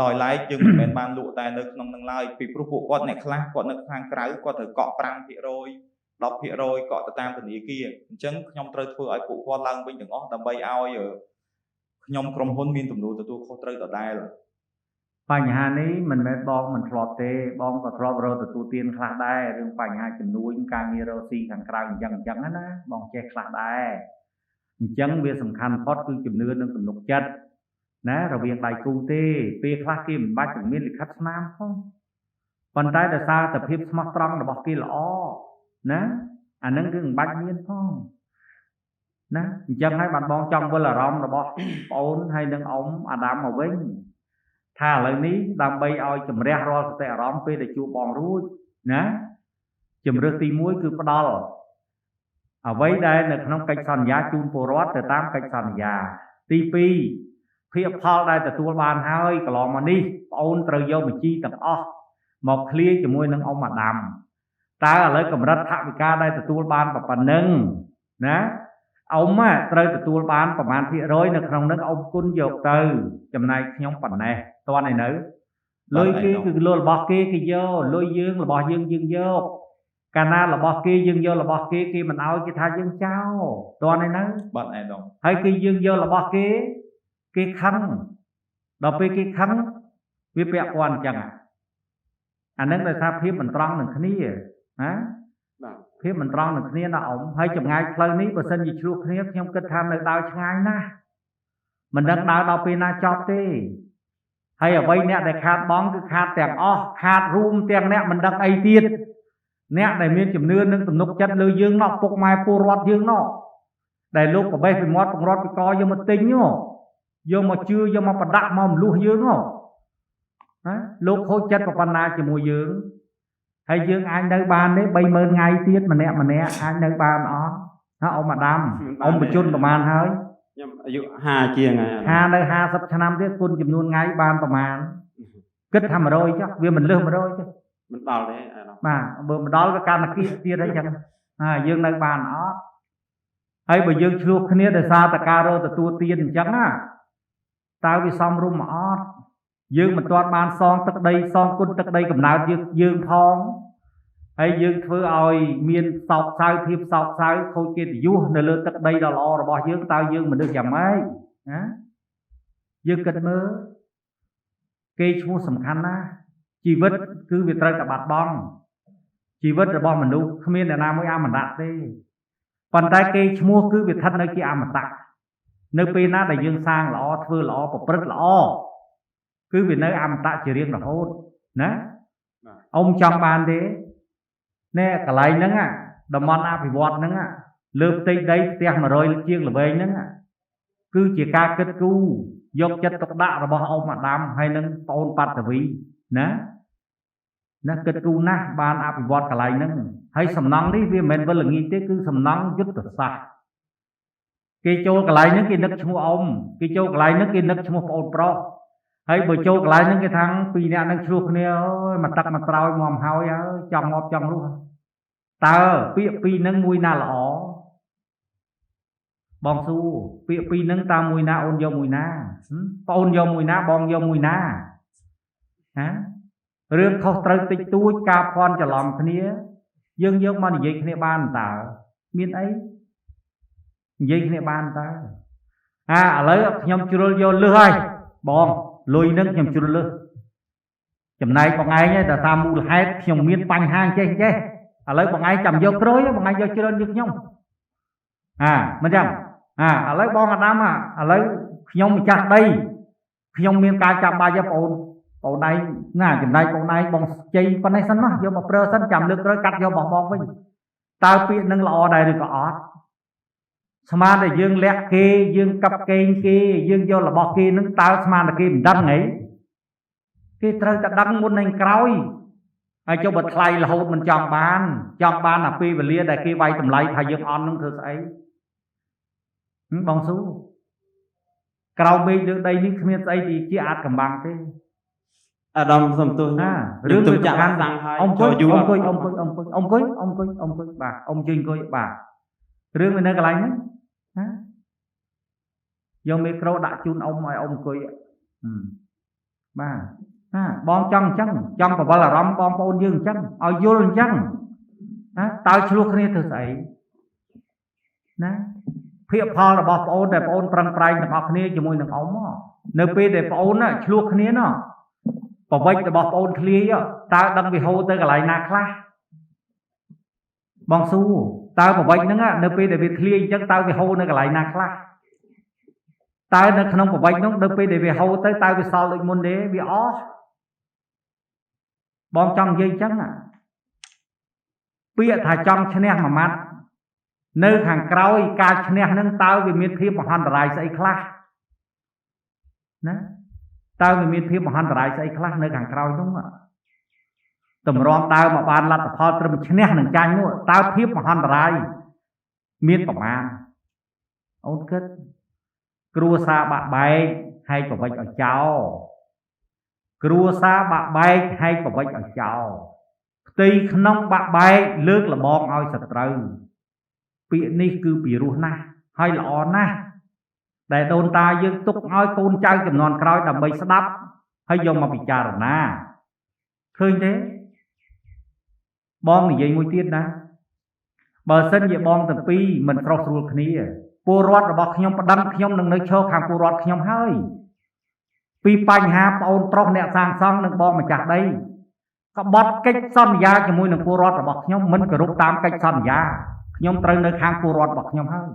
ដោយឡែកយើងមិនមែនបានលក់តែនៅក្នុងនឹងឡើយពីព្រោះពួកគាត់អ្នកខ្លះគាត់នៅខាងក្រៅគាត់ត្រូវកក់ 5% 10% កក់ទៅតាមធនាគារអញ្ចឹងខ្ញុំត្រូវធ្វើឲ្យពួកគាត់ឡើងវិញទាំងអស់ដើម្បីឲ្យខ្ញុំក្រុមហ៊ុនមានទំនួលទទួលខុសត្រូវដដែល បញ្ហានេះមិនមែនបងមិនធ្លាប់ទេបងក៏ធ្លាប់រកទទួលទានខ្លះដែររឿងបញ្ហាចំនួនការងាររកស៊ីខាងក្រៅអញ្ចឹងណាបងចេះខ្លះដែរអញ្ចឹងវាសំខាន់ផុតគឺជំនឿនិងទំនុកចិត្តណារវាងដៃគូទេពេលខ្លះគេមិនបាច់មានលិខិតស្នាមផងប៉ុន្តែដោយសារតែភាពស្មោះត្រង់របស់គេល្អណាអានឹងគឺមិនបាច់មានផងណាអញ្ចឹងហើយបានបងចង់វិលអារម្មណ៍របស់ប្អូនហើយនឹងអ៊ំអាដាមមកវិញថាឥឡូវនេះដើម្បីឲ្យជំរះរាល់សតិអារម្មណ៍ពេលដែលជួបបងរួចណាជំរឿសទី1គឺផ្ដល់អ្វីដែលនៅក្នុងកិច្ចសន្យាជូនពលរដ្ឋទៅតាមកិច្ចសន្យាទី2ភាពផលដែលទទួលបានហើយកន្លងមកនេះប្អូនត្រូវយកបញ្ជីទាំងអស់មកឃ្លាជាមួយនឹងអ៊ំអាដាមតើឥឡូវកម្រិតថវិកាដែលទទួលបានប៉ុណ្ណឹងណាអ៊ំត្រូវទទួលបានប្រមាណភាគរយនៅក្នុងនឹងអ៊ំគុណយកទៅចំណែកខ្ញុំប៉ុណ្ណេះតើនៅលុយគេគឺលុយរបស់គេគេយកលុយយើងរបស់យើងយកកាលណារបស់គេយើងយករបស់គេគេមិនឲ្យគេថាយើងចោលតើនៅ បាទអាយដាម ហើយគេយើងយករបស់គេខឹងដល់ពេលគេខឹងវាពាក់ព័ន្ធអញ្ចឹងអានឹងដោយសារភាពមិនត្រង់នឹងគ្នាណាបាទភាពមិនត្រង់នឹងគ្នាណាអ៊ំហើយចម្ងាយផ្លូវនេះបើសិនជាឆ្លោះគ្នាខ្ញុំគិតថានៅដើរឆ្ងាយណាស់មិនដឹងដើរដល់ពេលណាចប់ទេហើយអ្វីអ្នកដែលខាតបង់គឺខាតទាំងអស់ខាតរួមទាំងអ្នកមិនដឹងអីទៀតអ្នកដែលមានជំនឿនិងទំនុកចិត្តលើយើងនោះពុកម៉ែពលរដ្ឋយើងនោះដែលលោកប្របេះពីមាត់បង្រត់ពីកយកមកទិញយកមកជឿយកមកប្រដាក់មកម្លោះយើងណាលោកខូចចិត្តប៉ុណ្ណាជាមួយយើងហើយយើងអាចនៅបានទេ 30000 ថ្ងៃទៀតម្នាក់អាចនៅបានអត់ណាអ៊ំអាដាមអ៊ំបញ្ជនប្រហែលហើយខ្ញុំអាយុ50ជាងហើយ នៅ50ឆ្នាំទៀតគុណចំនួនថ្ងៃបានប្រហែលគិតថា100ចុះវាមិនលើស100ចុះ មិនដល់ទេអានោះ បាទបើមិនដល់វាកាន់តែគៀកទៀតអីចឹងយើងនៅបានអត់ហើយបើយើងឆ្លោះគ្នាដោយសារតែការរកទទួលទានអញ្ចឹងណាតើវាសមរម្យមកអត់យើងមិនទាន់បានសងទឹកដីសងគុណទឹកដីកំណើតយើងផងហើយយើងធ្វើឲ្យមានសោកសៅភាពសោកសៅខូចកិត្តិយសនៅលើទឹកដីដ៏ល្អរបស់យើងតើយើងមនុស្សយ៉ាងម៉េចណាយើងគិតមើលគេឈ្មោះសំខាន់ណាស់ជីវិតគឺវាត្រូវតែបាត់បង់ជីវិតរបស់មនុស្សគ្មានអ្នកណាមួយអមតៈទេប៉ុន្តែគេឈ្មោះគឺវាស្ថិតនៅជាអមតៈនៅពេលណាដែលយើងសាងល្អធ្វើល្អប្រព្រឹត្តល្អគឺវានៅអមតៈជារៀងរហូតណាអ៊ំចង់បានទេណែកន្លែងហ្នឹងតំបន់អភិវឌ្ឍហ្នឹងលើផ្ទៃដីផ្ទះ100ជាងល្វែងហ្នឹងគឺជាការគិតគូរយកចិត្តទុកដាក់របស់អ៊ំអាដាមហើយនឹងប្អូនប៉ាត់តាវីណាគិតគូរណាស់បានអភិវឌ្ឍកន្លែងហ្នឹងហើយសំណង់នេះវាមិនមែនវិលល្ងាចទេគឺសំណង់យុទ្ធសាស្ត្រគេចូលកន្លែងហ្នឹងគេនឹកឈ្មោះអ៊ំគេចូលកន្លែងហ្នឹងគេនឹកឈ្មោះប្អូនប្រុសហើយបើចូលកន្លែងហ្នឹងគេថាពីរនាក់ហ្នឹងឆ្លោះគ្នាអើយមកទឹកមកត្រោយមកហើយចង់ងាប់ចង់រស់តើពាក្យពីរហ្នឹងមួយណាល្អបងសួរពាក្យពីរហ្នឹងតើមួយណាអូនយកមួយណាប្អូនយកមួយណាបងយកមួយណារឿងខុសត្រូវតិចតួចការភ័ន្តច្រឡំគ្នាយើងយកមកនិយាយគ្នាបានតើមានអីនិយាយគ្នាបានតើឥឡូវខ្ញុំជ្រុលយកលឹះហើយបងលុយនឹងខ្ញុំជ្រុលលឹះចំណែកបងឯងតែតាមមូលហេតុខ្ញុំមានបញ្ហាចេះឥឡូវបងឯងចាំយកក្រួយបងឯងយកជ្រុលយកខ្ញុំ មិនចឹងឥឡូវបងអាដាមឥឡូវខ្ញុំម្ចាស់ដីខ្ញុំមានការចាំបាច់ទេបងអូនឯងណាចំណែកបងឯងបងជ័យប៉ុណ្ណេះសិនមកយកមកប្រើសិនចាំលើកក្រោយកាត់យកបងវិញតើពាក្យនឹងល្អដែរឬក៏អត់ស្មានតែយើងលាក់គេយើងកាប់កេងគេយើងយករបស់គេនឹងតើស្មានតែគេមិនដឹងហីគេត្រូវតែដឹងមុននឹងក្រោយហើយចុះបើថ្លៃរហូតមិនចង់បានអាពេលវេលាដែលគេវាយតម្លៃថាយើងអន់នឹងធ្វើស្អីបងស៊ូក្រៅមេឃលើដីនេះគ្មានស្អីជាអាចកំបាំងទេអាដាមសំទោសរឿងទៅចាក់សាំងហើយអង្គុយបាទអង្គុយបាទអ៊ំជើញអង្គុយបាទរឿងវានៅកន្លែងហ្នឹងណាយកមីក្រូដាក់ជូនអ៊ំឲ្យអ៊ំអង្គុយបាទបងចង់អញ្ចឹងចង់បវល់អារម្មណ៍បងប្អូនយើងអញ្ចឹងឲ្យយល់អញ្ចឹងណាតើឆ្លោះគ្នាធ្វើស្អីណាភាគផលរបស់ប្អូនដែលប្អូនប្រឹងប្រែងទាំងអស់គ្នាជាមួយនឹងអ៊ំនៅពេលដែលប្អូនឆ្លោះគ្នាណោះប្រវត្តិរបស់ប្អូនធ្លាយតើដឹងវាហូរទៅកន្លែងណាខ្លះបងស៊ូតើប្រវត្តិហ្នឹងនៅពេលដែលវាធ្លាយអញ្ចឹងតើវាហូរនៅកន្លែងណាខ្លះតើនៅក្នុងប្រវត្តិហ្នឹងនៅពេលដែលវាហូរទៅតើវាសល់ដូចមុនទេវាអស់បងចង់និយាយអញ្ចឹងពាក្យថាចង់ឈ្នះមួយម៉ាត់នៅខាងក្រោយការឈ្នះហ្នឹងតើវាមានភាពមហន្តរាយស្អីខ្លះណាតើវាមានភាពមហន្តរាយស្អីខ្លះនៅខាងក្រោយនោះតម្រាំដើរមកបានលទ្ធផលត្រឹមឈ្នះនឹងចាញ់នោះតើភាពមហន្តរាយមានប្រមាណអូនគិតគ្រួសារបាក់បែកហែកប្រវិចឲ្យចោលគ្រួសារបាក់បែកហែកប្រវិចឲ្យចោលផ្ទៃក្នុងបាក់បែកលើកលបងឲ្យសត្រូវពាក្យនេះគឺពីរោះណាស់ហើយល្អណាស់ដែលដូនតាយើងទុកឲ្យកូនចៅចំនួនក្រោយដើម្បីស្ដាប់ហើយយកមកពិចារណាឃើញទេបងនិយាយមួយទៀតណាបើសិនជាបងទាំងពីរមិនស្រស់ស្រួលគ្នាពលរដ្ឋរបស់ខ្ញុំប្តឹងខ្ញុំនឹងនៅឈរខាងពលរដ្ឋខ្ញុំហើយពីបញ្ហាប្អូនប្រុសអ្នកសាងសង់និងបងម្ចាស់ដីក្បត់កិច្ចសន្យាជាមួយនឹងពលរដ្ឋរបស់ខ្ញុំមិនគោរពតាមកិច្ចសន្យាខ្ញុំត្រូវនៅខាងពលរដ្ឋរបស់ខ្ញុំហើយ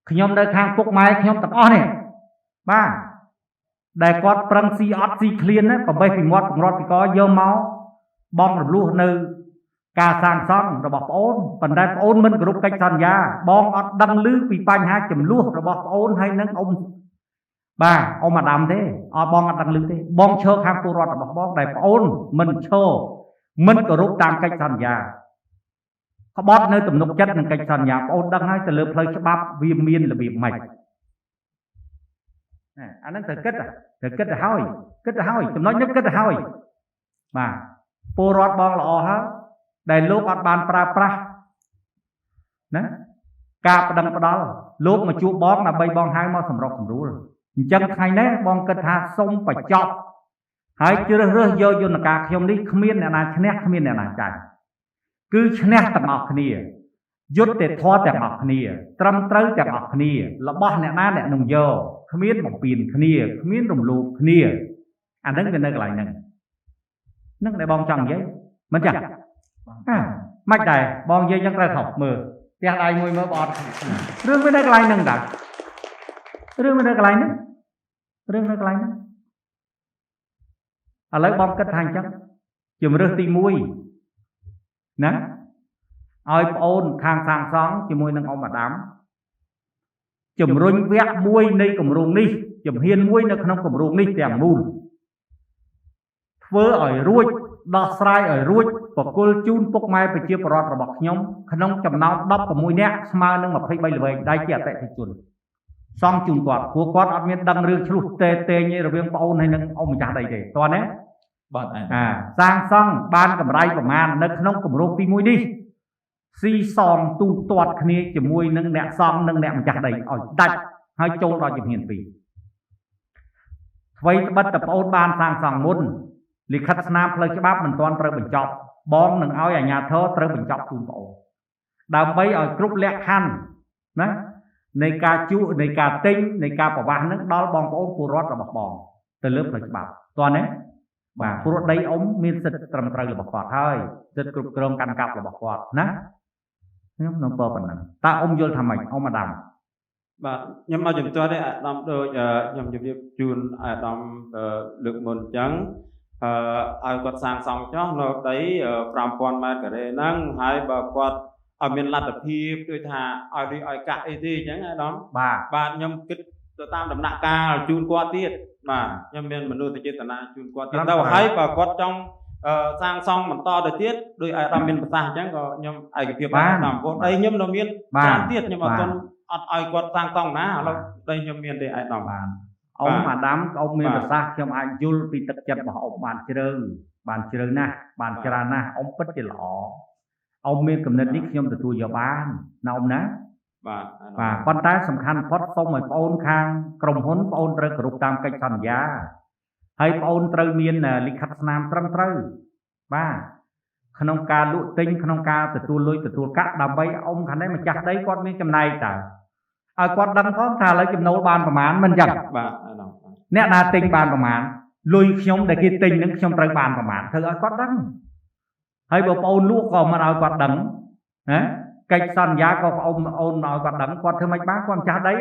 ខ្ញុំនៅខាងពុកម៉ែខ្ញុំទាំងអស់នេះបាទដែលគាត់ប្រឹងស៊ីអត់ស៊ីឃ្លានណាប្របេះពីមាត់បង្រត់ពីកយកមកបងរំលោះនៅការសាងសង់របស់ប្អូនប៉ុន្តែប្អូនមិនគោរពកិច្ចសន្យាបងអត់ដឹងឮពីបញ្ហាចំនួនរបស់ប្អូនហើយនឹងអ៊ំបាទអ៊ំអាដាមទេអត់បងអត់ដឹងឮទេបងឈរខាងពលរដ្ឋរបស់បងដែលប្អូនមិនឈរមិនគោរពតាមកិច្ចសន្យាក្បត់នៅទំនុកចិត្តនឹងកិច្ចសន្យាបងអូនដឹងហើយទៅលើផ្លូវច្បាប់វាមានរបៀបម៉េចអាហ្នឹងត្រូវគិតទៅហើយចំណុចនេះគិតទៅហើយបាទពលរដ្ឋបងល្អហើយដែលលោកអត់បានប្រើប្រាស់ណាការប្តឹងផ្ដាល់លោកមកជួបបងដើម្បីបងហៅមកសម្រុកសម្រួលអញ្ចឹងថ្ងៃនេះបងគិតថាសុំបញ្ចប់ហើយជ្រើសរើសយកយន្តការខ្ញុំនេះគ្មានអ្នកណាឈ្នះគ្មានអ្នកណាចាញ់គឺឈ្នះទាំងអស់គ្នាយុត្តិធម៌ទាំងអស់គ្នាត្រឹមត្រូវទាំងអស់គ្នារបស់អ្នកណាអ្នកនឹងយកគ្មានបំពេញគ្នាគ្មានរំលោភគ្នាអាហ្នឹងវានៅកន្លែងហ្នឹងដែលបងចង់និយាយមិនចាមិនដែរបងនិយាយចឹងត្រូវខុសមើលផ្ទះដៃមួយមើលបងអត់រឿងវានៅកន្លែងហ្នឹងតារឿងវានៅកន្លែងហ្នឹងឥឡូវបងគិតថាអញ្ចឹងជំរើសទី1ណាឲ្យប្អូនខាងសាងសង់ជាមួយនឹងអ៊ំអាដាមជំរុញវគ្គមួយនៃគម្រោងនេះជំហានមួយនៅក្នុងគម្រោងនេះទាំងមូលធ្វើឲ្យរួចដោះស្រាយឲ្យរួចបកគលជូនពុកម៉ែប្រជាពលរដ្ឋរបស់ខ្ញុំក្នុងចំណោម16នាក់ស្មើនឹង23ល្វែងដែលជាអតិថិជនសង់ជូនគាត់ព្រោះគាត់អត់មានដឹងរឿងឆ្លុះតេងរវាងប្អូនហើយនឹងអ៊ំម្ចាស់ដីទេតើណាបាទសាងសង់បានកម្រៃប្រមាណនៅក្នុងគម្រោងទី1នេះស៊ីសងទូទាត់គ្នាជាមួយនឹងអ្នកសង់និងអ្នកម្ចាស់ដីឲ្យដាច់ហើយចូលដល់ជំហាន2អ្វីត្បិតតែប្អូនបានសាងសង់មុនលិខិតស្នាមផ្លូវច្បាប់មិនទាន់ត្រូវបញ្ចប់បងនឹងឲ្យអាជ្ញាធរត្រូវបញ្ចប់ជូនប្អូនដើម្បីឲ្យគ្រប់លក្ខខណ្ឌណានៃការជួនៃការទិញនៃការប្រវាស់នឹងដល់បងប្អូនពលរដ្ឋរបស់បងទៅលើផ្លូវច្បាប់តើណាបាទពលរដ្ឋដីអ៊ំមានសិទ្ធិត្រឹមត្រូវរបស់គាត់ហើយសិទ្ធិគ្រប់គ្រងកាន់កាប់របស់គាត់ណា ខ្ញុំនំពប៉ុណ្ណឹងតើអ៊ំយល់ថាម៉េចអ៊ំអាដាម បាទខ្ញុំមកជំទាស់ទេអាដាមដូចខ្ញុំជម្រាបជូនអាដាមលើកមុនអញ្ចឹងឲ្យគាត់សាងសង់ចោះនៅដី 5000 ម៉ែត្រការ៉េហ្នឹងហើយបើគាត់ឲ្យមានលទ្ធភាពដូចថាឲ្យរីឲ្យកាក់អីទេអញ្ចឹងអាដាម បាទ បាទខ្ញុំគិតទៅតាមដំណាក់កាលជូនគាត់ទៀតបាទខ្ញុំមានមនុស្សចេតនាជូនគាត់ទៀតទៅហើយបើគាត់ចង់សាងសង់បន្តទៅទៀតដោយអាដាមមានប្រសាសន៍អញ្ចឹងក៏ខ្ញុំឯកភាពបានតាមព្រោះដីខ្ញុំនៅមានច្រើនទៀតខ្ញុំអត់ទាន់អត់ឲ្យគាត់សាងសង់ណាឥឡូវដីខ្ញុំមានទេអាដាម បានអ៊ំអាដាមអ៊ំមានប្រសាសន៍ខ្ញុំអាចយល់ពីទឹកចិត្តរបស់អ៊ំបានជ្រៅណាស់បានច្រើនណាស់អ៊ំពិតជាល្អអ៊ំមានគំនិតនេះខ្ញុំទទួលយកបានណាអ៊ំណា បាទ បាទប៉ុន្តែសំខាន់បំផុតសូមឲ្យបងអូនខាងក្រុមហ៊ុនបងអូនត្រូវគោរពតាមកិច្ចសន្យាហើយបងអូនត្រូវមានលិខិតស្នាមត្រឹមត្រូវបាទក្នុងការលក់ទិញក្នុងការទទួលលុយទទួលកាក់ដើម្បីអ៊ំខាងនេះម្ចាស់ដីគាត់មានចំណែកតើឲ្យគាត់ដឹងផងថាឥឡូវចំណូលបានប្រមាណមិនចឹង បាទអាដាម អ្នកណាទិញបានប្រមាណលុយខ្ញុំដែលគេទិញនឹងខ្ញុំត្រូវបានប្រមាណធ្វើឲ្យគាត់ដឹងហើយបើបងអូនលក់ក៏មិនឲ្យគាត់ដឹងណាកិច្ចសន្យាក៏អូនឲ្យគាត់ដឹងគាត់ធ្វើមិនបានគាត់ម្ចាស់ដី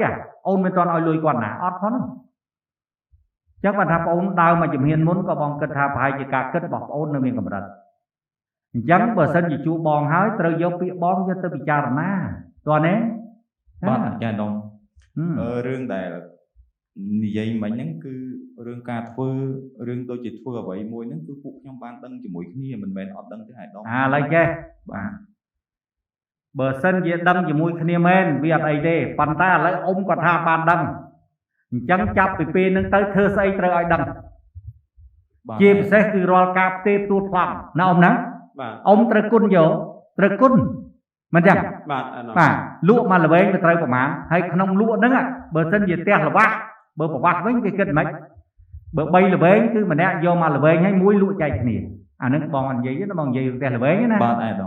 អូនមិនទាន់ឲ្យលុយគាត់ណាអត់ផងចឹងបើថាបងអូនដើរមកជំហានមុនក៏បងគិតថាប្រហែលជាការគិតរបស់បងអូននៅមានកម្រិតអញ្ចឹងបើសិនជាជួបបងហើយត្រូវយកពាក្យបងយកទៅពិចារណាតើណា បាទចាដុំរឿងដែលនិយាយមិញហ្នឹងគឺរឿងការធ្វើរឿងដូចជាធ្វើអ្វីមួយហ្នឹងគឺពួកខ្ញុំបានដឹងជាមួយគ្នាមិនមែនអត់ដឹងទេអាដាម ឥឡូវចេះបាទបើសិនជាដឹងជាមួយគ្នាមែនវាអត់អីទេប៉ុន្តែឥឡូវអ៊ំគាត់ថាបានដឹងអញ្ចឹងចាប់ពីពេលហ្នឹងទៅធ្វើស្អីត្រូវឲ្យដឹងជាពិសេសគឺរាល់ការផ្ទេរទូលប្លង់ណាអ៊ំណា បាទ អ៊ំត្រូវគុណយកត្រូវគុណមិនចឹង បាទអាដាម បាទលក់មកល្វែងទៅត្រូវប្រមាណហើយក្នុងលក់ហ្នឹងបើសិនជាផ្ទះល្វាស់បើប្រវាស់វិញគេគិតមិនបើ3ល្វែងគឺម្នាក់យកមកល្វែងហើយមួយលក់ចែកគ្នាអាហ្នឹងបងអត់និយាយទេបងនិយាយផ្ទះល្វែងណា បាទអាដា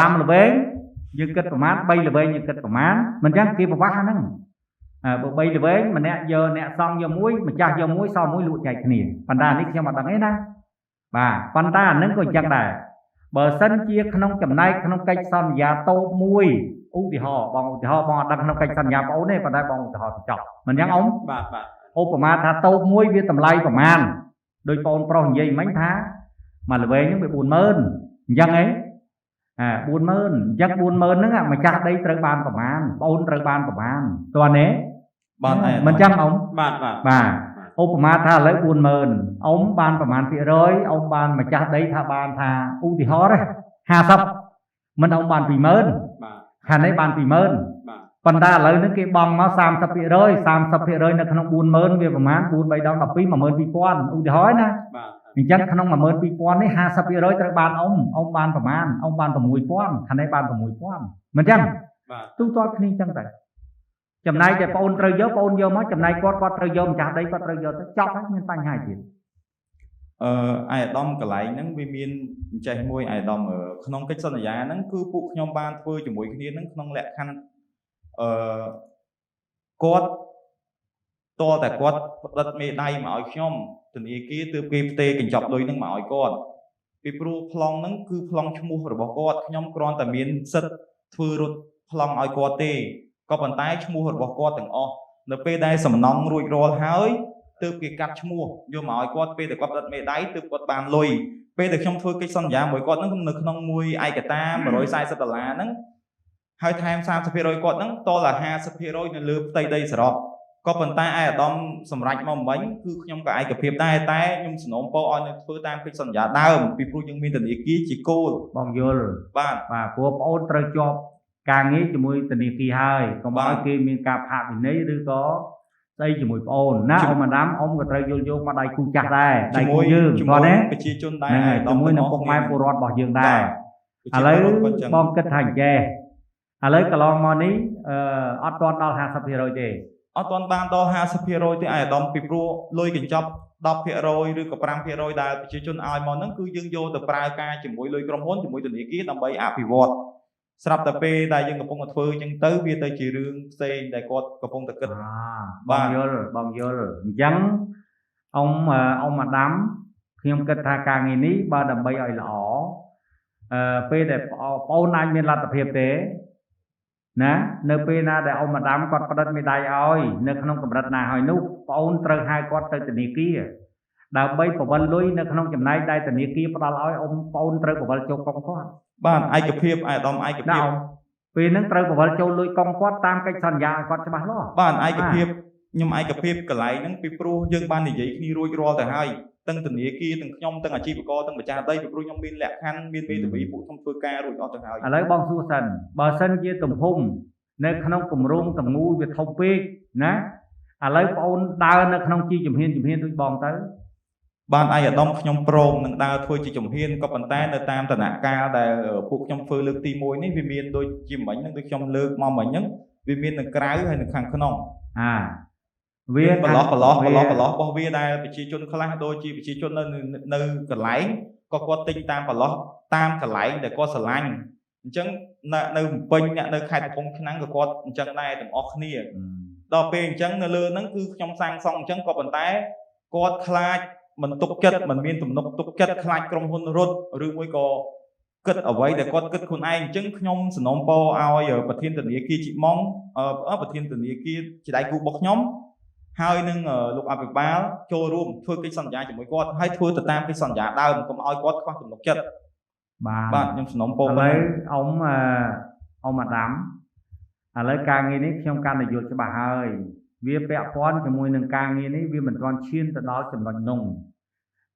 ម 5ល្វែងយើងគិតប្រមាណ3ល្វែងយើងគិតប្រមាណមិនចឹងគេប្រវាស់ហ្នឹងបើ3ល្វែងម្នាក់យកអ្នកសងយកមួយម្ចាស់យកមួយសងមួយលក់ចែកគ្នាប៉ុន្តែនេះខ្ញុំអត់ដឹងទេណាបាទប៉ុន្តែអាហ្នឹងក៏អញ្ចឹងដែរបើសិនជាក្នុងចំណែកក្នុងកិច្ចសន្យាតូបមួយឧទាហរណ៍បងឧទាហរណ៍បងអត់ដឹងក្នុងកិច្ចសន្យាបងអូនទេប៉ុន្តែបងឧទាហរណ៍ទៅចប់មិនចឹងអ៊ំ បាទបាទ ឧបមាថាតូបមួយវាតម្លៃប្រមាណដោយបងប្រុសនិយាយមិញថាមកល្វែងហ្នឹងវា 40000 អញ្ចឹងហ៎40000អញ្ចឹង 40000 ហ្នឹងម្ចាស់ដីត្រូវបានប្រមាណបងត្រូវបានប្រមាណតើណា បាទអាដាម មិនចឹងអ៊ំ បាទបាទ បាទឧបមាថាឥឡូវ 40000 អ៊ំបានប្រមាណភាគរយអ៊ំបានម្ចាស់ដីថាបានថាឧទាហរណ៍50មិនអ៊ំបាន 20000 បាទ ខាងនេះបាន 20000 បាទ ប៉ុន្តែឥឡូវនេះគេបង់មក 30% 30% នៅក្នុង 40000 វាប្រមាណ 4 3ដង 12 12000 ឧទាហរណ៍ណា បាទ អញ្ចឹងក្នុង 12000 នេះ 50% ត្រូវបានអ៊ំបានប្រមាណអ៊ំបាន 6000 ខាងនេះបាន 6000 មិនចឹង បាទ ទូទាត់គ្នាអញ្ចឹងតែចំណែកតែបងអូនត្រូវយកបងអូនយកមកចំណែកគាត់ត្រូវយកម្ចាស់ដីគាត់ត្រូវយកទៅចប់ហើយមានបញ្ហាទៀត អាយដាមកន្លែងហ្នឹងវាមានចេះមួយអាយដាមក្នុងកិច្ចសន្យាហ្នឹងគឺពួកខ្ញុំបានធ្វើជាមួយគ្នាហ្នឹងក្នុងលក្ខខណ្ឌគាត់តតែគាត់ផ្ដិតមេដៃមកឲ្យខ្ញុំធនាគារទើបគេផ្ទេរកញ្ចប់លុយហ្នឹងមកឲ្យគាត់ពីព្រោះប្លង់ហ្នឹងគឺប្លង់ឈ្មោះរបស់គាត់ខ្ញុំគ្រាន់តែមានសិទ្ធិធ្វើរត់ប្លង់ឲ្យគាត់ទេក៏ប៉ុន្តែឈ្មោះរបស់គាត់ទាំងអស់នៅពេលដែលសំណងរួចរាល់ហើយទើបគេកាត់ឈ្មោះយកមកឲ្យគាត់ពេលដែលគាត់ផ្ដិតមេដៃទើបគាត់បានលុយពេលដែលខ្ញុំធ្វើកិច្ចសន្យាមួយគាត់ហ្នឹងនៅក្នុងមួយឯកតា$140ហ្នឹងហើយថែម 30% គាត់ហ្នឹងតតែ 50% នៅលើផ្ទៃដីសរុបក៏ប៉ុន្តែឯអាដាមសម្រេចមកមិញគឺខ្ញុំក៏ឯកភាពដែរតែខ្ញុំសនំពោឲ្យនៅធ្វើតាមកិច្ចសន្យាដើមពីព្រោះយើងមានធនាគារជាគោល បងយល់ បាទ បាទព្រោះបងអូនត្រូវជាប់ការងារជាមួយធនាគារហើយកុំឲ្យគេមានការផាកពិន័យឬក៏ស្អីជាមួយបងអូនណាអ៊ំអាដាមអ៊ំក៏ត្រូវយល់យកមកដៃគូចាស់ដែរដៃគូយើងគាត់ណា ប្រជាជនដែរ ជាមួយនឹងពុកម៉ែពលរដ្ឋរបស់យើងដែរឥឡូវបងគិតថាអញ្ចេះឥឡូវកន្លងមកនេះអត់ទាន់ដល់ 50% ទេ អត់ទាន់បានដល់ 50% ទេអាយដាមពីព្រោះលុយកញ្ចប់ 10% ឬក៏ 5% ដែលប្រជាជនឲ្យមកហ្នឹងគឺយើងយកទៅប្រើការជាមួយលុយក្រុមហ៊ុនជាមួយធនាគារដើម្បីអភិវឌ្ឍស្រាប់តែពេលដែលយើងកំពុងតែធ្វើអញ្ចឹងទៅវាទៅជារឿងផ្សេងដែលគាត់កំពុងតែគិត បងយល់អញ្ចឹងអ៊ំអាដាមខ្ញុំគិតថាការងារនេះបើដើម្បីឲ្យល្អ ពេលដែលបងអូនអាចមានលទ្ធភាពទេណានៅពេលណាដែលអ៊ំម៉ាដាមគាត់ផ្តិតមេដាយឲ្យនៅក្នុងកម្រិតណាហើយនោះបងអូនត្រូវហៅគាត់ទៅធនាគារដើម្បីបវលលុយនៅក្នុងចំណែកដែលធនាគារផ្ដល់ឲ្យអ៊ំបងអូនត្រូវបវលចូលកងគាត់ បាទឯកភាពអាដាមឯកភាព ពេលហ្នឹងត្រូវបវលចូលលុយកងគាត់តាមកិច្ចសន្យាឲ្យគាត់ច្បាស់លាស់ បាទឯកភាពខ្ញុំឯកភាពកន្លែងហ្នឹងពីព្រោះយើងបាននិយាយគ្នារួចរាល់ទៅហើយទាំងធនាគារទាំងខ្ញុំទាំងអាជីវករទាំងម្ចាស់ដីពីព្រោះខ្ញុំមានលក្ខខណ្ឌមានមេធាវីពួកខ្ញុំធ្វើការរួចអស់ទៅហើយ ឥឡូវបងសួរសិនបើសិនជាទំហំនៅក្នុងគម្រោងទាំងមូលវាធំពេកណាឥឡូវបងអូនដើរនៅក្នុងជីជំហានដូចបងទៅ បានឯអាដាមខ្ញុំព្រមនឹងដើរធ្វើជាជំហានក៏ប៉ុន្តែនៅតាមដំណាក់កាលដែលពួកខ្ញុំធ្វើលើកទី1នេះវាមានដូចជាមិញហ្នឹងដូចខ្ញុំលើកមកមិញហ្នឹងវាមាននៅក្រៅហើយនៅខាងក្នុងវាប្រឡោះរបស់វាដែលប្រជាជនខ្លះដូចជាប្រជាជននៅកន្លែងក៏គាត់ទិញតាមប្រឡោះតាមកន្លែងដែលគាត់ស្រឡាញ់អញ្ចឹងនៅពេញអ្នកនៅខេត្តកំពង់ឆ្នាំងក៏គាត់អញ្ចឹងដែរទាំងអស់គ្នាដល់ពេលអញ្ចឹងនៅលើហ្នឹងគឺខ្ញុំសាងសង់អញ្ចឹងក៏ប៉ុន្តែគាត់ខ្លាចមិនទុកចិត្តមិនមានទំនុកទុកចិត្តខ្លាចក្រុមហ៊ុនរត់ឬមួយក៏គិតអ្វីដែលគាត់គិតខ្លួនឯងអញ្ចឹងខ្ញុំសំណូមពរឲ្យប្រធានធនាគារជីម៉ុងប្រធានធនាគារជាដៃគូរបស់ខ្ញុំហើយនឹងលោកអភិបាលចូលរួមធ្វើកិច្ចសន្យាជាមួយគាត់ហើយធ្វើទៅតាមកិច្ចសន្យាដើមកុំឲ្យគាត់ខ្វះទំនុកចិត្តបាទខ្ញុំសំណូមពរឥឡូវអ៊ំម៉ាដាមឥឡូវការងារនេះខ្ញុំកាន់តែយល់ច្បាស់ហើយវាពាក់ព័ន្ធជាមួយនឹងការងារនេះវាមិនទាន់ឈានទៅដល់ចំណុចនោះ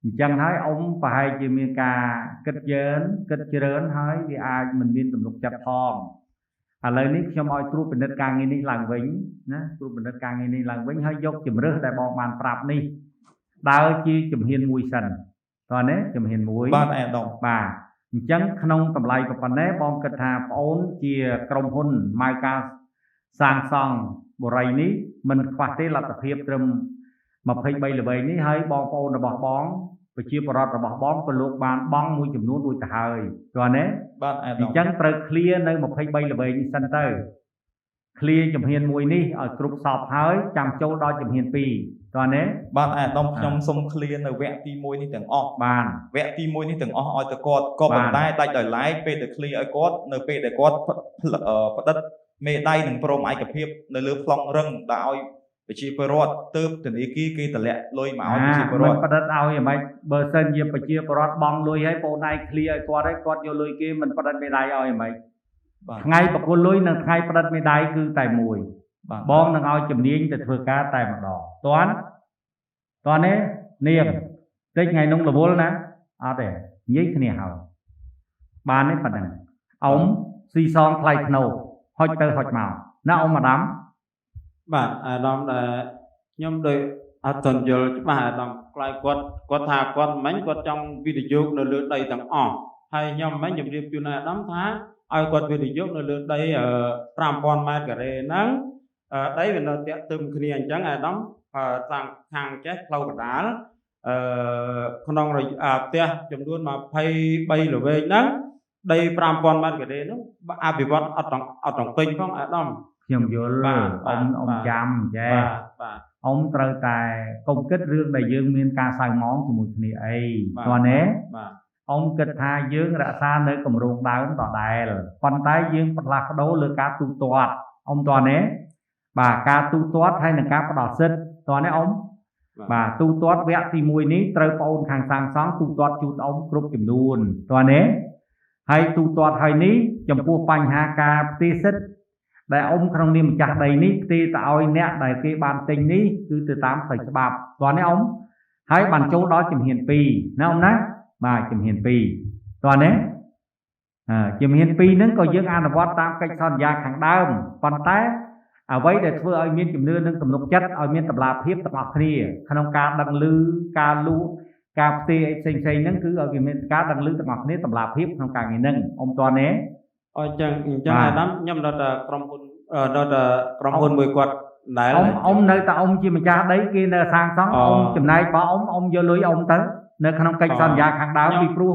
អញ្ចឹងហើយអ៊ំប្រហែលជាមានការគិតច្រើនហើយវាអាចមិនមានទំនុកចិត្តផងឥឡូវនេះខ្ញុំឲ្យត្រួតពិនិត្យការងារនេះឡើងវិញណាត្រួតពិនិត្យការងារនេះឡើងវិញហើយយកជំរើសដែលបងបានប្រាប់នេះដើរជាជំហានមួយសិនតើណាជំហានមួយបាទអាដាមបាទអញ្ចឹងក្នុងតម្លៃប៉ុណ្ណេះបងគិតថាប្អូនជាក្រុមហ៊ុនម៉ៅការសាងសង់បុរីនេះមិនខ្វះទេលទ្ធភាពត្រឹម23ល្បីនេះហើយបងប្អូនរបស់បងប្រជាពលរដ្ឋរបស់បងក៏លោកបានបង់មួយចំនួនរួចទៅហើយតើណាបាទអាដាមអញ្ចឹងត្រូវឃ្លានៅ23ល្បីនេះសិនទៅឃ្លាជំហានមួយនេះឲ្យគ្រប់សពហើយចាំចូលដល់ជំហាន2តើណាបាទអាដាមខ្ញុំសូមឃ្លានៅវគ្គទី1នេះទាំងអស់បានវគ្គទី1នេះទាំងអស់ឲ្យទៅគាត់ក៏ប៉ុន្តែដាច់ដោយឡែកពេលទៅឃ្លាឲ្យគាត់នៅពេលដែលគាត់ផ្ដិតមេដៃនឹងព្រមឯកភាពនៅលើប្លង់រឹងដែលឲ្យប្រជាពលរដ្ឋទៅធនាគារគេតម្លាក់លុយមកឲ្យប្រជាពលរដ្ឋមិនផ្ដិតឲ្យហ្មងបើសិនជាប្រជាពលរដ្ឋបង់លុយឲ្យបងឯងឃ្លាឲ្យគាត់ឲ្យគាត់យកលុយគេមិនផ្ដិតមេដៃឲ្យហ្មងថ្ងៃបកគលលុយនិងថ្ងៃផ្ដិតមេដៃគឺតែមួយបងនឹងឲ្យជំនាញទៅធ្វើការតែម្ដងតើនេះនាងតិចថ្ងៃនោះរវល់ណាអត់ទេនិយាយគ្នាហើយបានទេប៉ុណ្ណឹងអ៊ំស៊ីសងថ្លៃធ្នូហុចទៅហុចមកណាអ៊ំម៉ាដាមបាទអាដាមដែលខ្ញុំដូចអត់ទាន់យល់ច្បាស់អាដាមខ្លាចគាត់ថាគាត់មិនគាត់ចង់វិនិយោគនៅលើដីទាំងអស់ហើយខ្ញុំមិនជម្រាបជូនអាដាមថាឲ្យគាត់វិនិយោគនៅលើដី5000ម៉ែត្រការ៉េហ្នឹងដីវានៅតាក់ទឹមគ្នាអញ្ចឹងអាដាមតាំងខាងចេះផ្លូវកណ្ដាលក្នុងផ្ទះចំនួន23ល្វែងហ្នឹងដី5000ម៉ែត្រការ៉េហ្នឹងអភិវឌ្ឍអត់ទាំងពេញផងអាដាមខ្ញុំយល់អ៊ំចាំចេះបាទអ៊ំត្រូវតែកុំគិតរឿងដែលយើងមានការសៅហ្មងជាមួយគ្នាអីតើណាបាទអ៊ំគិតថាយើងរក្សានៅគម្រោងដើមដដែលប៉ុន្តែយើងផ្លាស់ប្ដូរលើការទូទាត់អ៊ំតើណាបាទការទូទាត់ហើយនឹងការផ្ដល់សិទ្ធិតើណាអ៊ំបាទទូទាត់វគ្គទី1នេះត្រូវបងអូនខាងសាងសង់ទូទាត់ជូនអ៊ំគ្រប់ចំនួនតើណាហើយទូទាត់ហើយនេះចំពោះបញ្ហាការផ្ទេរសិទ្ធិដែលអ៊ំក្នុងនាមម្ចាស់ដីនេះផ្ទេរទៅឲ្យអ្នកដែលគេបានទិញនេះគឺទៅតាមផ្លូវច្បាប់តើណាអ៊ំហើយបានចូលដល់ជំហាន2ណាអ៊ំណាបាទជំហាន2តើណាជំហាន2ហ្នឹងក៏យើងអនុវត្តតាមកិច្ចសន្យាខាងដើមប៉ុន្តែអ្វីដែលធ្វើឲ្យមានជំនឿនិងទំនុកចិត្តឲ្យមានតម្លាភាពទាំងអស់គ្នាក្នុងការដឹងឮការលូការផ្ទេរអីផ្សេងហ្នឹងគឺឲ្យវាមានការដឹងឮទាំងអស់គ្នាតម្លាភាពក្នុងការងារហ្នឹងអ៊ំតើណាអញ្ចឹងអាដាមខ្ញុំដល់តែក្រុមហ៊ុនមួយគាត់ដែលអ៊ំនៅតែអ៊ំជាម្ចាស់ដីគេនៅសាងសង់អ៊ំចំណែករបស់អ៊ំយកលុយអ៊ំទៅនៅក្នុងកិច្ចសន្យាខាងដើមពីព្រោះ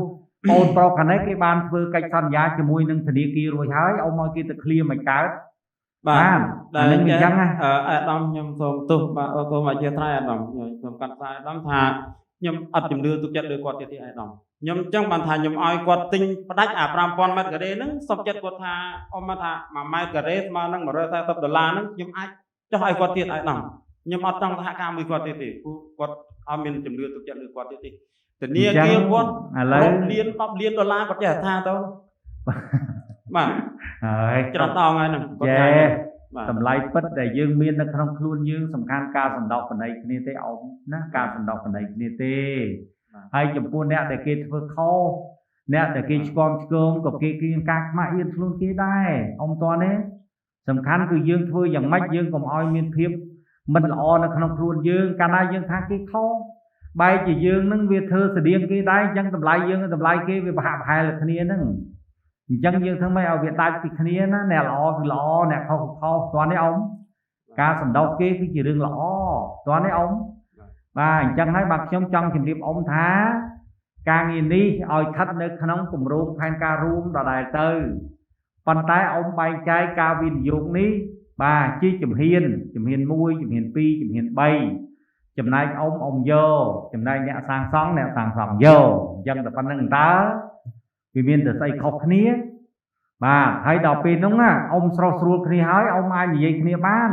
បងប្រុសខាងនេះគេបានធ្វើកិច្ចសន្យាជាមួយនឹងធនាគាររួចហើយអ៊ំឲ្យគេទៅឃ្លាមិនកើតបាទដែលអញ្ចឹងអាដាមខ្ញុំសូមទោសបាទសូមអធិស្ឋានអាដាមខ្ញុំសូមកាត់ផ្សាយអាដាមថា ខ្ញុំអត់ជំនឿទុកចិត្តលើគាត់ទៀតទេអាយដាមខ្ញុំអញ្ចឹងបានថាខ្ញុំឲ្យគាត់ទិញផ្ដាច់អា 5000 ម៉ែត្រការ៉េហ្នឹងសុំចិត្តគាត់ថាអ៊ំថា1 ម៉ែត្រការ៉េស្មើនឹង$140ហ្នឹងខ្ញុំអាចចុះឲ្យគាត់ទៀតអាយដាមខ្ញុំអត់ចង់សហការមួយគាត់ទៀតទេព្រោះគាត់អត់មានជំនឿទុកចិត្តលើគាត់ទៀតទេធនាគារគាត់ ឥឡូវ 10 លានដុល្លារគាត់ចេះថាទៅបាទ ហើយ ច្រើនដងហើយហ្នឹងគាត់ថា បាទ តម្លៃពិតដែលយើងមាននៅក្នុងខ្លួនយើងសំខាន់ការសន្តោសបណៃគ្នាទេអ៊ំណាការសន្តោសបណៃគ្នាទេហើយចំពោះអ្នកដែលគេធ្វើខុសអ្នកដែលគេឆ្គំឆ្គងក៏គេមានការខ្មាស់អៀនខ្លួនគេដែរអ៊ំតើទេសំខាន់គឺយើងធ្វើយ៉ាងម៉េចយើងកុំឲ្យមានភាពមិនល្អនៅក្នុងខ្លួនយើងកាលណាយើងថាគេខុសបែរជាយើងនឹងវាធ្វើស្តៀងគេដែរអញ្ចឹងតម្លៃយើងតម្លៃគេវាប្រហាក់ប្រហែលគ្នាហ្នឹងអញ្ចឹងយើងធ្វើម៉េចឲ្យវាដាច់ពីគ្នាណាអ្នកល្អគឺល្អអ្នកខុសគឺខុសតើនេះអ៊ំការសន្តោសគេគឺជារឿងល្អតើនេះអ៊ំបាទអញ្ចឹងហើយបាទខ្ញុំចង់ជម្រាបអ៊ំថាការងារនេះឲ្យស្ថិតនៅក្នុងគម្រោងផែនការរួមដដែលទៅប៉ុន្តែអ៊ំបែងចែកការវិនិយោគនេះបាទជាជំហាន1ជំហាន2ជំហាន3ចំណែកអ៊ំយកចំណែកអ្នកសាងសង់យកអញ្ចឹងតែប៉ុណ្្នឹងតើវាមានតែស្អីខុសគ្នាបាទហើយដល់ពេលហ្នឹងអ៊ំស្រស់ស្រួលគ្នាហើយអ៊ំអាចនិយាយគ្នាបាន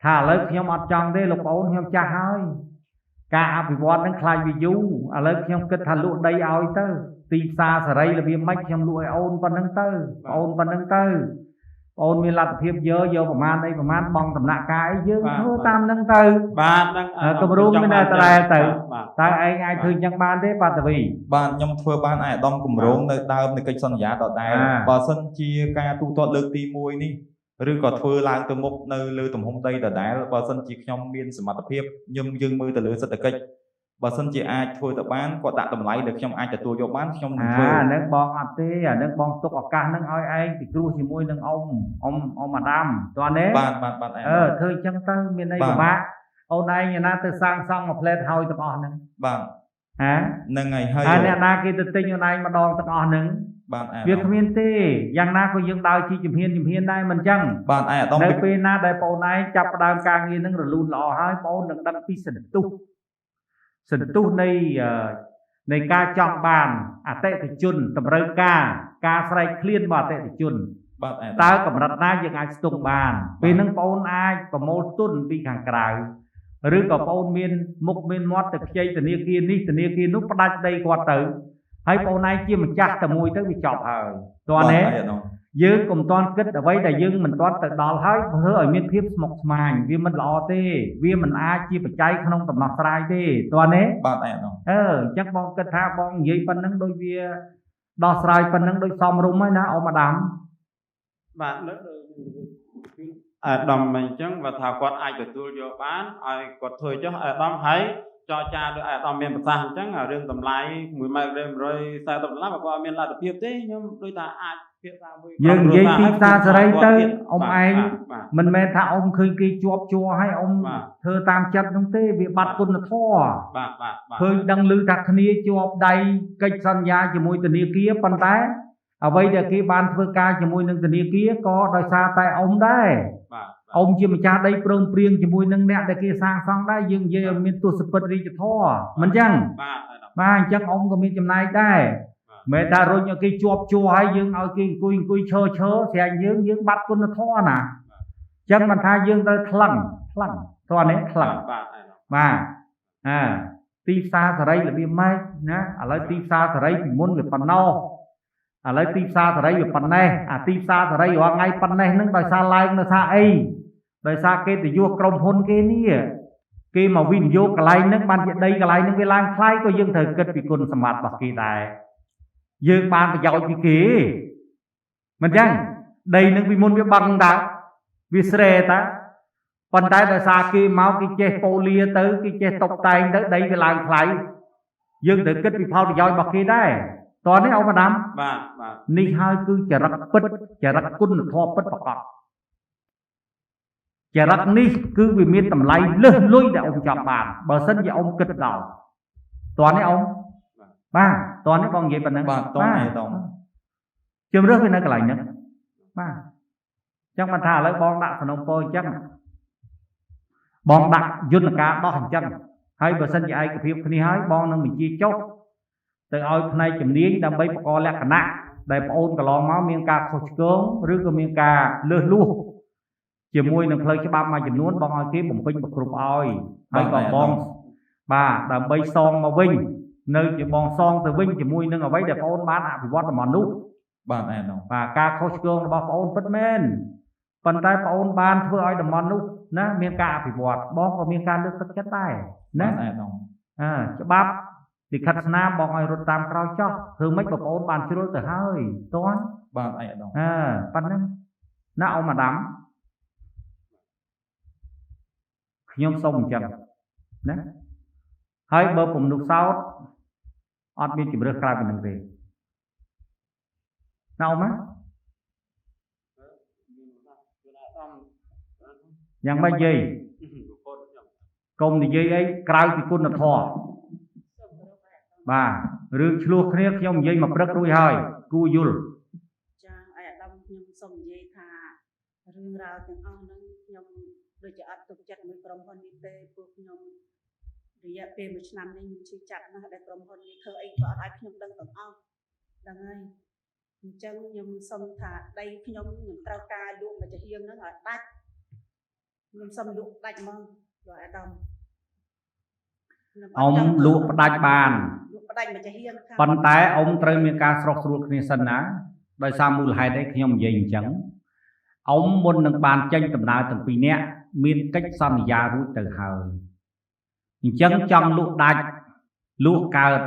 ថាឥឡូវខ្ញុំអត់ចង់ទេលោកប្អូនខ្ញុំចាស់ហើយការអភិវឌ្ឍហ្នឹងខ្លាចវាយូរឥឡូវខ្ញុំគិតថាលក់ដីឲ្យទៅទីផ្សារសេរីរបៀបម៉េចខ្ញុំលក់ឲ្យអូនប៉ុណ្្នឹងទៅបងអូនប៉ុណ្្នឹងទៅបងអូនមានលទ្ធភាពយកប្រមាណអីប្រមាណបងដំណាក់កាលអីយើងធ្វើតាមហ្នឹងទៅបាទហ្នឹង គម្រោងមានតែដែរទៅតើឯងអាចធ្វើអញ្ចឹងបានទេបាទតាវី បាទខ្ញុំធ្វើបានអាយដាមគម្រោងនៅដើមនៃកិច្ចសន្យាដដែលបើសិនជាការទូទាត់លើកទី1នេះឬក៏ធ្វើឡើងទៅមុខនៅលើទំហំដីដដែលបើសិនជាខ្ញុំមានសមត្ថភាពយើងមើលទៅលើសេដ្ឋកិច្ចបើសិនជាអាចធ្វើទៅបានគាត់ដាក់តម្លៃដែលខ្ញុំអាចទទួលយកបានខ្ញុំនឹងធ្វើអានឹងបងអត់ទេអានឹងបងទុកឱកាសនឹងឲ្យឯងពិគ្រោះជាមួយនឹងអ៊ំអាដាមតើទេបាទធ្វើអញ្ចឹងទៅមានន័យពិបាកអូនឯងណាទៅសាងសង់មួយផ្លែតហើយទាំងអស់ហ្នឹងបាទហ្នឹងហើយហើយអ្នកណាគេទៅទិញអូនឯងម្ដងទាំងអស់ហ្នឹងបាទវាគ្មានទេយ៉ាងណាក៏យើងដើរជីជំហានដែរមិនអញ្ចឹងបាទអាយដាមនៅពេលណាដែលបងអូនឯងចាប់ផ្ដើមការងារហ្នឹងរលូនល្អហើយបងអូននឹងដឹងពីសន្ទុះនៃការចង់បានអតិថិជនតម្រូវការស្រែកឃ្លានរបស់អតិថិជនបាទតើកម្រិតណាយើងអាចស្ទង់បានពេលហ្នឹងបងអូនអាចប្រមូលទុនពីខាងក្រៅឬក៏បងអូនមានមុខមានមាត់ទៅខ្ចីធនាគារនេះធនាគារនោះផ្ដាច់ដីគាត់ទៅហើយបងអូនឯងជាម្ចាស់តែមួយទៅវាចប់ហើយតើទេយើងកុំតន់គិតអ្វីដែលយើងមិនទាន់ទៅដល់ហើយធ្វើឲ្យមានភាពស្មុគស្មាញវាមិនល្អទេវាមិនអាចជាបច្ច័យក្នុងដំណោះស្រាយទេតើទេបាទអាយដាមអញ្ចឹងបងគិតថាបងនិយាយប៉ុណ្ណឹងដូចវាដោះស្រាយប៉ុណ្ណឹងដូចសមរម្យហើយណាអ៊ំអាដាមបាទអាដាមអញ្ចឹងបើថាគាត់អាចទទួលយកបានឲ្យគាត់ធ្វើចុះអាដាមហើយចរចាដោយអាដាមមានប្រសាសន៍អញ្ចឹងរឿងតម្លៃ1 ម៉ែត្រ140ដុល្លារបើគាត់មានលទ្ធភាពទេខ្ញុំដូចថាអាចយើងនិយាយទីផ្សារសេរីទៅអ៊ំឯងមិនមែនថាអ៊ំឃើញគេជាប់ឲ្យអ៊ំធ្វើតាមចិត្តនោះទេវាបាត់គុណធម៌ឃើញដឹងឮថាគ្នាជាប់ដៃកិច្ចសន្យាជាមួយធនាគារប៉ុន្តែអ្វីដែលគេបានធ្វើការជាមួយនឹងធនាគារក៏ដោយសារតែអ៊ំដែរអ៊ំជាម្ចាស់ដីព្រមព្រៀងជាមួយនឹងអ្នកដែលគេសាងសង់ដែរយើងនិយាយឲ្យមានទស្សនវិជ្ជារាជធម៌មិនអញ្ចឹងបាទអញ្ចឹងអ៊ំក៏មានចំណែកដែរមិនថារុញឲ្យគេជាប់ហើយយើងឲ្យគេអង្គុយឈរស្រាញយើងបាត់គុណធម៌ណាអញ្ចឹងមិនថាយើងត្រូវថ្លឹងតើនេះថ្លឹងបាទទីផ្សារសេរីរបៀបម៉េចណាឥឡូវទីផ្សារសេរីពីមុនវាប៉ុណ្ណោះឥឡូវទីផ្សារសេរីវាប៉ុណ្ណេះអាទីផ្សារសេរីរាល់ថ្ងៃប៉ុណ្ណេះហ្នឹងដោយសារឡើងនៅសារអីដោយសារគេទៅយកក្រុមហ៊ុនគេនេះគេមកវិនិយោគកន្លែងហ្នឹងបានជាដីកន្លែងហ្នឹងវាឡើងថ្លៃក៏យើងត្រូវគិតពីគុណសម្បត្តិរបស់គេដែរយើងបានប្រយោជន៍ពីគេមិនអញ្ចឹងដីនឹងពីមុនវាបឹងតើវាស្រែតើប៉ុន្តែដោយសារគេមកគេចេះប៉ូលាទៅគេចេះតុបតែងទៅដីវាឡើងថ្លៃយើងត្រូវគិតពីផលប្រយោជន៍របស់គេដែរតើនេះអ៊ំអាដាមបាទនេះហើយគឺចរិតពិតចរិតគុណធម៌ពិតប្រកបចរិតនេះគឺវាមានតម្លៃលើសលុយដែលអ៊ំចង់បានបើសិនជាអ៊ំគិតដល់តើនេះអ៊ំបាទតើនេះបងនិយាយប៉ុណ្ណឹងបាទតើជំរឿសវានៅកន្លែងហ្នឹងបាទអញ្ចឹងបានថាឥឡូវបងដាក់សំណុំពរអញ្ចឹងបងដាក់យន្តការដោះអញ្ចឹង ហើយបើសិនជាឯកភាពគ្នាហើយបងនឹងបញ្ជាចុះទៅឲ្យផ្នែកជំនាញដើម្បីបង្កលក្ខណៈដែលប្អូនកន្លងមកមានការខុសឆ្គងឬក៏មានការលើសលួសជាមួយនឹងផ្លូវច្បាប់មួយចំនួនបងឲ្យគេបំពេញគ្រប់ឲ្យហើយក៏បងបាទដើម្បីសងមកវិញនៅជាបងសងទៅវិញជាមួយនឹងអ្វីដែលប្អូនបានអភិវឌ្ឍតំបន់នោះ បាទអានោះ បាទការខុសឆ្គងរបស់ប្អូនពិតមែនប៉ុន្តែប្អូនបានធ្វើឲ្យតំបន់នោះណាមានការអភិវឌ្ឍបងក៏មានការលើកទឹកចិត្តដែរណា អានោះ ច្បាប់លិខិតស្នាមបងឲ្យរត់តាមក្រោយចោះធ្វើម៉េចបងប្អូនបានជ្រុលទៅហើយតើ បាទអានោះ ប៉ុណ្ណឹងណាអ៊ំអាដាមខ្ញុំសូមអញ្ចឹងណាហើយបើពំនុះសោតអត់មានជំរឿសក្រៅពីនឹងទេណាអ៊ំណាយ៉ាងម៉េចយាយកុំនិយាយអីក្រៅពីគុណធម៌បាទរឿងឆ្លោះគ្នាខ្ញុំនិយាយមកព្រឹករួចហើយគូយល់ ចាអាយអាដាមខ្ញុំសូមនិយាយថារឿងរ៉ាវទាំងអស់ហ្នឹងខ្ញុំដូចជាអត់ទុកចិត្តមួយក្រុមហ៊ុននេះទេពួកខ្ញុំរយៈពេល1ឆ្នាំនេះខ្ញុំជឿចាប់ណាស់ដែលក្រុមហ៊ុននេះធ្វើអីក៏អត់ឲ្យខ្ញុំដឹងទាំងអស់ហ្នឹងហើយអញ្ចឹងខ្ញុំសូមថាដីខ្ញុំត្រូវការលក់មកចាហៀងហ្នឹងឲ្យដាច់ខ្ញុំសូមលក់ដាច់ហ្មងលោកអាដាម អ៊ំលក់ផ្ដាច់បាន លក់ផ្ដាច់មកចាហៀង ប៉ុន្តែអ៊ំត្រូវមានការស្រោះស្រួលគ្នាសិនណាដោយសារមូលហេតុអីខ្ញុំនិយាយអញ្ចឹងអ៊ំមុននឹងបានចេញដំណើរទាំងពីរនាក់មានកិច្ចសន្យារួចទៅហើយអញ្ចឹងចង់លក់ដាច់លក់កើត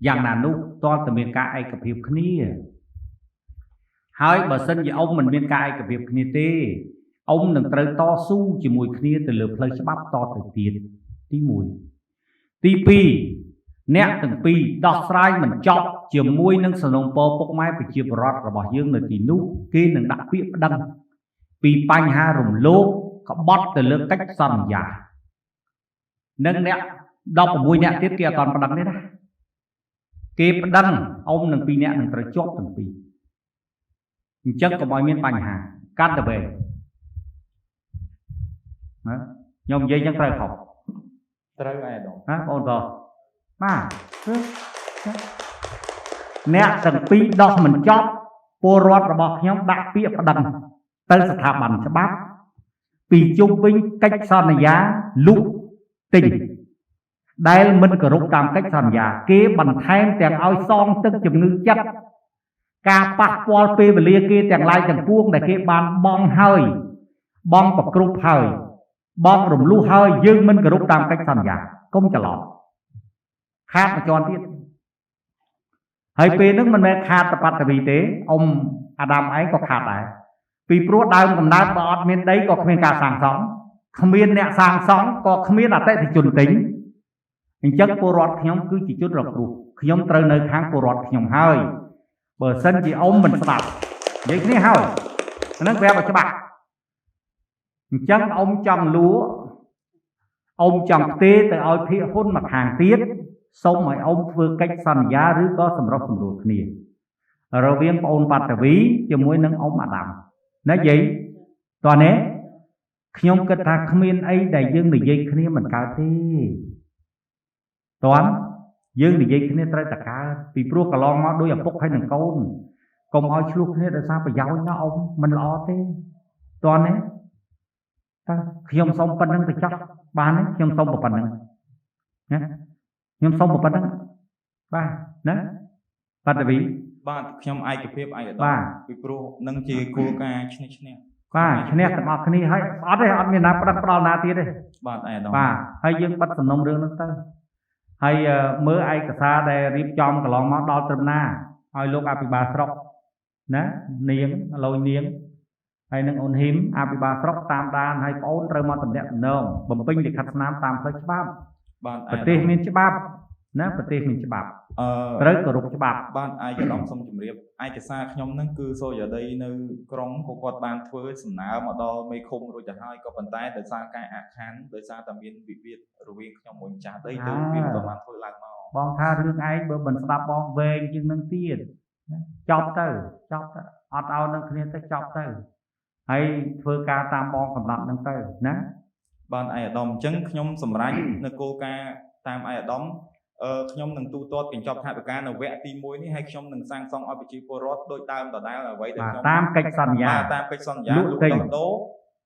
យ៉ាងណានោះតើតើមានការឯកភាពគ្នាហើយបើសិនជាអ៊ំមិនមានការឯកភាពគ្នាទេអ៊ំនឹងត្រូវតស៊ូជាមួយគ្នាទៅលើផ្លូវច្បាប់តទៅទៀតទី1ទី2អ្នកទាំងពីរដោះស្រាយមិនចប់ជាមួយនឹងសំណុំពរពុកម៉ែប្រជាពលរដ្ឋរបស់យើងនៅទីនោះគេនឹងដាក់ពាក្យប្តឹងពីបញ្ហារំលោភក្បត់ទៅលើកិច្ចសន្យានឹងអ្នក16អ្នកទៀតគេអត់បានប្តឹងទេណាគេប្តឹងអ៊ំនឹង2អ្នកនឹងត្រូវជាប់ទាំងពីរអញ្ចឹងកុំឲ្យមានបញ្ហាកាត់ទៅវិញខ្ញុំនិយាយអញ្ចឹងត្រូវខុស ត្រូវអានោះ បងតោះបាទអ្នកទាំងពីរដោះមិនចប់ពលរដ្ឋរបស់ខ្ញុំដាក់ពាក្យប្តឹងទៅស្ថាប័នច្បាប់ពីជុំវិញកិច្ចសន្យាលក់ទិញដែលមិនគោរពតាមកិច្ចសន្យាគេបន្ថែមទាំងឲ្យសងទឹកជំងឺចិត្តការប៉ះពាល់ពេលវេលាគេទាំងឡាយទាំងពួងដែលគេបានបងហើយបងប្រគ្រប់ហើយបងរំលោះហើយយើងមិនគោរពតាមកិច្ចសន្យាកុំច្រឡំខាតមួយជាន់ទៀតហើយពេលហ្នឹងមិនមែនខាតតបតវីទេអ៊ំអាដាមឯងក៏ខាតដែរពីព្រោះដើមកំណើតបើអត់មានដីក៏គ្មានការសាងសង់គ្មានអ្នកសាងសង់ក៏គ្មានអតិថិជនទិញអញ្ចឹងពលរដ្ឋខ្ញុំគឺជាជនរងគ្រោះខ្ញុំត្រូវនៅខាងពលរដ្ឋខ្ញុំហើយបើសិនជាអ៊ំមិនស្ដាប់និយាយគ្នាហើយហ្នឹងប្រាប់ឲ្យច្បាស់អញ្ចឹងអ៊ំចង់លួអ៊ំចង់ផ្ទេរទៅឲ្យភាគហ៊ុនមកខាងទៀតសូមឲ្យអ៊ំធ្វើកិច្ចសន្យាឬក៏សម្រុះសម្រួលគ្នារវាងប្អូនបាត់តាវីជាមួយនឹងអ៊ំអាដាមណាយាយតោះនេះខ្ញុំគិតថាគ្មានអីដែលយើងនិយាយគ្នាមិនកើតទេតោះយើងនិយាយគ្នាត្រូវតែកើតពីព្រោះកន្លងមកដោយឪពុកហើយនឹងកូនកុំឲ្យឆ្លោះគ្នាដោយសារប្រយោជន៍ណាអ៊ំមិនល្អទេតោះនេះខ្ញុំសូមប៉ុណ្្នឹងទៅចោះបានទេខ្ញុំសូមប៉ុណ្្នឹងណាខ្ញុំសូមប៉ុណ្្នឹងបាទណាបាត់តាវី បាទខ្ញុំឯកភាពឯកឧត្តមពីព្រោះនឹងជាគោលការណ៍ឈ្នះឈ្នះ បាទឈ្នះទាំងអស់គ្នាហើយអត់ទេអត់មានណាផ្ដាំផ្ដាល់ណាទៀតទេ បាទឯកឧត្តម បាទហើយយើងបិទសំណុំរឿងហ្នឹងទៅហើយមើលឯកសារដែលរៀបចំកន្លងមកដល់ត្រឹមណាឲ្យលោកអភិបាលស្រុកណានាងឡូយនាងហើយនឹងអូនហ៊ីមអភិបាលស្រុកតាមដានហើយប្អូនត្រូវមកតំណាក់តំណងបំពេញលិខិតស្នាមតាមផ្លូវច្បាប់ បាទ ប្រទេសមានច្បាប់ណាប្រទេសមានច្បាប់ត្រូវគោរពច្បាប់ បាទឯកឧត្តមសូមជម្រាបឯកសារខ្ញុំហ្នឹងគឺសូរិយាដីនៅក្រុងក៏គាត់បានធ្វើសំណើមកដល់មេឃុំរួចទៅហើយក៏ប៉ុន្តែដោយសារការអាក់ខានដោយសារតែមានវិវាទរវាងខ្ញុំមួយម្ចាស់ដីទៅវាមិនបានធ្វើឡើងមក បងថារឿងឯងបើមិនស្ដាប់បងវែងជាងនឹងទៀតចប់ទៅអត់ឲ្យនឹងគ្នាទៅចប់ទៅហើយធ្វើការតាមបងកំណត់នឹងទៅណា បានឯកឧត្តមអញ្ចឹងខ្ញុំសម្រេចនៅគោលការណ៍តាមឯកឧត្តមខ្ញុំនឹងទូទាត់កញ្ចប់ថវិកានៅវគ្គទី1នេះហើយខ្ញុំនឹងសាងសង់ឲ្យប្រជាពលរដ្ឋដោយដើមដដែលអ្វីដែលខ្ញុំ តាមកិច្ចសន្យា តាមកិច្ចសន្យាលក់ដោះដូរ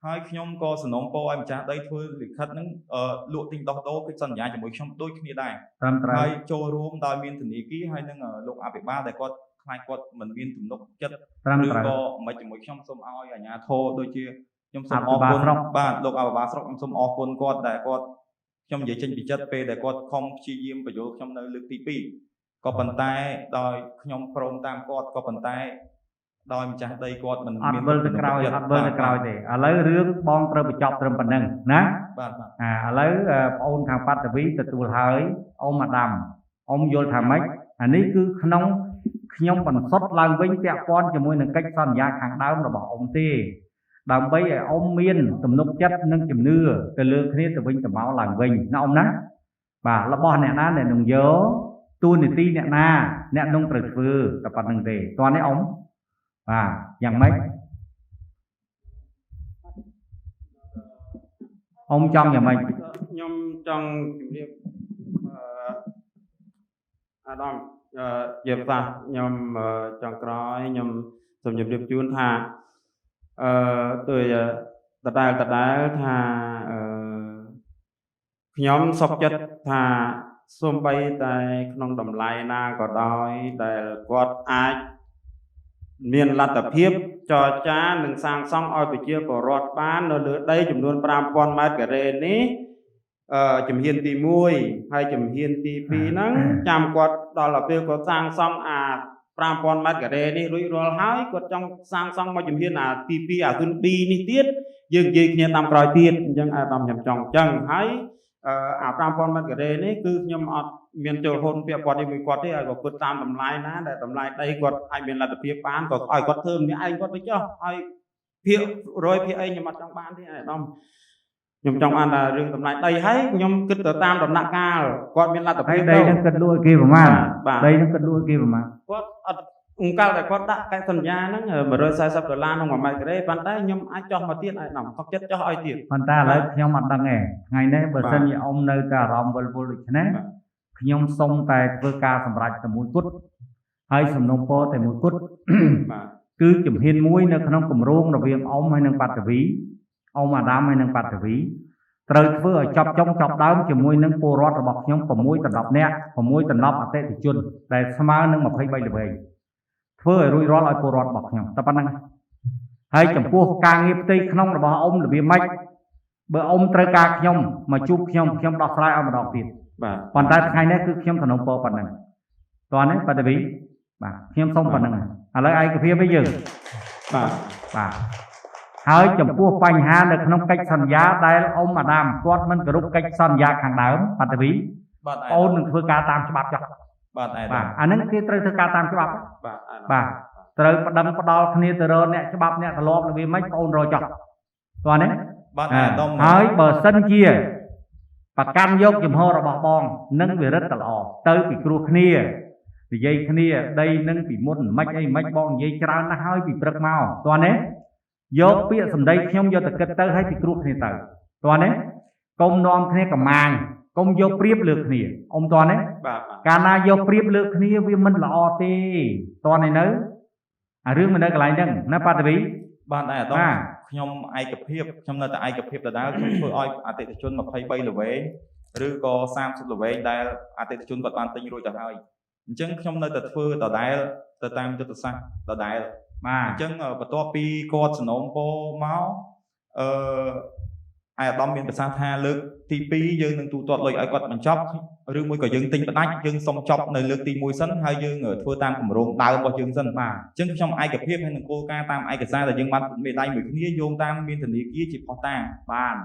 ហើយខ្ញុំក៏សំណូមពរឲ្យម្ចាស់ដីធ្វើលិខិតហ្នឹងលក់ទិញដោះដូរកិច្ចសន្យាជាមួយខ្ញុំដូចគ្នាដែរ ត្រឹមត្រូវ ហើយចូលរួមដោយមានធនាគារហើយនឹងលោកអភិបាលដែលគាត់ខ្លាចគាត់មិនមានទំនុកចិត្ត ត្រឹម ឬ ត្រូវ ក៏មិនជាមួយខ្ញុំសូមឲ្យអាជ្ញាធរដូចជាខ្ញុំសូមអរគុណបាទលោកអភិបាលស្រុកខ្ញុំសូមអរគុណគាត់ដែលគាត់ខ្ញុំនិយាយចេញពីចិត្តពេលដែលគាត់ខំព្យាយាមបញ្យល់ខ្ញុំនៅលើកទី2ក៏ប៉ុន្តែដោយខ្ញុំព្រមតាមគាត់ក៏ប៉ុន្តែដោយម្ចាស់ដីគាត់មិន អត់ មាន វិលទៅក្រោយអត់វិលទៅក្រោយទេឥឡូវរឿងបងត្រូវបញ្ចប់ត្រឹមប៉ុណ្្នឹងណា បាទបាទ ឥឡូវបងអូនខាងបាត់វីទទួលហើយអ៊ំអាដាមអ៊ំយល់ថាម៉េចអានេះគឺក្នុងខ្ញុំបន្សុទ្ធឡើងវិញពាក់ព័ន្ធជាមួយនឹងកិច្ចសន្យាខាងដើមរបស់អ៊ំទេដើម្បីឲ្យអ៊ំមានទំនុកចិត្តនិងជំនឿទៅលើគ្នាទៅវិញទៅមកឡើងវិញណាអ៊ំណាបាទរបស់អ្នកណាអ្នកនឹងយកទូនីតិអ្នកណាអ្នកនឹងត្រូវធ្វើតែប៉ុណ្្នឹងទេតោះនេះអ៊ំបាទយ៉ាងម៉េចអ៊ំចង់យ៉ាងម៉េច ខ្ញុំចង់ជម្រាបអាដាមជាភាសាខ្ញុំចង់ក្រោយខ្ញុំសូមជម្រាបជូនថាដោយដដែលថាខ្ញុំសុខចិត្តថាសូម្បីតែក្នុងតម្លៃណាក៏ដោយដែលគាត់អាចមានលទ្ធភាពចរចានិងសាងសង់ឲ្យប្រជាពលរដ្ឋបាននៅលើដីចំនួន 5000 ម៉ែត្រការ៉េនេះជំហានទី1ហើយជំហានទី2ហ្នឹងចាំគាត់ដល់ពេលគាត់សាងសង់អា 5000 ម៉ែត្រការ៉េនេះរួចរាល់ហើយគាត់ចង់សាងសង់មកជំហានអាទី2អាទុន B នេះទៀតយើងនិយាយគ្នាតាមក្រោយទៀតអញ្ចឹងអាដាមខ្ញុំចង់អញ្ចឹងហើយអា 5000 ម៉ែត្រការ៉េនេះគឺខ្ញុំអត់មានចូលហ៊ុនពាក់ព័ន្ធជាមួយគាត់ទេឲ្យគាត់គិតតាមតម្លៃណាដែលតម្លៃដីគាត់អាចមានលទ្ធភាពបានក៏ឲ្យគាត់ធ្វើម្នាក់ឯងគាត់ទៅចុះឲ្យភាគ100%ខ្ញុំអត់ចង់បានទេអាដាមខ្ញុំចង់បានថារឿងតម្លៃដីហើយខ្ញុំគិតទៅតាមដំណាក់កាលគាត់មានលទ្ធភាព ដីនឹងគិតលក់ឲ្យគេប្រមាណ បាទ ដីនឹងគិតលក់ឲ្យគេប្រមាណ គាត់អត់អង្គការដែលគាត់ដាក់កិច្ចសន្យាហ្នឹង$140ក្នុង1ម៉ែត្រការ៉េប៉ុន្តែខ្ញុំអាចចោះមកទៀតអាដាមសុខចិត្តចោះឲ្យទៀត ប៉ុន្តែឥឡូវខ្ញុំអត់ដឹងទេថ្ងៃនេះបើសិនជាអ៊ំនៅតែអារម្មណ៍វិលវល់ដូចនេះខ្ញុំសុំតែធ្វើការសម្រេចតែមួយគត់ហើយសំណុំពរតែមួយគត់ បាទ គឺជំហានមួយនៅក្នុងគម្រោងរវាងអ៊ំហើយនិងបាត់វីអ៊ំអាដាមហើយនិងបាត់វីត្រូវធ្វើឲ្យចប់ចុងចប់ដើមជាមួយនឹងពលរដ្ឋរបស់ខ្ញុំ6 10នាក់6 10អតិថិជនដែលស្មើនឹង23ល្វែងធ្វើឲ្យរួចរាល់ឲ្យពលរដ្ឋរបស់ខ្ញុំតែប៉ុណ្្នឹងហើយចំពោះការងារផ្ទៃក្នុងរបស់អ៊ំរបៀបម៉េចបើអ៊ំត្រូវការខ្ញុំមកជួបខ្ញុំដោះស្រាយឲ្យម្ដងទៀត បាទ ប៉ុន្តែថ្ងៃនេះគឺខ្ញុំតំណពរប៉ុណ្ណឹងតោះនេះបាត់វីបាទខ្ញុំសូមប៉ុណ្ណឹងឥឡូវឯកភាពវិញយើង បាទ បាទហើយចំពោះបញ្ហានៅក្នុងកិច្ចសន្យាដែលអ៊ំអាដាមគាត់មិនគោរពកិច្ចសន្យាខាងដើមបាត់វី បាទ អូននឹងធ្វើការតាមច្បាប់ចុះ បាទឯ បាទអាហ្នឹងគេត្រូវធ្វើការតាមច្បាប់ បាទ បាទត្រូវប្តឹងផ្ដាល់គ្នាទៅរកអ្នកច្បាប់អ្នកទម្លាប់របៀបម៉េចបងអូនរកចុះតោះនេះ បាទឯកឧត្តម ហើយបើសិនជាប្រកាន់យកជំហររបស់បងនឹងវារឹតតែល្អទៅពីគ្រោះគ្នានិយាយគ្នាដីនឹងពីមុនមិនអីមិនបងនិយាយច្រើនណាស់ហើយពីព្រឹកមកតោះនេះយកពាក្យសម្ដីខ្ញុំយកទៅគិតទៅឲ្យពីគ្រោះគ្នាទៅតោះនេះកុំនាំគ្នាកំមាញកុំយកប្រៀបលើគ្នាអ៊ំតោះនេះ បាទ កាលណាយកប្រៀបលើគ្នាវាមិនល្អទេតោះនេះនៅអារឿងមិននៅកន្លែងហ្នឹងណាបាត់វី បាទឯកឧត្តម បាទ ខ្ញុំឯកភាពខ្ញុំនៅតែឯកភាពដដែលខ្ញុំធ្វើឲ្យអតិថិជន23ល្វែងឬក៏30ល្វែងដែលអតិថិជនគាត់បានទិញរួចទៅហើយអញ្ចឹងខ្ញុំនៅតែធ្វើដដែលទៅតាមយុទ្ធសាស្ត្រដដែល បាទ អញ្ចឹងបន្ទាប់ពីគាត់សំណូមពរមកឯកឧត្តមមានប្រសាសន៍ថាលើកទី2យើងនឹងទូទាត់លុយឲ្យគាត់បញ្ចប់ឬមួយក៏យើងទិញផ្ដាច់យើងសុំចប់នៅលើកទី1សិនហើយយើងធ្វើតាមគម្រោងដើមរបស់យើងសិន បាទ អញ្ចឹងខ្ញុំឯកភាពហើយនឹងគោលការណ៍តាមឯកសារដែលយើងបានមេដៃមួយគ្នាយោងតាមមានធនាគារជាផុសតាង បាន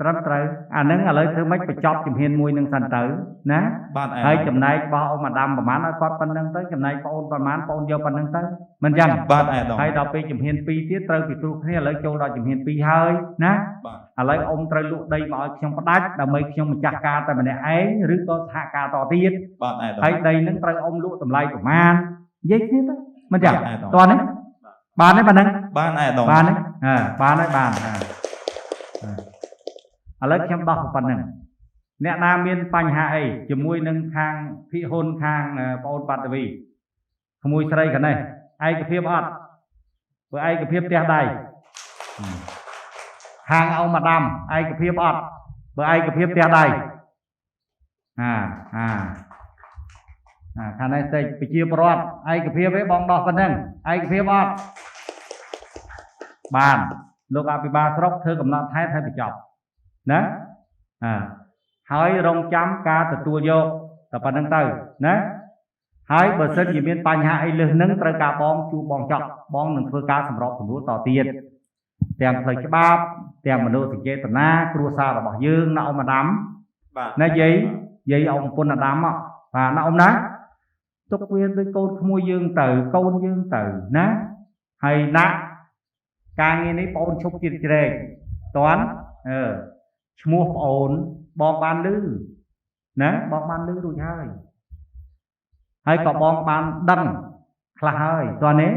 ត្រឹមត្រូវអាហ្នឹងឥឡូវធ្វើម៉េចបញ្ចប់ជំហានមួយនឹងសិនទៅណា បាទឯ ហើយចំណែករបស់អ៊ំអាដាមប្រហែលឲ្យគាត់ប៉ុណ្្នឹងទៅចំណែកបងអូនប្រហែលបងអូនយកប៉ុណ្្នឹងទៅមិនចឹង បាទឯកឧត្តម ហើយដល់ពេលជំហាន2ទៀតត្រូវពិគ្រោះគ្នាឥឡូវចូលដល់ជំហាន2ហើយណា បាទ ឥឡូវអ៊ំត្រូវលក់ដីមកឲ្យខ្ញុំផ្ដាច់ដើម្បីខ្ញុំម្ចាស់ការតែម្នាក់ឯងឬក៏សហការតទៀត បាទឯកឧត្តម ហើយដីហ្នឹងត្រូវអ៊ំលក់តម្លៃប្រមាណនិយាយគ្នាទៅមិនចឹង បាទ តោះនេះបានទេបាទហ្នឹង បានឯកឧត្តម បានទេបានហើយបាន ឥឡូវខ្ញុំដោះប៉ុណ្ណឹងអ្នកណាមានបញ្ហាអីជាមួយនឹងខាងភិហ៊ុនខាងបងអូនបាត់វីក្មួយស្រីកណេះឯកភាពអត់ព្រោះឯកភាពផ្ទះដៃខាងអ៊ំម៉ាដាមឯកភាពអត់ព្រោះឯកភាពផ្ទះដៃខាងនេះតិចប្រជាពលរដ្ឋឯកភាពឯងបងដោះប៉ុណ្ណឹងឯកភាពអត់បានលោកអភិបាលស្រុកធ្វើកំណត់ហេតុឲ្យបញ្ចប់ណាហើយរងចាំការទទួលយកតែប៉ុណ្្នឹងទៅណាហើយបើសិនជាមានបញ្ហាអីលើសនឹងត្រូវការបងជួបបងចប់បងនឹងធ្វើការសម្របសម្រួលតទៀតទាំងផ្លូវច្បាប់ទាំងមនោសញ្ចេតនាគ្រួសាររបស់យើងណាអ៊ំអាដាមណាយាយអ៊ំពុនអាដាមបាទណាអ៊ំណាទុកវាដូចកូនក្មួយយើងទៅកូនយើងទៅណាហើយណាការងារនេះបងឈប់ជាតិជ្រែកតន់ឈ្មោះប្អូនបងបានលឺណាបងបានលឺរួចហើយក៏បងបានដឹងខ្លះហើយតើនេះ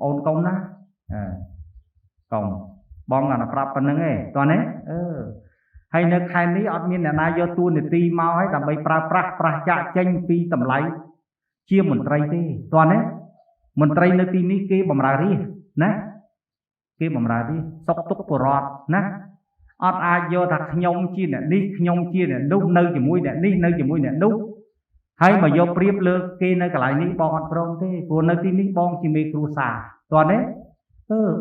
បងកុំណាកុំបងអាប្រាប់ប៉ុណ្្នឹងឯងតើនេះហើយនៅខែនេះអត់មានអ្នកណាយកតួនាទីមកឲ្យដើម្បីប្រើប្រាស់ប្រះចាក់ចេញពីតម្លៃជាមន្ត្រីទេតើនេះមន្ត្រីនៅទីនេះគេបម្រើរាជណាគេបម្រើរាជសុខទុក្ខពលរដ្ឋណាអត់អាចយកថាខ្ញុំជាអ្នកនេះខ្ញុំជាអ្នកនោះនៅជាមួយអ្នកនេះនៅជាមួយអ្នកនោះហើយមកយកប្រៀបលើគេនៅកន្លែងនេះបងអត់ព្រមទេព្រោះនៅទីនេះបងជាមេគ្រួសារតើនេះ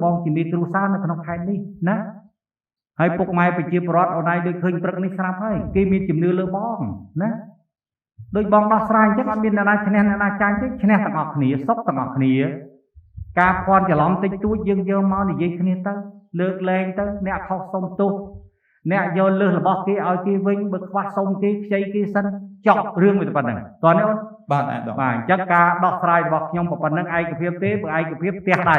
បងជាមេគ្រួសារនៅក្នុងខេត្តនេះណាហើយពុកម៉ែប្រជាពលរដ្ឋអូនឯងដូចឃើញព្រឹកនេះស្រាប់ហើយគេមានជំនឿលើបងណាដូចបងដោះស្រាយអញ្ចឹងអត់មានអ្នកណាឈ្នះអ្នកណាចាញ់ទេឈ្នះទាំងអស់គ្នាសុខទាំងអស់គ្នាការភ័ន្តច្រឡំតិចតួចយើងយកមកនិយាយគ្នាទៅលើកលែងទៅអ្នកខុសសុំទោសអ្នកយកលើសរបស់គេឲ្យគេវិញបើខ្វះសុំគេខ្ចីគេសិនចប់រឿងវាតែប៉ុណ្្នឹងតើនេះអូនបាទអញ្ចឹងការដោះស្រាយរបស់ខ្ញុំប៉ុណ្្នឹងឯកភាពទេបើឯកភាពផ្ទះដៃ